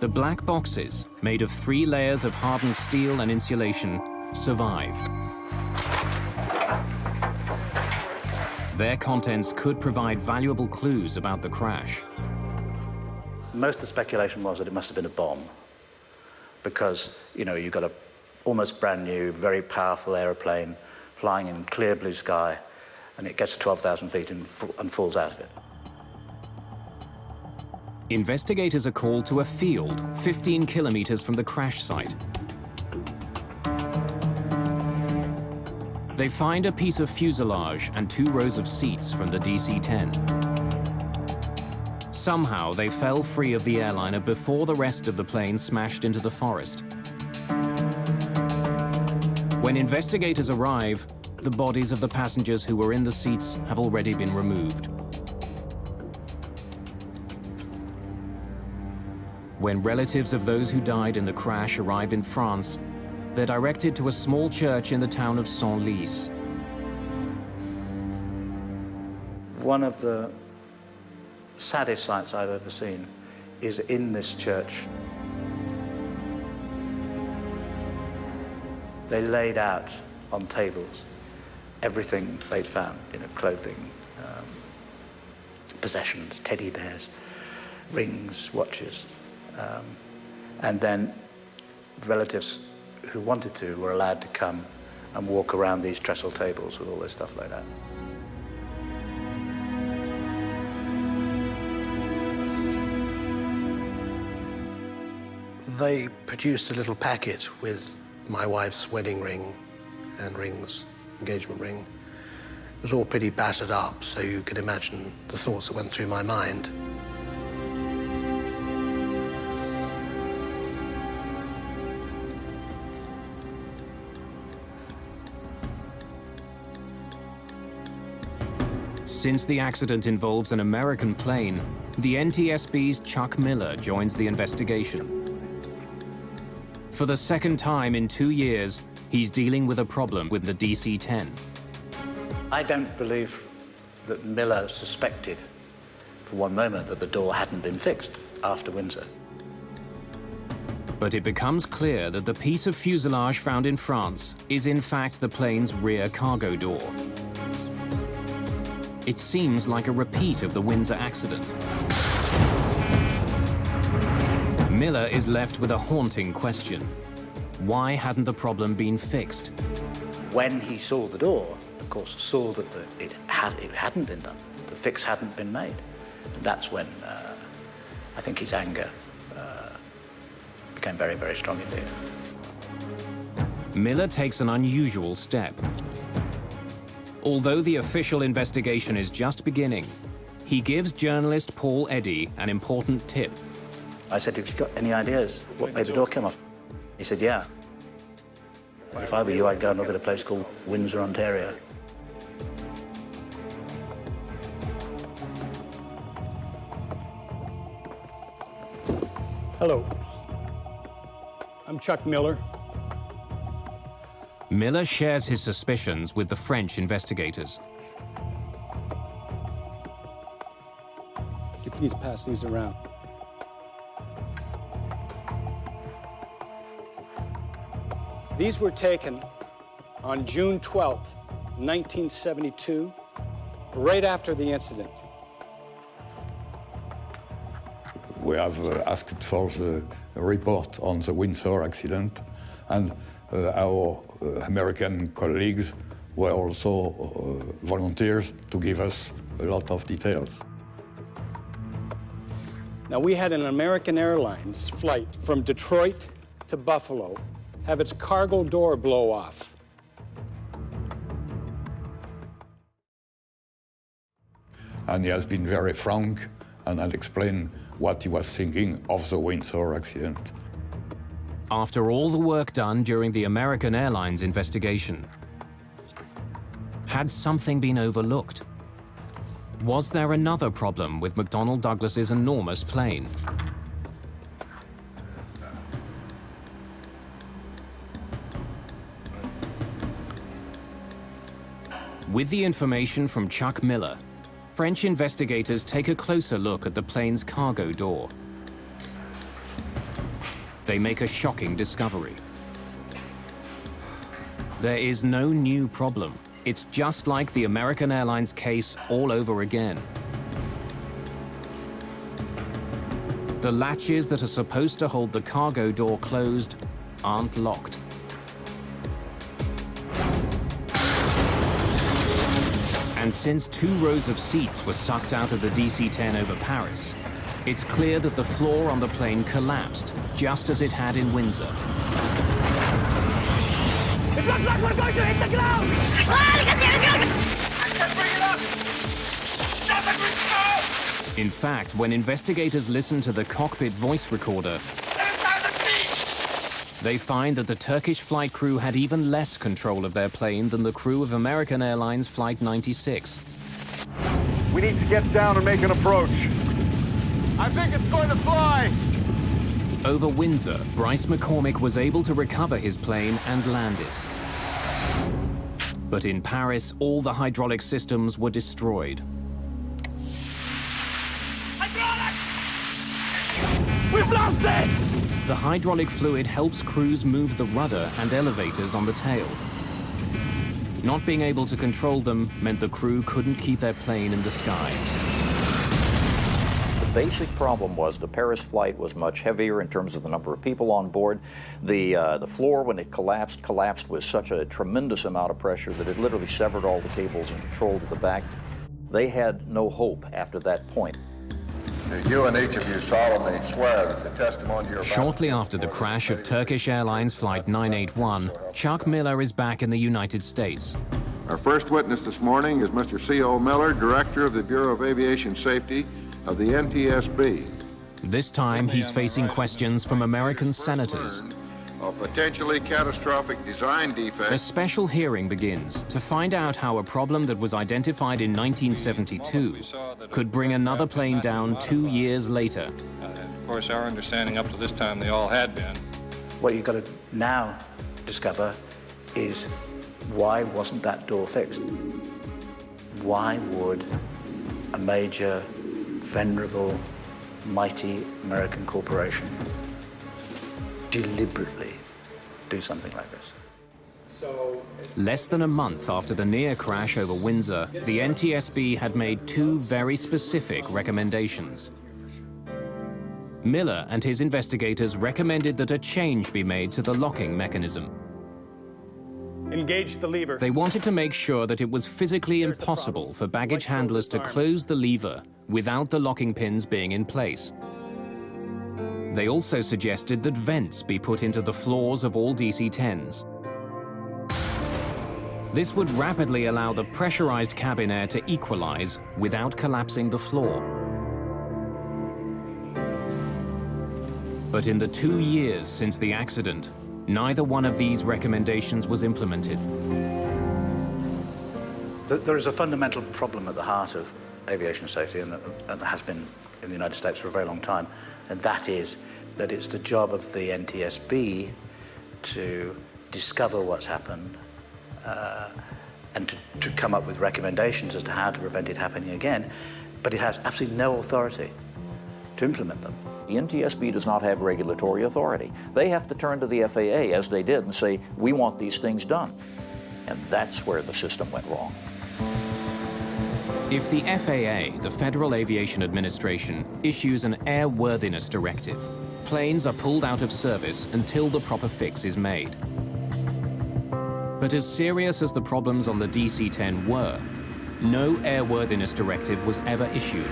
the black boxes, made of 3 layers of hardened steel and insulation, survived. Their contents could provide valuable clues about the crash.
Most of the speculation was that it must have been a bomb, because, you know, you've got a almost brand new, very powerful aeroplane flying in clear blue sky, and it gets to 12,000 feet and falls out of it.
Investigators are called to a field 15 kilometers from the crash site. They find a piece of fuselage and 2 rows of seats from the DC-10. Somehow, they fell free of the airliner before the rest of the plane smashed into the forest. When investigators arrive, the bodies of the passengers who were in the seats have already been removed. When relatives of those who died in the crash arrive in France, they're directed to a small church in the town of Senlis.
One of the saddest sights I've ever seen is in this church. They laid out on tables everything they'd found, you know, clothing, possessions, teddy bears, rings, watches. And then relatives who wanted to were allowed to come and walk around these trestle tables with all this stuff laid out.
They produced a little packet with my wife's wedding ring and rings, engagement ring. It was all pretty battered up, so you could imagine the thoughts that went through my mind.
Since the accident involves an American plane, the NTSB's Chuck Miller joins the investigation. For the second time in 2 years, he's dealing with a problem with the DC-10.
I don't believe that Miller suspected for one moment that the door hadn't been fixed after Windsor.
But it becomes clear that the piece of fuselage found in France is in fact the plane's rear cargo door. It seems like a repeat of the Windsor accident. Miller is left with a haunting question. Why hadn't the problem been fixed?
When he saw the door, of course, saw that it hadn't been done. The fix hadn't been made. And that's when I think his anger became very, very strong indeed.
Miller takes an unusual step. Although the official investigation is just beginning, he gives journalist Paul Eddy an important tip.
I said, have you got any ideas what made the door come off? He said, yeah. Well, if I were you, I'd go and look at a place called Windsor, Ontario.
Hello. I'm Chuck Miller.
Miller shares his suspicions with the French investigators.
Could you please pass these around? These were taken on June 12th, 1972, right after the incident.
We have asked for the report on the Windsor accident, and our American colleagues were also volunteers to give us a lot of details.
Now, we had an American Airlines flight from Detroit to Buffalo have its cargo door blow off.
And he has been very frank and had explained what he was thinking of the Windsor accident.
After all the work done during the American Airlines investigation, had something been overlooked? Was there another problem with McDonnell Douglas's enormous plane? With the information from Chuck Miller, French investigators take a closer look at the plane's cargo door. They make a shocking discovery. There is no new problem. It's just like the American Airlines case all over again. The latches that are supposed to hold the cargo door closed aren't locked. And since 2 rows of seats were sucked out of the DC-10 over Paris, it's clear that the floor on the plane collapsed, just as it had in Windsor.
It looks like we're going to hit the ground! I can't bring it up! Nothing,
In fact, when investigators listen to the cockpit voice recorder, they find that the Turkish flight crew had even less control of their plane than the crew of American Airlines Flight 96.
We need to get down and make an approach. I think it's going to fly.
Over Windsor, Bryce McCormick was able to recover his plane and land it. But in Paris, all the hydraulic systems were destroyed.
We've lost it!
The hydraulic fluid helps crews move the rudder and elevators on the tail. Not being able to control them meant the crew couldn't keep their plane in the sky.
The basic problem was the Paris flight was much heavier in terms of the number of people on board. The floor, when it collapsed with such a tremendous amount of pressure that it literally severed all the cables and controlled the back. They had no hope after that point.
You and each of you solemnly swear that the testimony you're about
Shortly after the crash of Turkish Airlines Flight 981, Chuck Miller is back in the United States.
Our first witness this morning is Mr. C.O. Miller, Director of the Bureau of Aviation Safety of the NTSB.
This time, he's facing questions from American senators.
A potentially catastrophic design defect.
A special hearing begins to find out how a problem that was identified in 1972 could bring another plane down 2 years later.
Of course, our understanding up to this time, they all had been.
What you've got to now discover is why wasn't that door fixed? Why would a major, venerable, mighty American corporation deliberately do something like this?
Less than a month after the near crash over Windsor, the NTSB had made 2 very specific recommendations. Miller and his investigators recommended that a change be made to the locking mechanism.
Engage the lever.
They wanted to make sure that it was physically impossible for baggage handlers to close the lever without the locking pins being in place. They also suggested that vents be put into the floors of all DC-10's. This would rapidly allow the pressurized cabin air to equalize without collapsing the floor. But in the 2 years since the accident, neither one of these recommendations was implemented.
There is a fundamental problem at the heart of aviation safety, and that has been in the United States for a very long time, and that is that it's the job of the NTSB to discover what's happened and to come up with recommendations as to how to prevent it happening again, but it has absolutely no authority to implement them.
The NTSB does not have regulatory authority. They have to turn to the FAA, as they did, and say, we want these things done. And that's where the system went wrong.
If the FAA, the Federal Aviation Administration, issues an airworthiness directive, planes are pulled out of service until the proper fix is made. But as serious as the problems on the DC-10 were, no airworthiness directive was ever issued.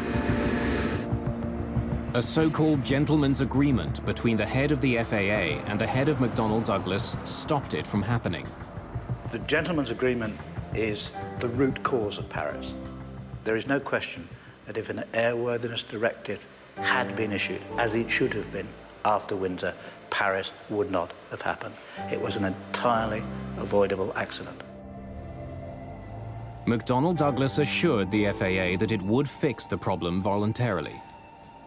A so-called gentleman's agreement between the head of the FAA and the head of McDonnell Douglas stopped it from happening.
The gentleman's agreement is the root cause of Paris. There is no question that if an airworthiness directive had been issued, as it should have been after Windsor, Paris would not have happened. It was an entirely avoidable accident.
McDonnell Douglas assured the FAA that it would fix the problem voluntarily.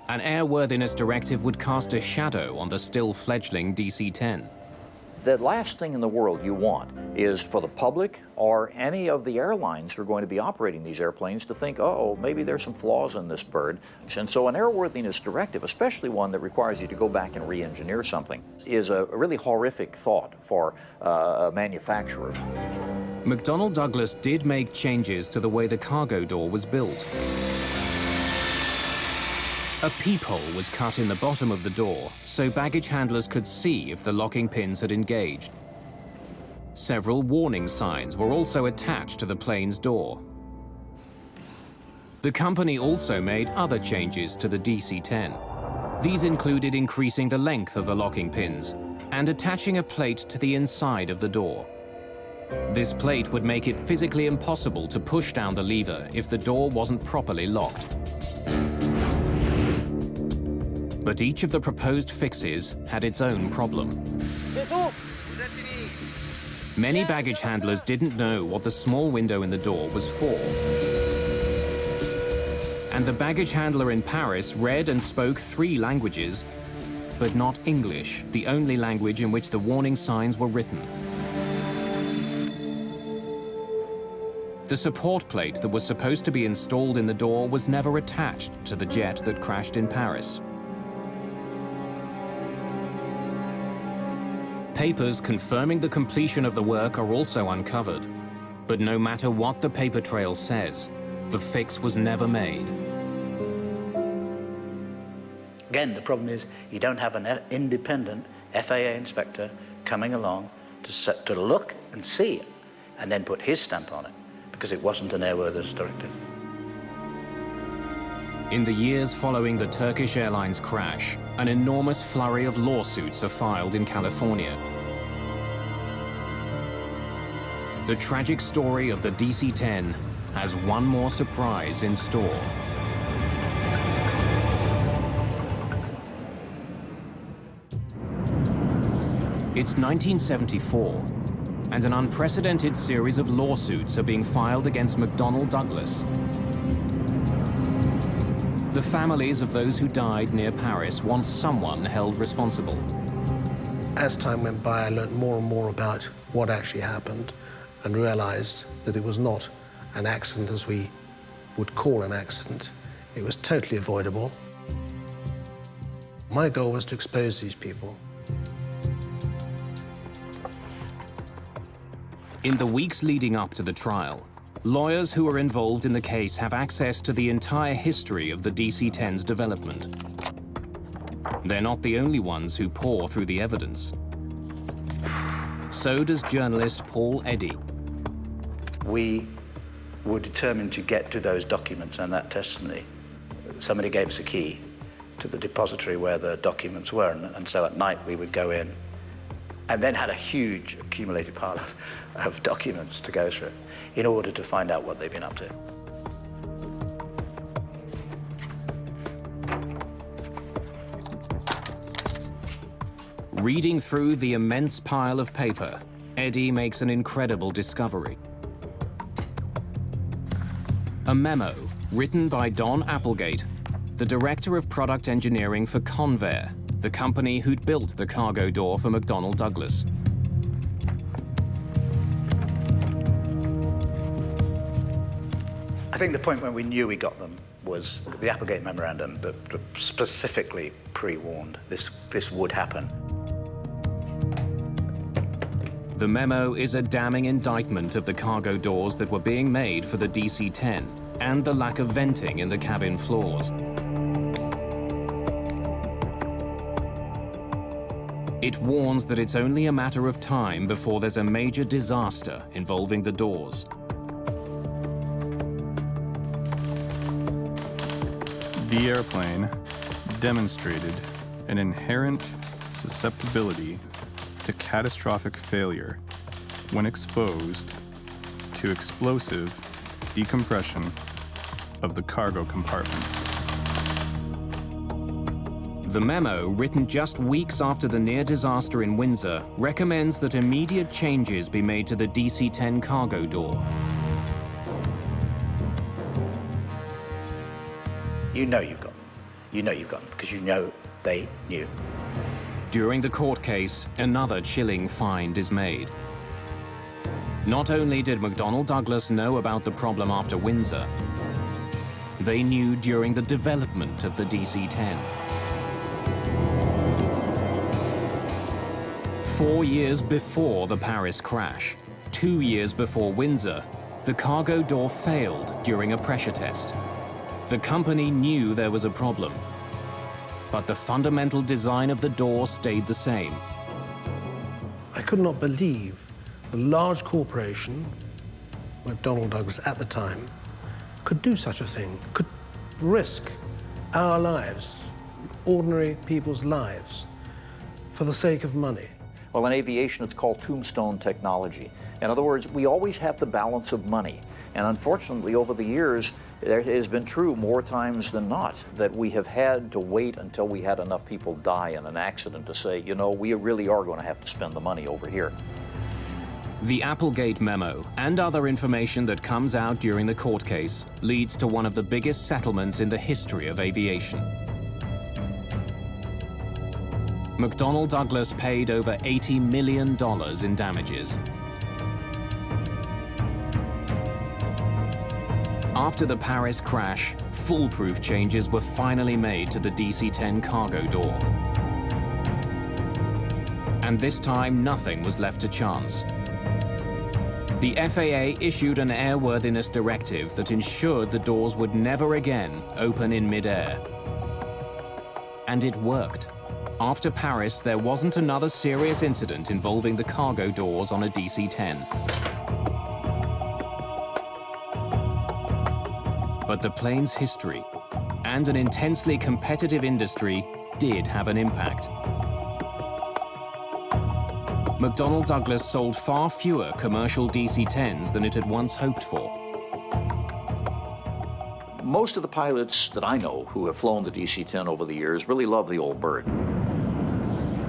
An airworthiness directive would cast a shadow on the still fledgling DC-10.
The last thing in the world you want is for the public or any of the airlines who are going to be operating these airplanes to think, oh, maybe there's some flaws in this bird. And so an airworthiness directive, especially one that requires you to go back and re-engineer something, is a really horrific thought for a manufacturer.
McDonnell Douglas did make changes to the way the cargo door was built. A peephole was cut in the bottom of the door so baggage handlers could see if the locking pins had engaged. Several warning signs were also attached to the plane's door. The company also made other changes to the DC-10. These included increasing the length of the locking pins and attaching a plate to the inside of the door. This plate would make it physically impossible to push down the lever if the door wasn't properly locked. But each of the proposed fixes had its own problem. Many baggage handlers didn't know what the small window in the door was for. And the baggage handler in Paris read and spoke 3 languages, but not English, the only language in which the warning signs were written. The support plate that was supposed to be installed in the door was never attached to the jet that crashed in Paris. Papers confirming the completion of the work are also uncovered. But no matter what the paper trail says, the fix was never made.
Again, the problem is you don't have an independent FAA inspector coming along to look and see it and then put his stamp on it because it wasn't an airworthiness directive.
In the years following the Turkish Airlines crash, an enormous flurry of lawsuits are filed in California. The tragic story of the DC-10 has one more surprise in store. It's 1974, and an unprecedented series of lawsuits are being filed against McDonnell Douglas. The families of those who died near Paris want someone held responsible.
As time went by, I learned more and more about what actually happened and realized that it was not an accident as we would call an accident. It was totally avoidable. My goal was to expose these people.
In the weeks leading up to the trial, lawyers who are involved in the case have access to the entire history of the DC-10's development. They're not the only ones who pore through the evidence. So does journalist Paul Eddy.
We were determined to get to those documents and that testimony. Somebody gave us a key to the depository where the documents were, and so at night we would go in and then had a huge accumulated pile of documents to go through in order to find out what they've been up to.
Reading through the immense pile of paper, Eddy makes an incredible discovery. A memo written by Don Applegate, the director of product engineering for Convair, the company who'd built the cargo door for McDonnell Douglas.
I think the point when we knew we got them was the Applegate Memorandum that specifically pre-warned this would happen.
The memo is a damning indictment of the cargo doors that were being made for the DC-10 and the lack of venting in the cabin floors. It warns that it's only a matter of time before there's a major disaster involving the doors.
The airplane demonstrated an inherent susceptibility to catastrophic failure when exposed to explosive decompression of the cargo compartment.
The memo, written just weeks after the near disaster in Windsor, recommends that immediate changes be made to the DC-10 cargo door.
You know you've got them. You know you've got them because you know they knew.
During the court case, another chilling find is made. Not only did McDonnell Douglas know about the problem after Windsor, they knew during the development of the DC-10. 4 years before the Paris crash, 2 years before Windsor, the cargo door failed during a pressure test. The company knew there was a problem, but the fundamental design of the door stayed the same.
I could not believe a large corporation, McDonnell Douglas at the time, could do such a thing, could risk our lives, ordinary people's lives, for the sake of money.
Well, in aviation, it's called tombstone technology. In other words, we always have the balance of money. And unfortunately, over the years, it has been true more times than not that we have had to wait until we had enough people die in an accident to say, you know, we really are going to have to spend the money over here.
The Applegate memo and other information that comes out during the court case leads to one of the biggest settlements in the history of aviation. McDonnell Douglas paid over $80 million in damages. After the Paris crash, foolproof changes were finally made to the DC-10 cargo door. And this time, nothing was left to chance. The FAA issued an airworthiness directive that ensured the doors would never again open in mid-air. And it worked. After Paris, there wasn't another serious incident involving the cargo doors on a DC-10. But the plane's history and an intensely competitive industry did have an impact. McDonnell Douglas sold far fewer commercial DC-10s than it had once hoped for.
Most of the pilots that I know who have flown the DC-10 over the years really love the old bird.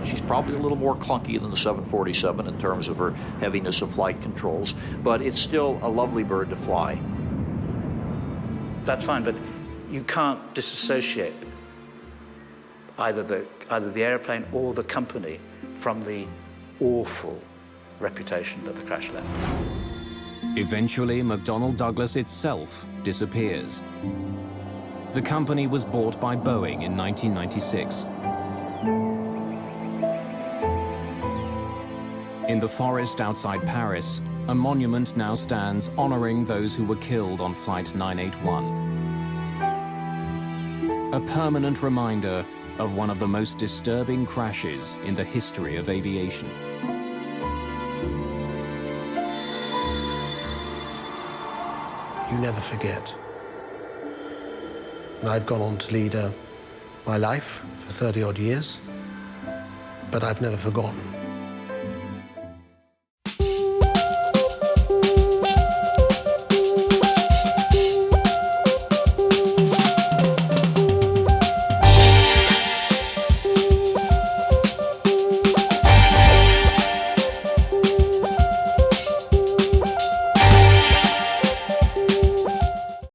She's probably a little more clunky than the 747 in terms of her heaviness of flight controls, but it's still a lovely bird to fly.
That's fine, but you can't disassociate either the airplane or the company from the awful reputation that the crash left.
Eventually, McDonnell Douglas itself disappears. The company was bought by Boeing in 1996. In the forest outside Paris, a monument now stands honoring those who were killed on Flight 981. A permanent reminder of one of the most disturbing crashes in the history of aviation.
You never forget. And I've gone on to lead my life for 30-odd years, but I've never forgotten.